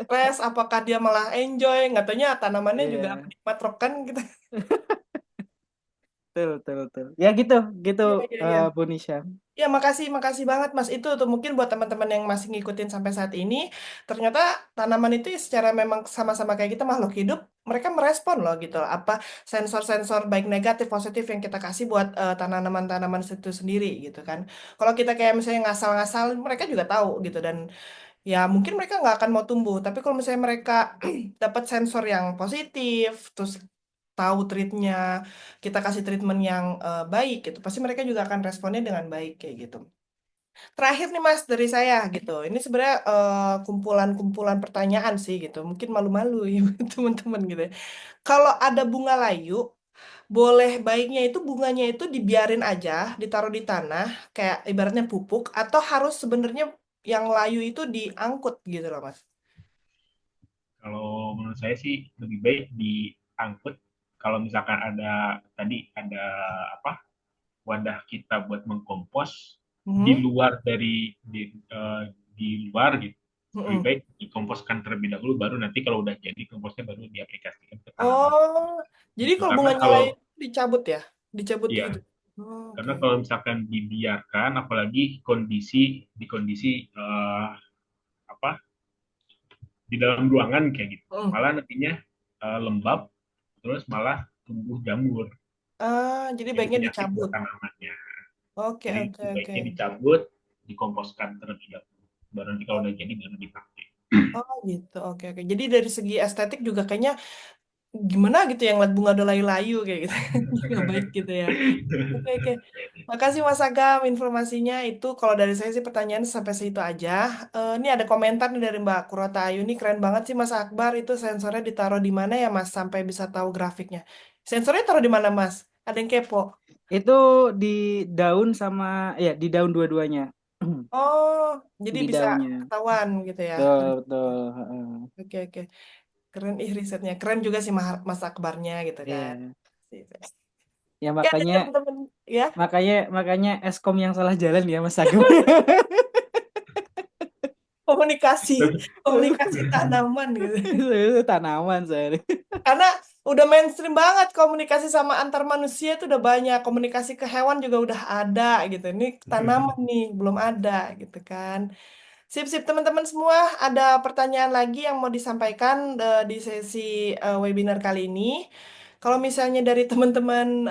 Stres, apakah dia malah enjoy? Nggak taunya tanamannya juga Iya. penikmat rock kan gitu. Betul, betul, betul. Ya gitu, gitu Iya, iya, iya. Bu Nisha. Ya, makasih, makasih banget Mas. Itu tuh mungkin buat teman-teman yang masih ngikutin sampai saat ini, ternyata tanaman itu secara memang sama-sama kayak kita makhluk hidup, mereka merespon loh gitu. Apa sensor-sensor baik negatif positif yang kita kasih buat tanaman-tanaman itu sendiri gitu kan. Kalau kita kayak misalnya ngasal-ngasal, mereka juga tahu gitu dan ya mungkin mereka nggak akan mau tumbuh. Tapi kalau misalnya mereka dapat sensor yang positif, terus tahu treatnya, kita kasih treatment yang baik gitu, pasti mereka juga akan responnya dengan baik kayak gitu. Terakhir nih Mas dari saya gitu, ini sebenarnya kumpulan-kumpulan pertanyaan sih gitu, mungkin malu-malu ya teman-teman gitu ya. Kalau ada bunga layu, boleh baiknya itu bunganya itu dibiarin aja, ditaruh di tanah, kayak ibaratnya pupuk, atau harus sebenarnya yang layu itu diangkut gitu loh Mas. Kalau menurut saya sih lebih baik diangkut. Kalau misalkan ada apa wadah kita buat mengkompos di Mhm. luar di luar gitu, lebih Mhm. baik dikomposkan terlebih dahulu, baru nanti kalau udah jadi komposnya baru diaplikasikan ke tanaman Oh, jadi gitu. kalau Karena bunganya kalau layu dicabut ya, dicabut ya gitu. Oh, oke. karena kalau misalkan dibiarkan, apalagi di kondisi apa di dalam ruangan kayak gitu, Hmm. malah nantinya lembab, terus malah tumbuh jamur, Ah, jadi jadi baiknya penyakit buat dicabut. tanamannya. Oke, Jadi oke, oke. sebaiknya dicabut, dikomposkan terlebih dahulu, baru nanti kalau Oh, udah jadi baru dipakai. oh gitu, oke, oke. Jadi dari segi estetik juga kayaknya gimana gitu yang lihat bunga udah layu-layu kayak gitu. Nggak baik gitu ya. Oke, oke. Makasih Mas Agam informasinya itu. Kalau dari saya sih pertanyaan sampai situ aja. Ini ada komentar nih dari Mbak Kurota Ayu. Ini keren banget sih Mas Akbar. Itu sensornya ditaruh di mana ya Mas sampai bisa tahu grafiknya. Sensornya taruh di mana Mas? Ada yang kepo. Itu di daun sama ya di daun dua-duanya. Oh, jadi Di bisa daunnya. ketahuan gitu ya. Betul, betul. Heeh. Oke, oke. Keren risetnya. Keren juga sih Mas Akbarnya gitu kan. Iya. Sip. Ya Oke, ada makanya teman-teman ya. makanya makanya Eskom yang salah jalan ya Mas Agam. Komunikasi, komunikasi tanaman gitu. Itu tanaman saya. Karena udah mainstream banget komunikasi sama antar manusia itu udah banyak. Komunikasi ke hewan juga udah ada gitu. Ini tanaman nih belum ada gitu kan. Sip-sip teman-teman semua, ada pertanyaan lagi yang mau disampaikan di sesi webinar kali ini. Kalau misalnya dari teman-teman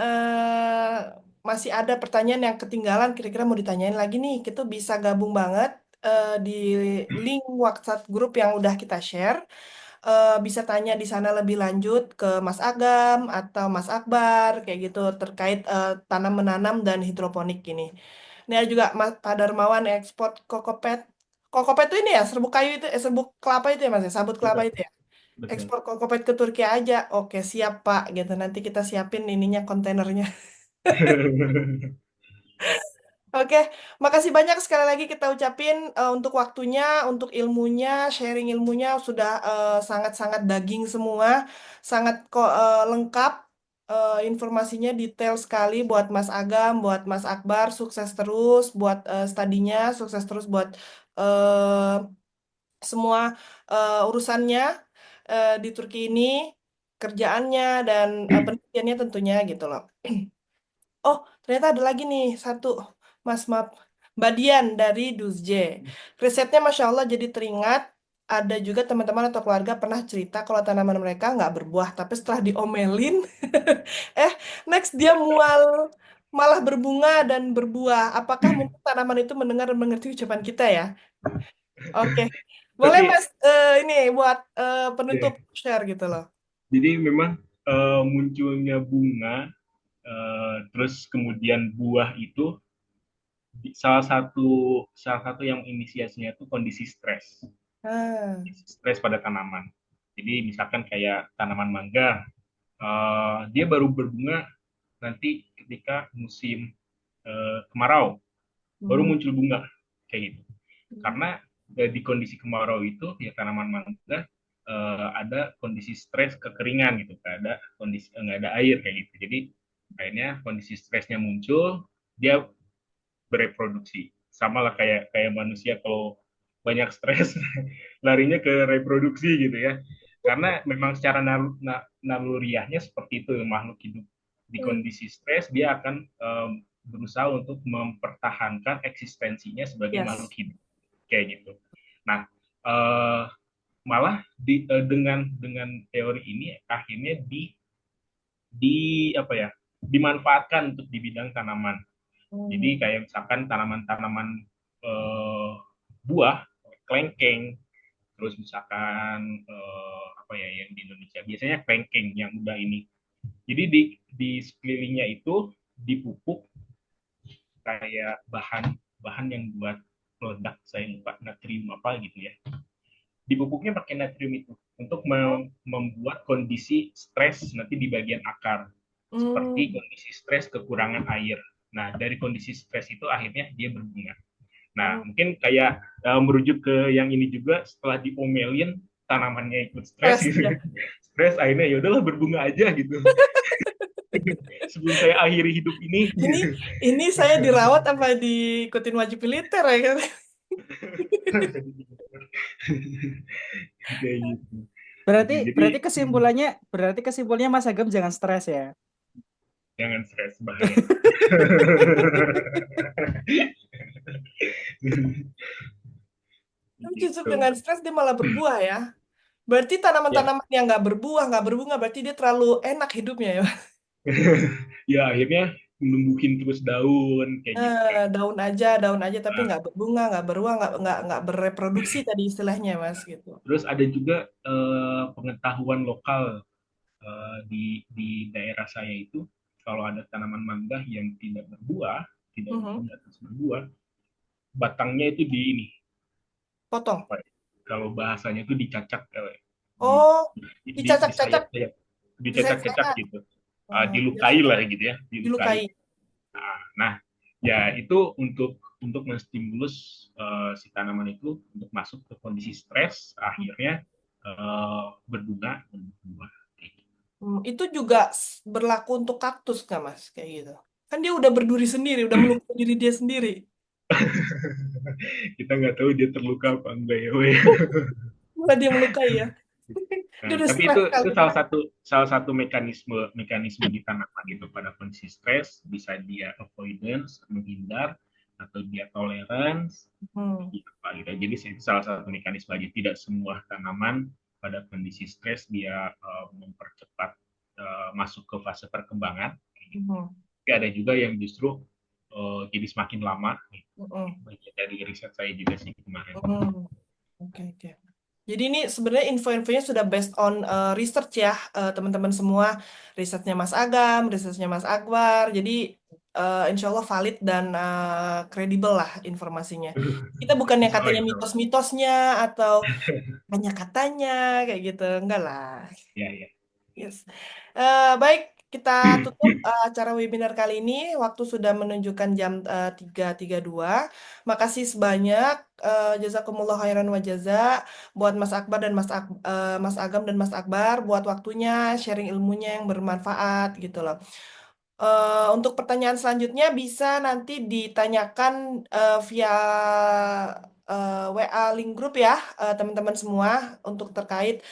masih ada pertanyaan yang ketinggalan, kira-kira mau ditanyain lagi nih, kita bisa gabung banget di link WhatsApp grup yang udah kita share. Bisa tanya di sana lebih lanjut ke Mas Agam atau Mas Akbar kayak gitu terkait tanam menanam dan hidroponik ini. Ini ada juga Mas Pak Darmawan ekspor kokopet. Kokopet itu ini ya, serbuk kayu itu, serbuk kelapa itu ya Mas ya, sabut kelapa Betul, itu ya. betul. Ekspor kokopet ke Turki aja. Oke, siap Pak gitu. Nanti kita siapin ininya kontainernya. Oke, makasih banyak sekali lagi kita ucapin untuk waktunya, untuk ilmunya, sharing ilmunya sudah sangat-sangat daging semua, sangat kok lengkap, informasinya detail sekali buat Mas Agam, buat Mas Akbar, sukses terus buat studinya, sukses terus buat semua urusannya di Turki ini, kerjaannya dan penelitiannya tentunya gitu loh. Oh, ternyata ada lagi nih satu, Mas Map. Mbak Dian dari Duzje. Risetnya Masya Allah jadi teringat, ada juga teman-teman atau keluarga pernah cerita kalau tanaman mereka nggak berbuah, tapi setelah diomelin, eh, next dia malah berbunga dan berbuah. Apakah mungkin tanaman itu mendengar dan mengerti ucapan kita ya? Oke, boleh Tapi Mas ini buat penutup ya, share gitu loh. jadi memang munculnya bunga, terus kemudian buah itu salah satu yang inisiasinya itu kondisi stres, Ah, stres pada tanaman. Jadi misalkan kayak tanaman mangga, dia baru berbunga nanti ketika musim kemarau, baru hmm. muncul bunga kayak gitu. Karena di kondisi kemarau itu ya tanaman mangga ada kondisi stres kekeringan gitu, nggak ada air kayak gitu. Jadi akhirnya kondisi stresnya muncul, dia bereproduksi. Sama lah kayak kayak manusia kalau banyak stres larinya ke reproduksi gitu ya. Karena memang secara naluriahnya seperti itu makhluk hidup. Di Hmm. kondisi stres dia akan berusaha untuk mempertahankan eksistensinya sebagai makhluk Yes. hidup kayak gitu. Nah, malah dengan teori ini akhirnya di apa ya dimanfaatkan untuk di bidang tanaman. Hmm. Jadi kayak misalkan tanaman-tanaman buah, kelengkeng, terus misalkan apa ya yang di Indonesia biasanya kelengkeng yang udah ini. Jadi di sekelilingnya itu dipupuk kayak bahan bahan yang buat meledak, saya lupa natrium apa gitu ya. Dipupuknya pakai natrium itu untuk membuat kondisi stres nanti di bagian akar, seperti Hmm. kondisi stres kekurangan air. Nah, dari kondisi stres itu akhirnya dia berbunga. Nah, Hmm. mungkin kayak merujuk ke yang ini juga setelah diomelin tanamannya ikut stres Stres gitu. ya. Stres akhirnya ya udahlah berbunga aja gitu. Sebelum saya akhiri hidup ini Ini gitu. ini saya dirawat apa diikutin wajib militer ya kan? Kayak gitu. Berarti Gitu. Jadi berarti kesimpulannya Mas Agam jangan stres ya. jangan stres bahaya. Tapi justru Gitu. dengan stres dia malah berbuah ya. Berarti Ya, tanaman-tanaman yang nggak berbuah, nggak berbunga, berarti dia terlalu enak hidupnya ya. ya akhirnya numbuhin terus daun kayak gitu kan. Daun aja, tapi Nah, nggak berbunga, nggak beruang, nggak berreproduksi tadi istilahnya mas gitu. terus ada juga pengetahuan lokal di daerah saya itu kalau ada tanaman mangga yang tidak berbuah, tidak Mhm. berbunga terus berbuah, batangnya itu di ini Potong. apa ya, kalau bahasanya itu dicacak di Oh, di sayap dicacak-cacak, sayap dicacak-cacak disayat-sayat. gitu. dilukai Biasanya lah gitu ya, dilukai. dilukai. Nah, ya itu untuk menstimulus si tanaman itu untuk masuk ke kondisi stres, akhirnya berbunga dan berbuah. Itu juga berlaku untuk kaktus nggak Mas? Kayak gitu. Kan dia udah berduri sendiri, udah melukai diri dia sendiri. Kita nggak tahu dia terluka apa enggak ya, Wei. Bukan dia melukai ya. Dia Nah, udah tapi stres itu kali. salah satu mekanisme di tanaman gitu. Pada kondisi stres bisa dia avoidance, menghindar, atau dia tolerance, Hmm. gitu, gitu. Jadi itu salah satu mekanisme aja. Tidak semua tanaman pada kondisi stres dia mempercepat masuk ke fase perkembangan. Hmm. Tapi ada juga yang justru jadi semakin lama. Hmm. Bagian dari riset saya juga sih kemarin. Hmm. Oke, oke. Jadi ini sebenarnya info-infonya sudah based on research ya, teman-teman semua. Risetnya Mas Agam, risetnya Mas Akbar. Jadi insya Allah valid dan kredibel lah informasinya. Kita bukan yang Insya Allah, katanya insya Allah. mitos-mitosnya atau hanya katanya kayak gitu. Enggak lah. Ya, ya. Yes. Baik, kita tutup acara webinar kali ini. Waktu sudah menunjukkan jam 3.32. Makasih sebanyak. Jazakumullah khairan wa jaza buat Mas Akbar dan Mas Agam dan Mas Akbar buat waktunya, sharing ilmunya yang bermanfaat gitu loh. Untuk pertanyaan selanjutnya bisa nanti ditanyakan via WA link grup ya, teman-teman semua untuk terkait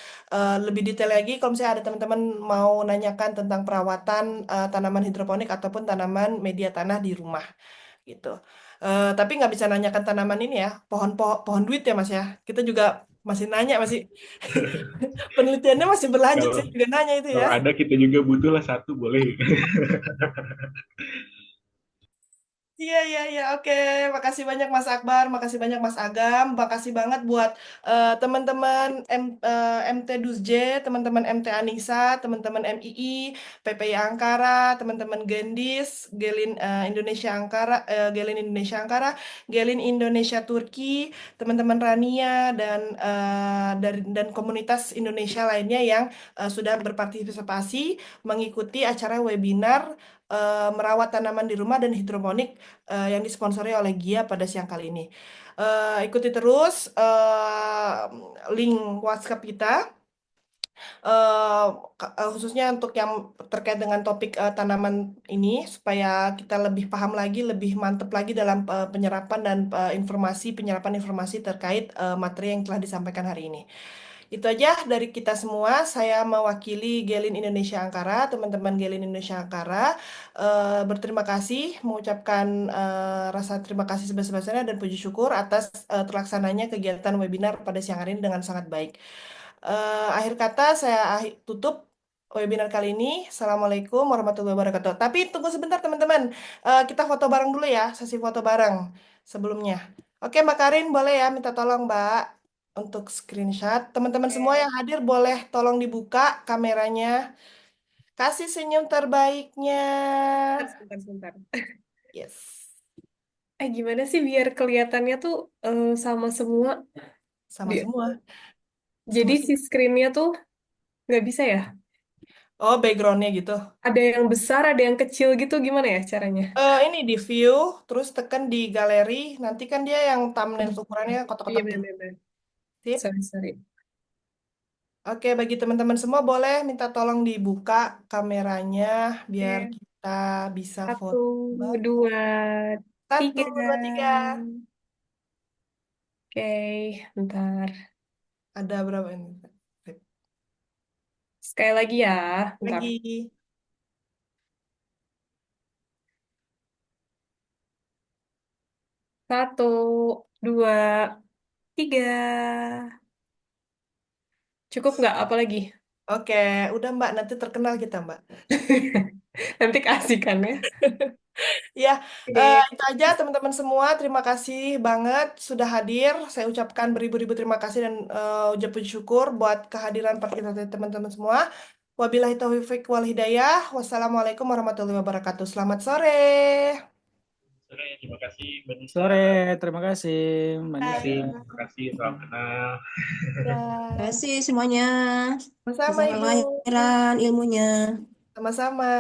lebih detail lagi. Kalau misalnya ada teman-teman mau nanyakan tentang perawatan tanaman hidroponik ataupun tanaman media tanah di rumah gitu. Tapi nggak bisa nanyakan tanaman ini ya, pohon duit ya Mas ya. Kita juga masih nanya, masih penelitiannya masih berlanjut. Kalau Saya juga nanya itu ya. kalau ada kita juga butuh lah satu boleh. Iya, iya, iya. Oke. Makasih banyak Mas Akbar, makasih banyak Mas Agam, makasih banget buat teman-teman MT Dusj, teman-teman MT Anissa, teman-teman MII, PPI Ankara, teman-teman Gendis, Indonesia Ankara, Gelin Indonesia Ankara, Gelin Indonesia Turki, teman-teman Rania dan komunitas Indonesia lainnya yang sudah berpartisipasi mengikuti acara webinar merawat tanaman di rumah dan hidroponik yang disponsori oleh Gia pada siang kali ini. Ikuti terus link WhatsApp kita, khususnya untuk yang terkait dengan topik tanaman ini, supaya kita lebih paham lagi, lebih mantap lagi dalam penyerapan dan penyerapan informasi terkait materi yang telah disampaikan hari ini. Itu aja dari kita semua. Saya mewakili Gelin Indonesia Ankara, teman-teman Gelin Indonesia Ankara. Berterima kasih, mengucapkan rasa terima kasih sebesar-besarnya dan puji syukur atas terlaksananya kegiatan webinar pada siang hari ini dengan sangat baik. Akhir kata saya tutup webinar kali ini. Assalamualaikum warahmatullahi wabarakatuh. Tapi tunggu sebentar teman-teman. Kita foto bareng dulu ya, sesi foto bareng sebelumnya. Oke, Mbak Karin boleh ya minta tolong Mbak untuk screenshot. Teman-teman semua Oke. yang hadir boleh tolong dibuka kameranya. Kasih senyum terbaiknya. Sebentar, sebentar. Yes, Gimana sih biar kelihatannya tuh sama semua? sama Di- semua. Sama Jadi si semua. screen-nya tuh nggak bisa ya? Oh, backgroundnya gitu. Ada yang besar, ada yang kecil gitu. Gimana ya caranya? Ini di view, terus tekan di galeri. Nanti kan dia yang thumbnail ukurannya Iya, kotak-kotak gitu. benar-benar. Sip. Sorry, sorry. Oke, bagi teman-teman semua boleh minta tolong dibuka kameranya biar Oke. kita bisa Satu, foto bareng. dua, Satu, tiga. dua, tiga. Oke, bentar. Ada berapa ini? Sekali lagi ya, bentar. Lagi. 1, 2, 3. Cukup nggak? Apa lagi? Oke, udah Mbak, nanti terkenal kita Mbak. Nanti kasihkan ya. Ya, Oke. itu aja teman-teman semua. Terima kasih banget sudah hadir. Saya ucapkan beribu-ribu terima kasih dan ucap puji syukur buat kehadiran partisipasi teman-teman semua. Wabillahi taufiq wal hidayah. Wassalamualaikum warahmatullahi wabarakatuh. Selamat sore. Terima kasih, Mbak Nisa. Sore, terima kasih Mbak Terima kasih, Nisa. terima kasih, salam kenal. Ya, Terima kasih semuanya. sama-sama Jazakallah Ibu. khairan ilmunya. Sama-sama.